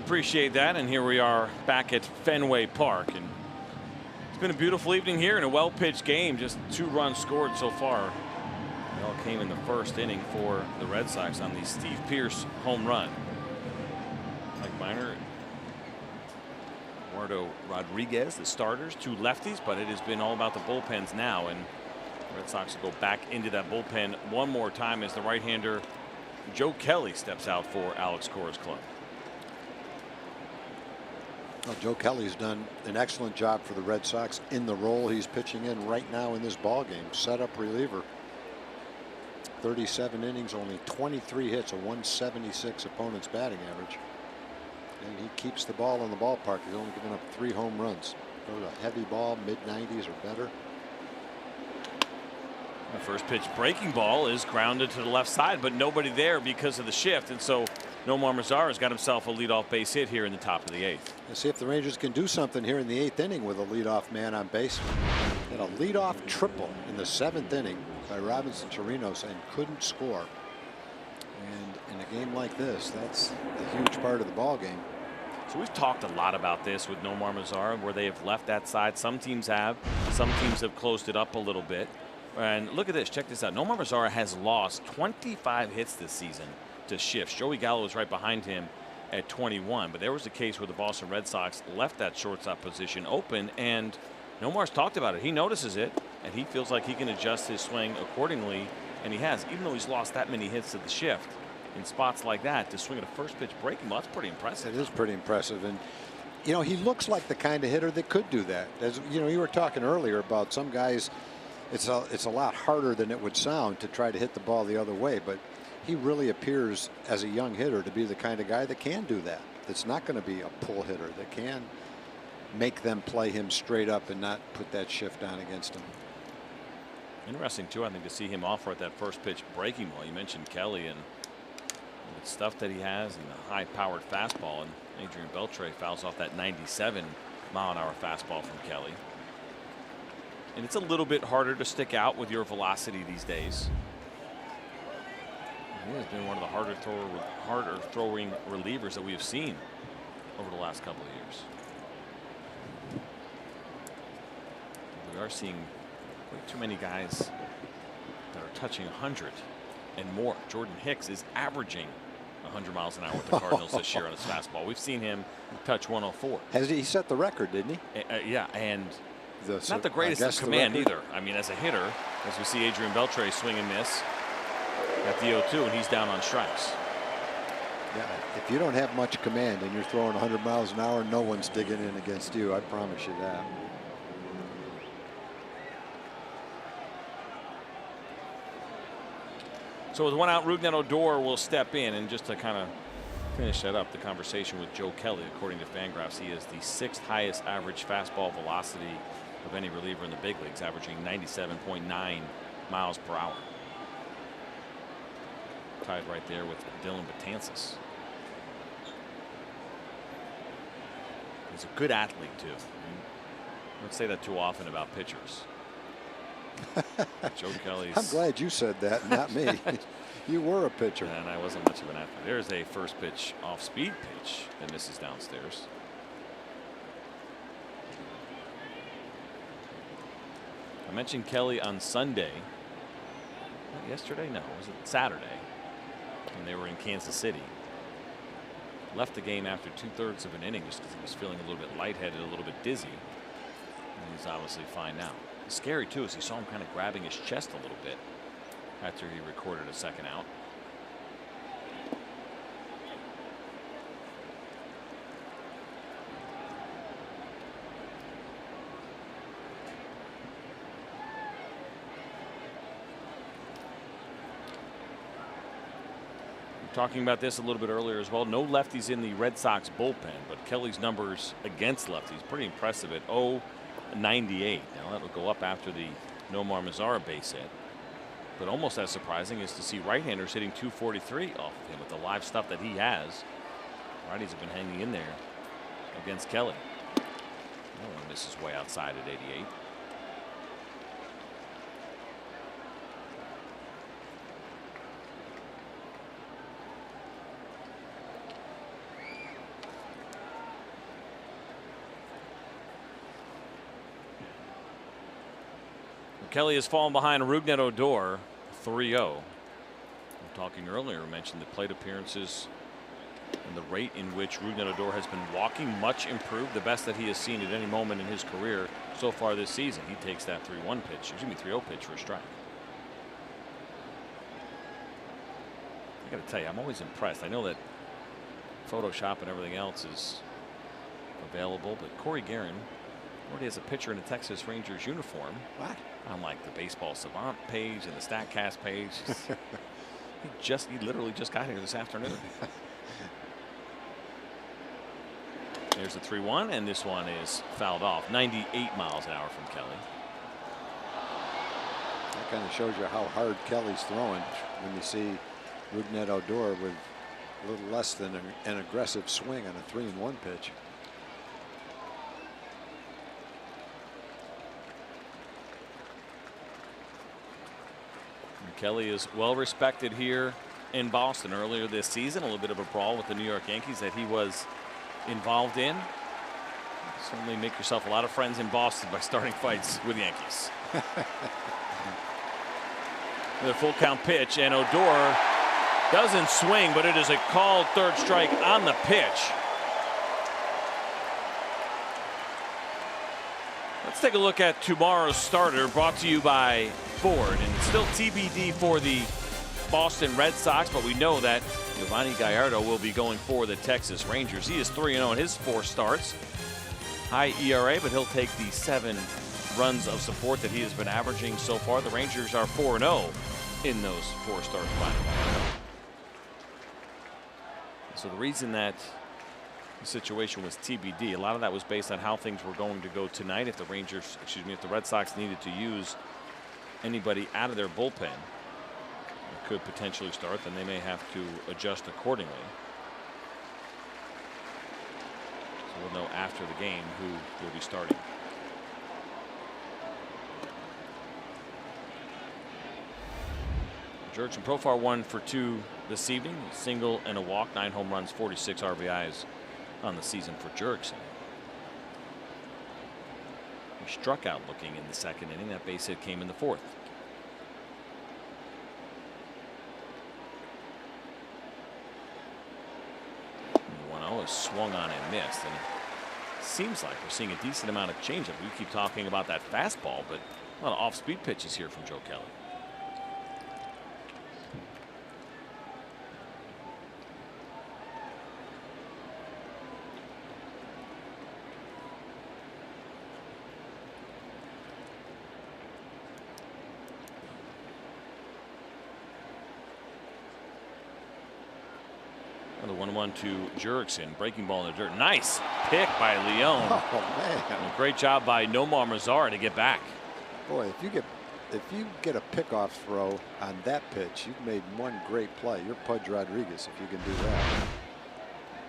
Appreciate that. And here we are back at Fenway Park. And it's been a beautiful evening here and a well-pitched game. Just 2 runs scored so far. They all came in the first inning for the Red Sox on the Steve Pearce home run. Mike Minor, Eduardo Rodriguez, the starters, 2 lefties, but it has been all about the bullpens now. And the Red Sox go back into that bullpen one more time as the right-hander Joe Kelly steps out for Alex Cora's club. Well, Joe Kelly's done an excellent job for the Red Sox in the role he's pitching in right now in this ball game. Setup reliever. 37 innings, only 23 hits, a 176 opponent's batting average. And he keeps the ball in the ballpark. He's only given up 3 home runs. Throws a heavy ball, mid-90s or better. The first pitch breaking ball is grounded to the left side, but nobody there because of the shift. And so Nomar Mazara's got himself a leadoff base hit here in the top of the 8th. Let's see if the Rangers can do something here in the 8th inning with a leadoff man on base. Had a leadoff triple in the 7th inning by Robinson Chirinos and couldn't score. And in a game like this, that's a huge part of the ball game. So we've talked a lot about this with Nomar Mazara, where they have left that side. Some teams have closed it up a little bit. And look at this. Check this out. Nomar Mazara has lost 25 hits this season to shifts. Joey Gallo is right behind him at 21. But there was a case where the Boston Red Sox left that shortstop position open, and Nomar's talked about it. He notices it, and he feels like he can adjust his swing accordingly, and he has. Even though he's lost that many hits to the shift, in spots like that, to swing at a first pitch breaking ball, that's pretty impressive. It is pretty impressive. And, you know, he looks like the kind of hitter that could do that. As you know, you were talking earlier about some guys. It's a lot harder than it would sound to try to hit the ball the other way, but he really appears as a young hitter to be the kind of guy that can do that. That's not going to be a pull hitter, that can make them play him straight up and not put that shift on against him. Interesting too, I think, to see him offer at that first pitch breaking ball. You mentioned Kelly and the stuff that he has and the high-powered fastball, and Adrian Beltre fouls off that 97-mile-an-hour fastball from Kelly. And it's a little bit harder to stick out with your velocity these days. He has been one of the harder throwing relievers that we have seen over the last couple of years. We are seeing way too many guys that are touching 100 and more. Jordan Hicks is averaging 100 miles an hour with the Cardinals this year on his fastball. We've seen him touch 104. Has he set the record, didn't he? Yeah, and not the greatest of command either. I mean, as a hitter, as we see Adrian Beltre swing and miss at the 0-2, and he's down on strikes. Yeah, if you don't have much command and you're throwing 100 miles an hour, no one's digging in against you. I promise you that. So with 1 out, Rougned Odor will step in, and just to kind of finish that up, the conversation with Joe Kelly, according to Fangraphs, he is the 6th highest average fastball velocity of any reliever in the big leagues, averaging 97.9 miles per hour. Tied right there with Dylan Betances. He's a good athlete too. I don't say that too often about pitchers. Joe Kelly's. I'm glad you said that, not me. You were a pitcher. And I wasn't much of an athlete. There's a first pitch off speed pitch that misses downstairs. I mentioned Kelly on Sunday. Yesterday? No, was it Saturday? When they were in Kansas City. Left the game after 2/3 of an inning just because he was feeling a little bit lightheaded, a little bit dizzy. And he's obviously fine now. Scary too is you saw him kind of grabbing his chest a little bit after he recorded a second out. Talking about this a little bit earlier as well. No lefties in the Red Sox bullpen, but Kelly's numbers against lefties pretty impressive at 0.98. Now that will go up after the Nomar Mazara base hit. But almost as surprising is to see right-handers hitting 243 off of him with the live stuff that he has. Righties have been hanging in there against Kelly. No one misses way outside at 88. Kelly has fallen behind Rougned Odor 3-0. Talking earlier, I mentioned the plate appearances and the rate in which Rougned Odor has been walking much improved, the best that he has seen at any moment in his career so far this season. He takes that 3-1 pitch, excuse me, 3-0 pitch for a strike. I got to tell you, I'm always impressed. I know that Photoshop and everything else is available, but Corey Guerin already has a pitcher in a Texas Rangers uniform. What? On like the Baseball Savant page and the StatCast page. He literally just got here this afternoon. There's the 3-1, and this one is fouled off. 98 miles an hour from Kelly. That kind of shows you how hard Kelly's throwing when you see Rougned Odor with a little less than an aggressive swing on a 3-1 pitch. Kelly is well respected here in Boston. Earlier this season, a little bit of a brawl with the New York Yankees that he was involved in. Certainly make yourself a lot of friends in Boston by starting fights with Yankees. The full count pitch, and Odor doesn't swing, but it is a called third strike on the pitch. Let's take a look at tomorrow's starter, brought to you by Ford. And it's still TBD for the Boston Red Sox, but we know that Giovanni Gallardo will be going for the Texas Rangers. He is 3-0 in his 4 starts. High ERA, but he'll take the 7 runs of support that he has been averaging so far. The Rangers are 4-0 in those 4 starts by Gallardo. So the reason that the situation was TBD, a lot of that was based on how things were going to go tonight. If the Rangers, excuse me, if the Red Sox needed to use anybody out of their bullpen that could potentially start, then they may have to adjust accordingly. So we'll know after the game who will be starting. Jurickson profile 1 for 2 this evening, a single and a walk, 9 home runs, 46 RBIs on the season for Jurickson. He struck out looking in the 2nd inning. That base hit came in the 4th. 1-0 is swung on and missed, and it seems like we're seeing a decent amount of changeup. We keep talking about that fastball, but a lot of off-speed pitches here from Joe Kelly. The 1-1 to Jurickson, breaking ball in the dirt. Nice pick by Leon. Oh man! And a great job by Nomar Mazara to get back. Boy, if you get a pickoff throw on that pitch, you've made one great play. You're Pudge Rodriguez if you can do that.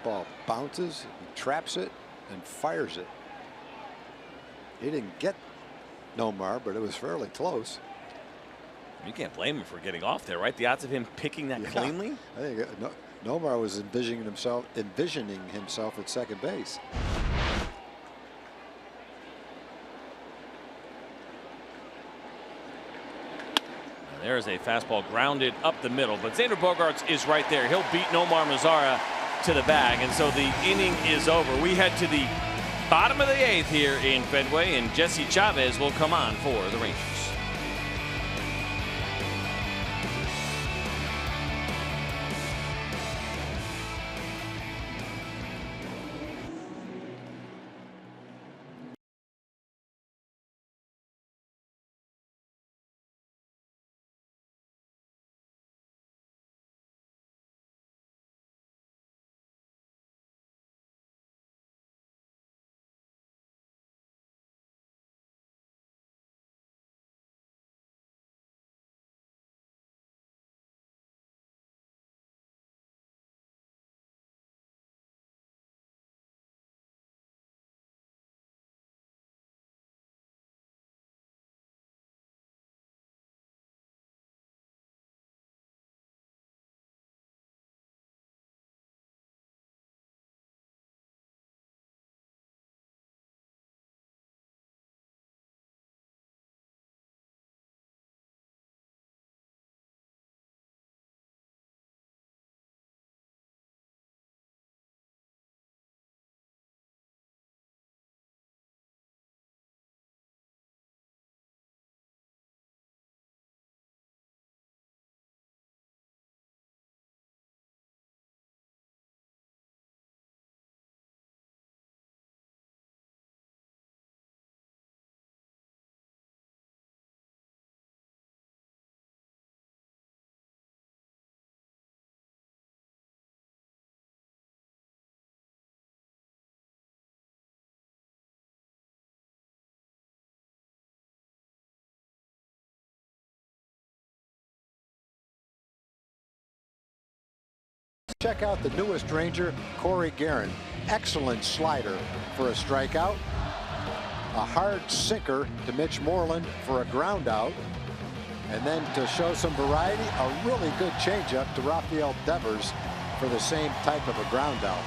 Ball bounces, he traps it, and fires it. He didn't get Nomar, but it was fairly close. You can't blame him for getting off there, right? The odds of him picking that cleanly. I think Nomar was envisioning himself at second base. And there's a fastball grounded up the middle, but Xander Bogaerts is right there. He'll beat Nomar Mazara to the bag, and so the inning is over. We head to the bottom of the 8th here in Fenway, and Jesse Chavez will come on for the Rangers. check out the newest Ranger, Corey Guerin. Excellent slider for a strikeout. A hard sinker to Mitch Moreland for a ground out. And then to show some variety, a really good changeup to Rafael Devers for the same type of a ground out.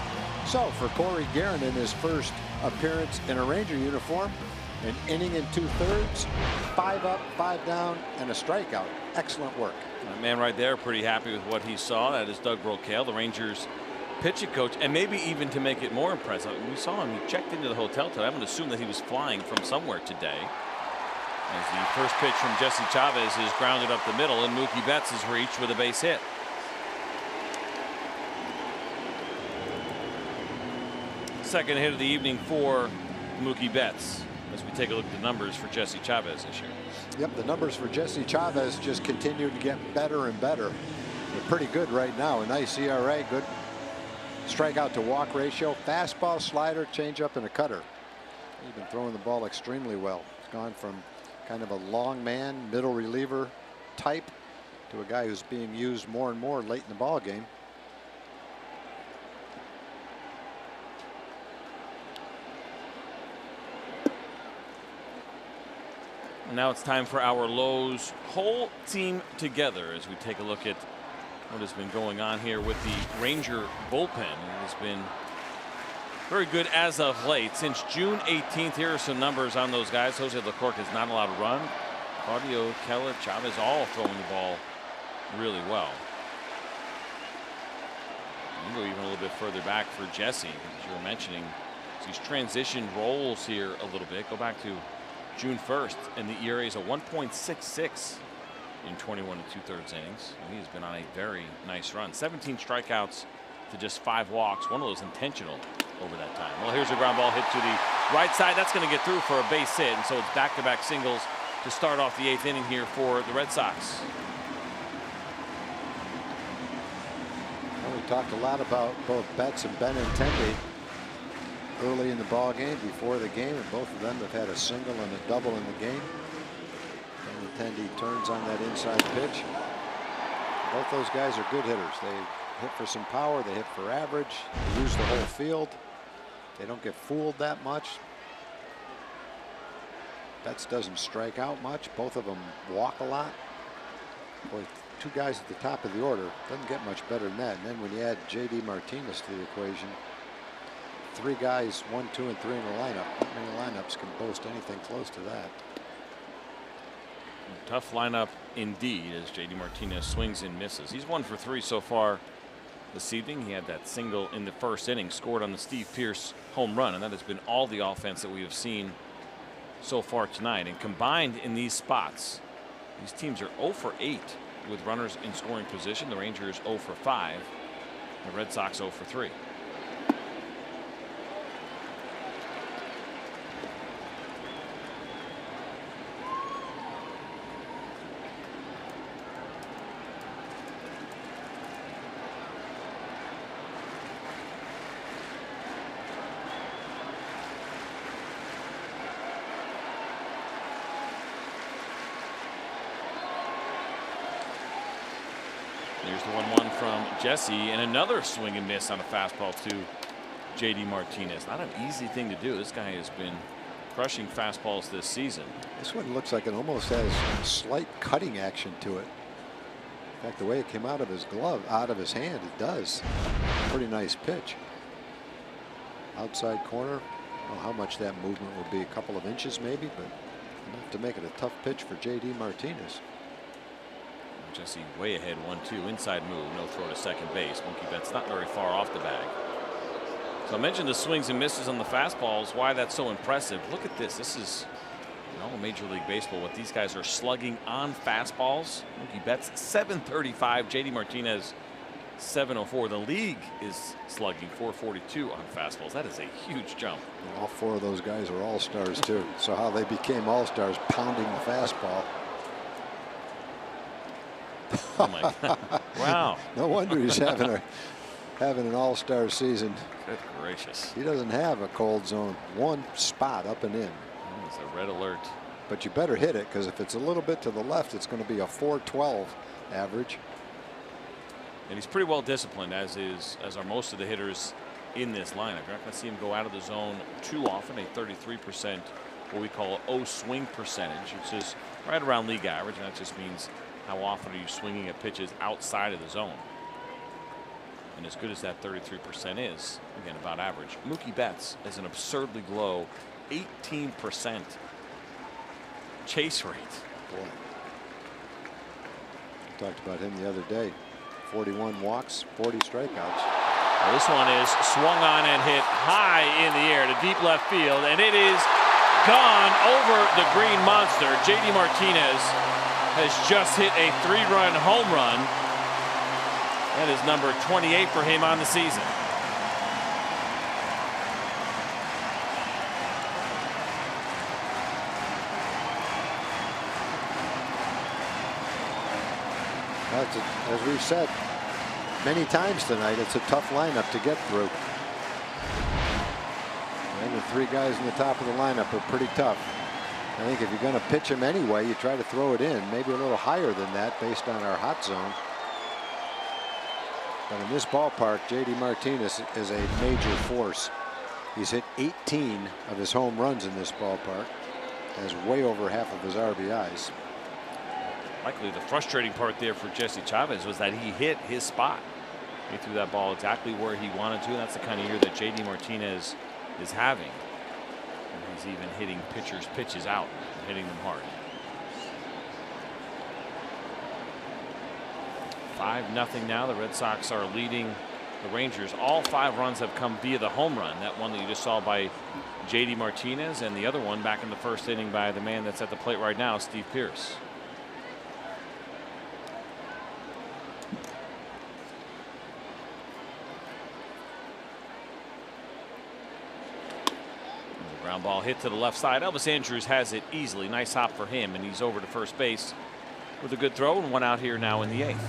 So for Corey Guerin in his first appearance in a Ranger uniform, an inning and 2/3, 5 up, 5 down, and a strikeout. Excellent work. That man right there, pretty happy with what he saw. That is Doug Brocail, the Rangers pitching coach, and maybe even to make it more impressive, we saw him. He checked into the hotel today. I'm going to assume that he was flying from somewhere today. As the first pitch from Jesse Chavez is grounded up the middle, and Mookie Betts is reached with a base hit. Second hit of the evening for Mookie Betts, as we take a look at the numbers for Jesse Chavez this year. Yep, the numbers for Jesse Chavez just continue to get better and better. They're pretty good right now. A nice ERA, good strikeout to walk ratio, fastball, slider, changeup, and a cutter. He's been throwing the ball extremely well. He's gone from kind of a long man, middle reliever type to a guy who's being used more and more late in the ball game. Now it's time for our Lowe's whole team together as we take a look at what has been going on here with the Ranger bullpen. It has been very good as of late. Since June 18th, here are some numbers on those guys. Jose Leclerc has not allowed a run. Claudio, Keller, Chavez all throwing the ball really well. You can go even a little bit further back for Jesse, as you were mentioning. He's transitioned roles here a little bit. Go back to June 1st, and the ERA is a 1.66 in 21 2/3 innings. And he has been on a very nice run. 17 strikeouts to just 5 walks. One of those intentional over that time. Well, here's a ground ball hit to the right side. That's going to get through for a base hit, and so it's back-to-back singles to start off the 8th inning here for the Red Sox. Well, we talked a lot about both Betts and Benintendi early in the ball game, before the game, and both of them have had a single and a double in the game. Benintendi turns on that inside pitch. Both those guys are good hitters. They hit for some power, they hit for average, they use the whole field. They don't get fooled that much. Betts doesn't strike out much. Both of them walk a lot. Boy, 2 guys at the top of the order, doesn't get much better than that. And then when you add J.D. Martinez to the equation, 3 guys, 1, 2, and 3 in the lineup. Not many lineups can boast anything close to that. Tough lineup indeed, as J.D. Martinez swings and misses. He's 1 for 3 so far this evening. He had that single in the first inning, scored on the Steve Pearce home run, and that has been all the offense that we have seen so far tonight. And combined in these spots, these teams are 0 for 8 with runners in scoring position. The Rangers 0 for 5. The Red Sox 0 for 3. Here's the 1-1 from Jesse, and another swing and miss on a fastball to J.D. Martinez. Not an easy thing to do. This guy has been crushing fastballs this season. This one looks like it almost has slight cutting action to it. In fact, the way it came out of his glove, out of his hand, it does. Pretty nice pitch. Outside corner. I don't know how much that movement would be, a couple of inches maybe, but enough to make it a tough pitch for J.D. Martinez. Jesse way ahead, 1-2, inside move, no throw to second base. Mookie Betts not very far off the bag. So I mentioned the swings and misses on the fastballs, why that's so impressive. Look at this. This is Major League Baseball, what these guys are slugging on fastballs. Mookie Betts 735, J.D. Martinez 704. The league is slugging 442 on fastballs. That is a huge jump. And all 4 of those guys are all-stars too. So how they became all-stars, pounding the fastball. Oh my God. Wow. No wonder he's having an all-star season. Good gracious. He doesn't have a cold zone. 1 spot up and in. It's a red alert. But you better hit it, because if it's a little bit to the left, it's going to be a 412 average. And he's pretty well disciplined, as are most of the hitters in this lineup. You're not going to see him go out of the zone too often. A 33% what we call O swing percentage, which is right around league average, and that just means how often are you swinging at pitches outside of the zone. And as good as that 33% is, again, about average. Mookie Betts has an absurdly low 18% chase rate. Boy. We talked about him the other day. 41 walks, 40 strikeouts. Well, this one is swung on and hit high in the air to deep left field, and it is gone over the Green Monster. JD Martinez has just hit a 3-run home run. That is number 28 for him on the season. As we've said many times tonight, it's a tough lineup to get through. And the 3 guys in the top of the lineup are pretty tough. I think if you're going to pitch them anyway, you try to throw it in, maybe a little higher than that based on our hot zone. But in this ballpark, JD Martinez is a major force. He's hit 18 of his home runs in this ballpark, has way over half of his RBIs. Likely the frustrating part there for Jesse Chavez was that he hit his spot. He threw that ball exactly where he wanted to. And that's the kind of year that JD Martinez is having. And he's even hitting pitchers' pitches out and hitting them hard. 5-0 now. The Red Sox are leading the Rangers. All 5 runs have come via the home run. That one that you just saw by JD Martinez, and the other one back in the first inning by the man that's at the plate right now, Steve Pearce. Ground ball hit to the left side. Elvis Andrus has it easily. Nice hop for him, and he's over to first base with a good throw, and 1 out here now in the 8th.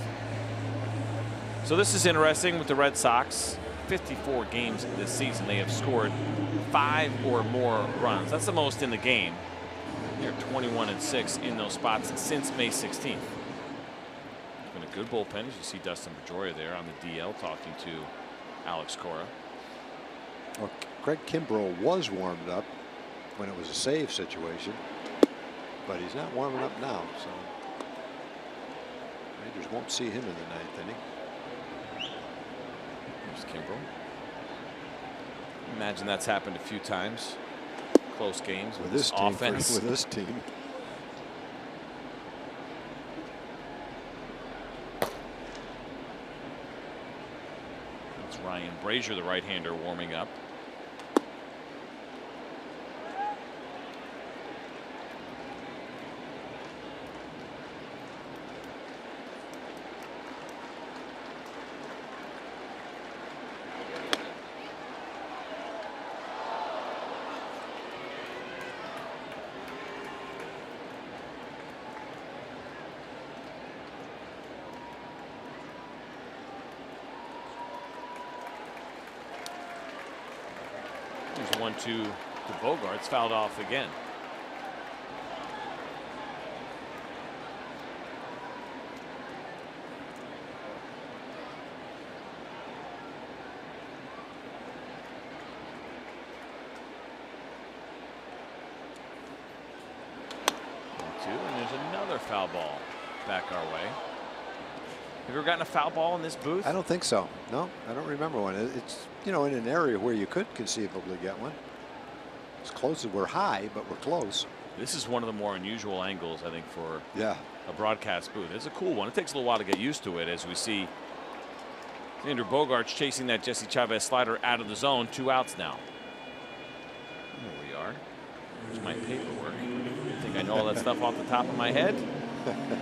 So this is interesting with the Red Sox. 54 games this season, they have scored 5 or more runs. That's the most in the game. They're 21-6 in those spots since May 16th. It's been a good bullpen. As you see Dustin Pedroia there on the DL talking to Alex Cora. Well, Craig Kimbrell was warmed up when it was a save situation, but he's not warming up now, so Rangers won't see him in the 9th inning. There's Kimbrell. Imagine that's happened a few times. Close games with this offense. With this team. It's Ryan Brazier, the right-hander, warming up. There's 1-2 to Bogarts, fouled off again. And there's another foul ball back our way. Have you ever gotten a foul ball in this booth? I don't think so. No, I don't remember one. It's, you know, in an area where you could conceivably get one. As close as we're high, but we're close. This is one of the more unusual angles, I think, for a broadcast booth. It's a cool one. It takes a little while to get used to it, as we see Andrew Bogarts chasing that Jesse Chavez slider out of the zone. 2 outs now. There we are. There's my paperwork. I think I know all that stuff off the top of my head.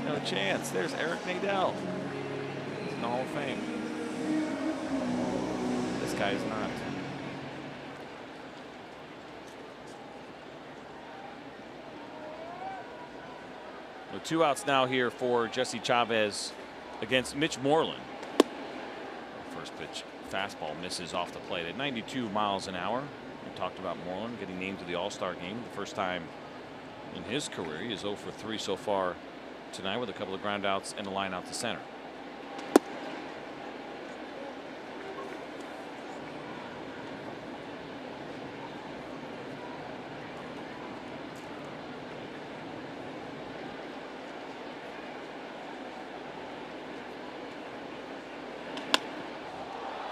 No chance. There's Eric Nadel. He's in the Hall of Fame. This guy is not. So 2 outs now here for Jesse Chavez against Mitch Moreland. First pitch fastball misses off the plate at 92 miles an hour. We talked about Moreland getting named to the All-Star game the first time in his career. He is 0 for 3 so far tonight with a couple of ground outs and a line out to center.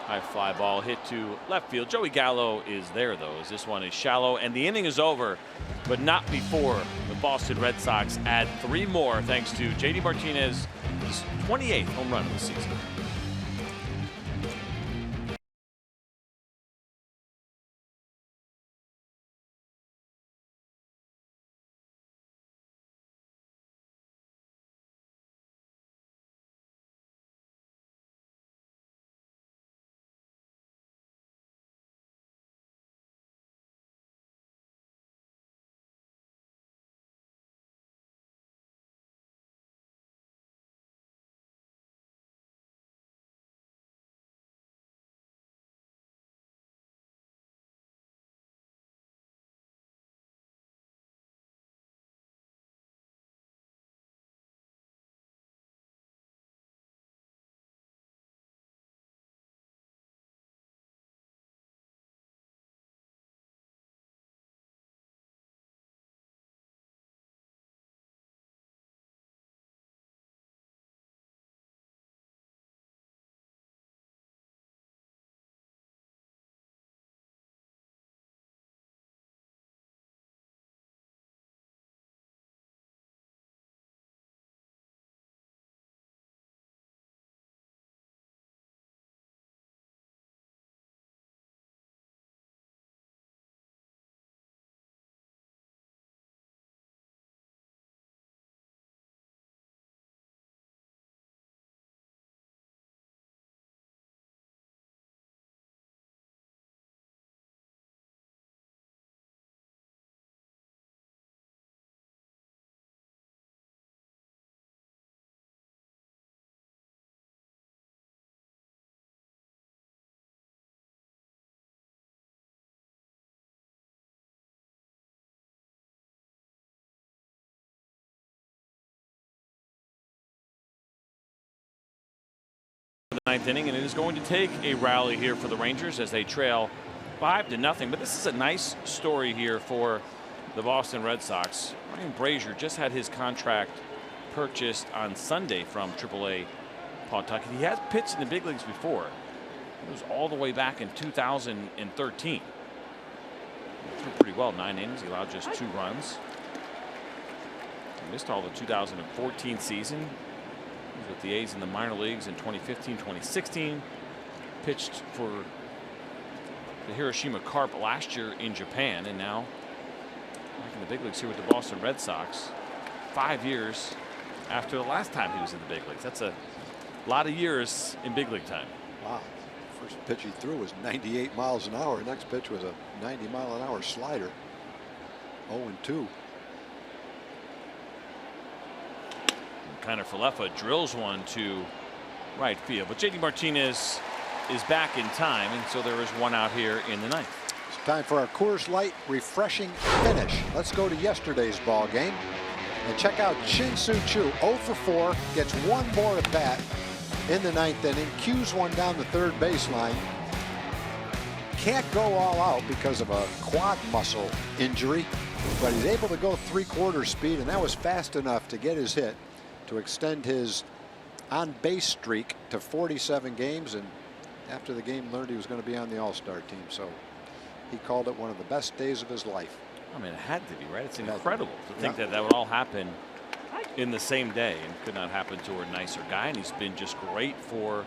High fly ball hit to left field. Joey Gallo is there, though, as this one is shallow. And the inning is over, but not before the Boston Red Sox add 3 more thanks to J.D. Martinez's 28th home run of the season. The 9th inning, and it is going to take a rally here for the Rangers as they trail 5-0. But this is a nice story here for the Boston Red Sox. Ryan Brazier just had his contract purchased on Sunday from AAA Pawtucket. He has pitched in the big leagues before. It was all the way back in 2013. He threw pretty well, 9 innings. He allowed just 2 runs. He missed all the 2014 season. He was with the A's in the minor leagues in 2015, 2016. Pitched for the Hiroshima Carp last year in Japan, and now back in the big leagues here with the Boston Red Sox. 5 years after the last time he was in the big leagues. That's a lot of years in big league time. Wow. First pitch he threw was 98 miles an hour. Next pitch was a 90-mile-an-hour slider. 0-2. Kind of Falefa drills one to right field, but J.D. Martinez is back in time, and so there is 1 out here in the 9th. It's time for our Coors Light refreshing finish. Let's go to yesterday's ball game and check out Shin-Soo Choo. 0 for 4, gets 1 more at bat in the 9th inning, cues one down the third baseline. Can't go all out because of a quad muscle injury, but he's able to go 3/4 speed, and that was fast enough to get his hit to extend his on-base streak to 47 games, and after the game learned he was going to be on the All-Star team, so he called it one of the best days of his life. I mean, it had to be, right? It's incredible to think that that would all happen in the same day, and could not happen to a nicer guy. And he's been just great for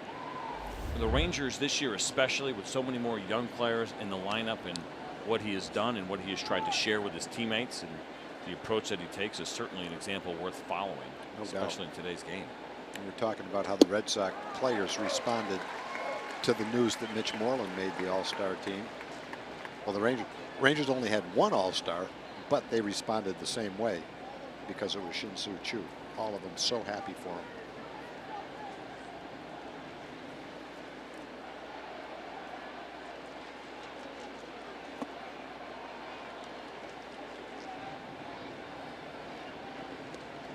the Rangers this year, especially with so many more young players in the lineup, and what he has done and what he has tried to share with his teammates. And the approach that he takes is certainly an example worth following, especially in today's game. And we're talking about how the Red Sox players responded to the news that Mitch Moreland made the All-Star team. Well, the Rangers only had 1 All-Star, but they responded the same way because it was Shin-Soo Choo. All of them so happy for him.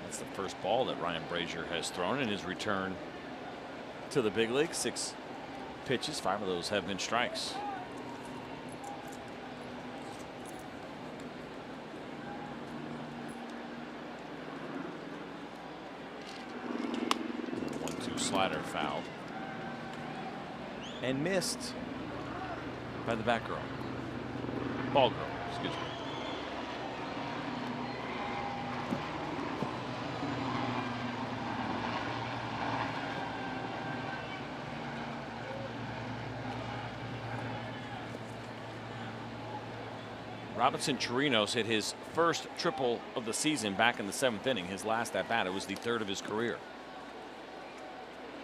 That's the first ball that Ryan Brazier has thrown in his return to the big league. 6 pitches, 5 of those have been strikes. Slider foul. and missed by the back girl. Ball girl, excuse me. Robinson Chirinos hit his first triple of the season back in the 7th inning. His last at bat, it was the 3rd of his career.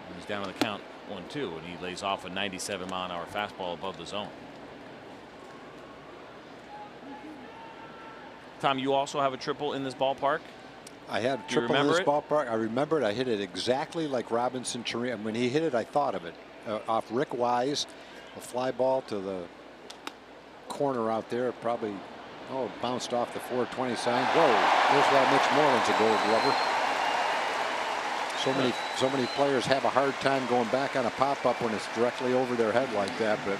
And he's down on the count 1-2, and he lays off a 97-mile-an-hour fastball above the zone. Tom, you also have a triple in this ballpark? I had a triple in this ballpark. I remember it. I hit it exactly like Robinson Chirinos. When he hit it, I thought of it. Off Rick Wise, a fly ball to the corner out there, probably bounced off the 420 sign. Whoa, there's why Mitch Moreland's a Gold Glover. So many players have a hard time going back on a pop-up when it's directly over their head like that, but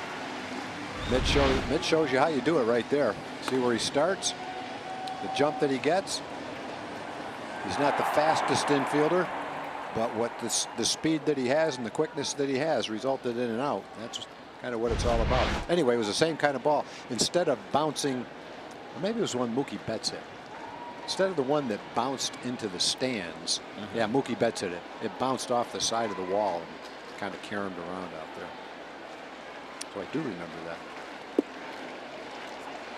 Mitch shows you how you do it right there. See where he starts, the jump that he gets. He's not the fastest infielder, but what the speed that he has and the quickness that he has resulted in and out. That's kind of what it's all about. Anyway, it was the same kind of ball. Instead of bouncing, or maybe it was one Mookie Betts hit. Instead of the one that bounced into the stands, yeah, Mookie Betts hit it. It bounced off the side of the wall and kind of caromed around out there. So I do remember that.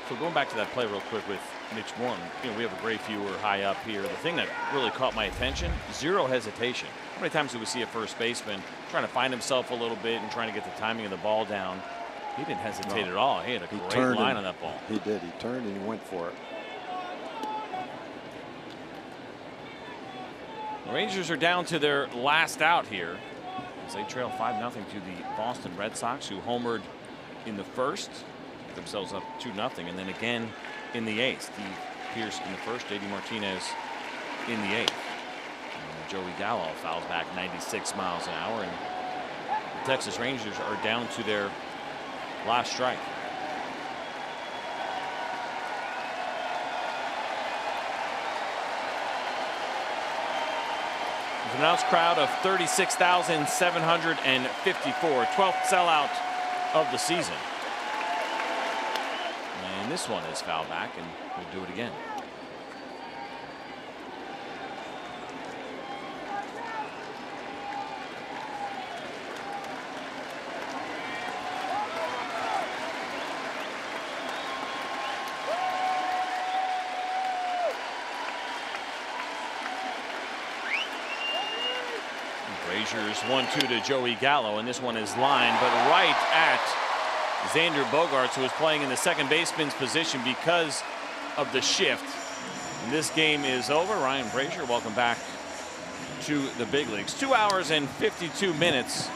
So going back to that play real quick with Mitch Moreland, we have a great viewer high up here. The thing that really caught my attention, zero hesitation. How many times do we see a first baseman trying to find himself a little bit and trying to get the timing of the ball down? He didn't hesitate at all. He had a great line on that ball. He did. He turned and he went for it. The Rangers are down to their last out here as they trail 5-0 to the Boston Red Sox, who homered in the first, themselves up 2-0, and then again in the 8th. Steve Pierce in the first, JD Martinez in the 8th. And Joey Gallo fouls back 96 miles an hour, and the Texas Rangers are down to their last strike. An announced crowd of 36,754, 12th sellout of the season. And this one is foul back, and we'll do it again. Rangers 1-2 to Joey Gallo, and this one is lined, but right at Xander Bogaerts, who is playing in the second baseman's position because of the shift. And this game is over. Ryan Brazier, welcome back to the big leagues. 2 hours and 52 minutes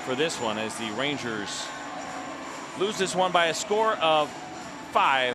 for this one as the Rangers lose this one by a score of 5.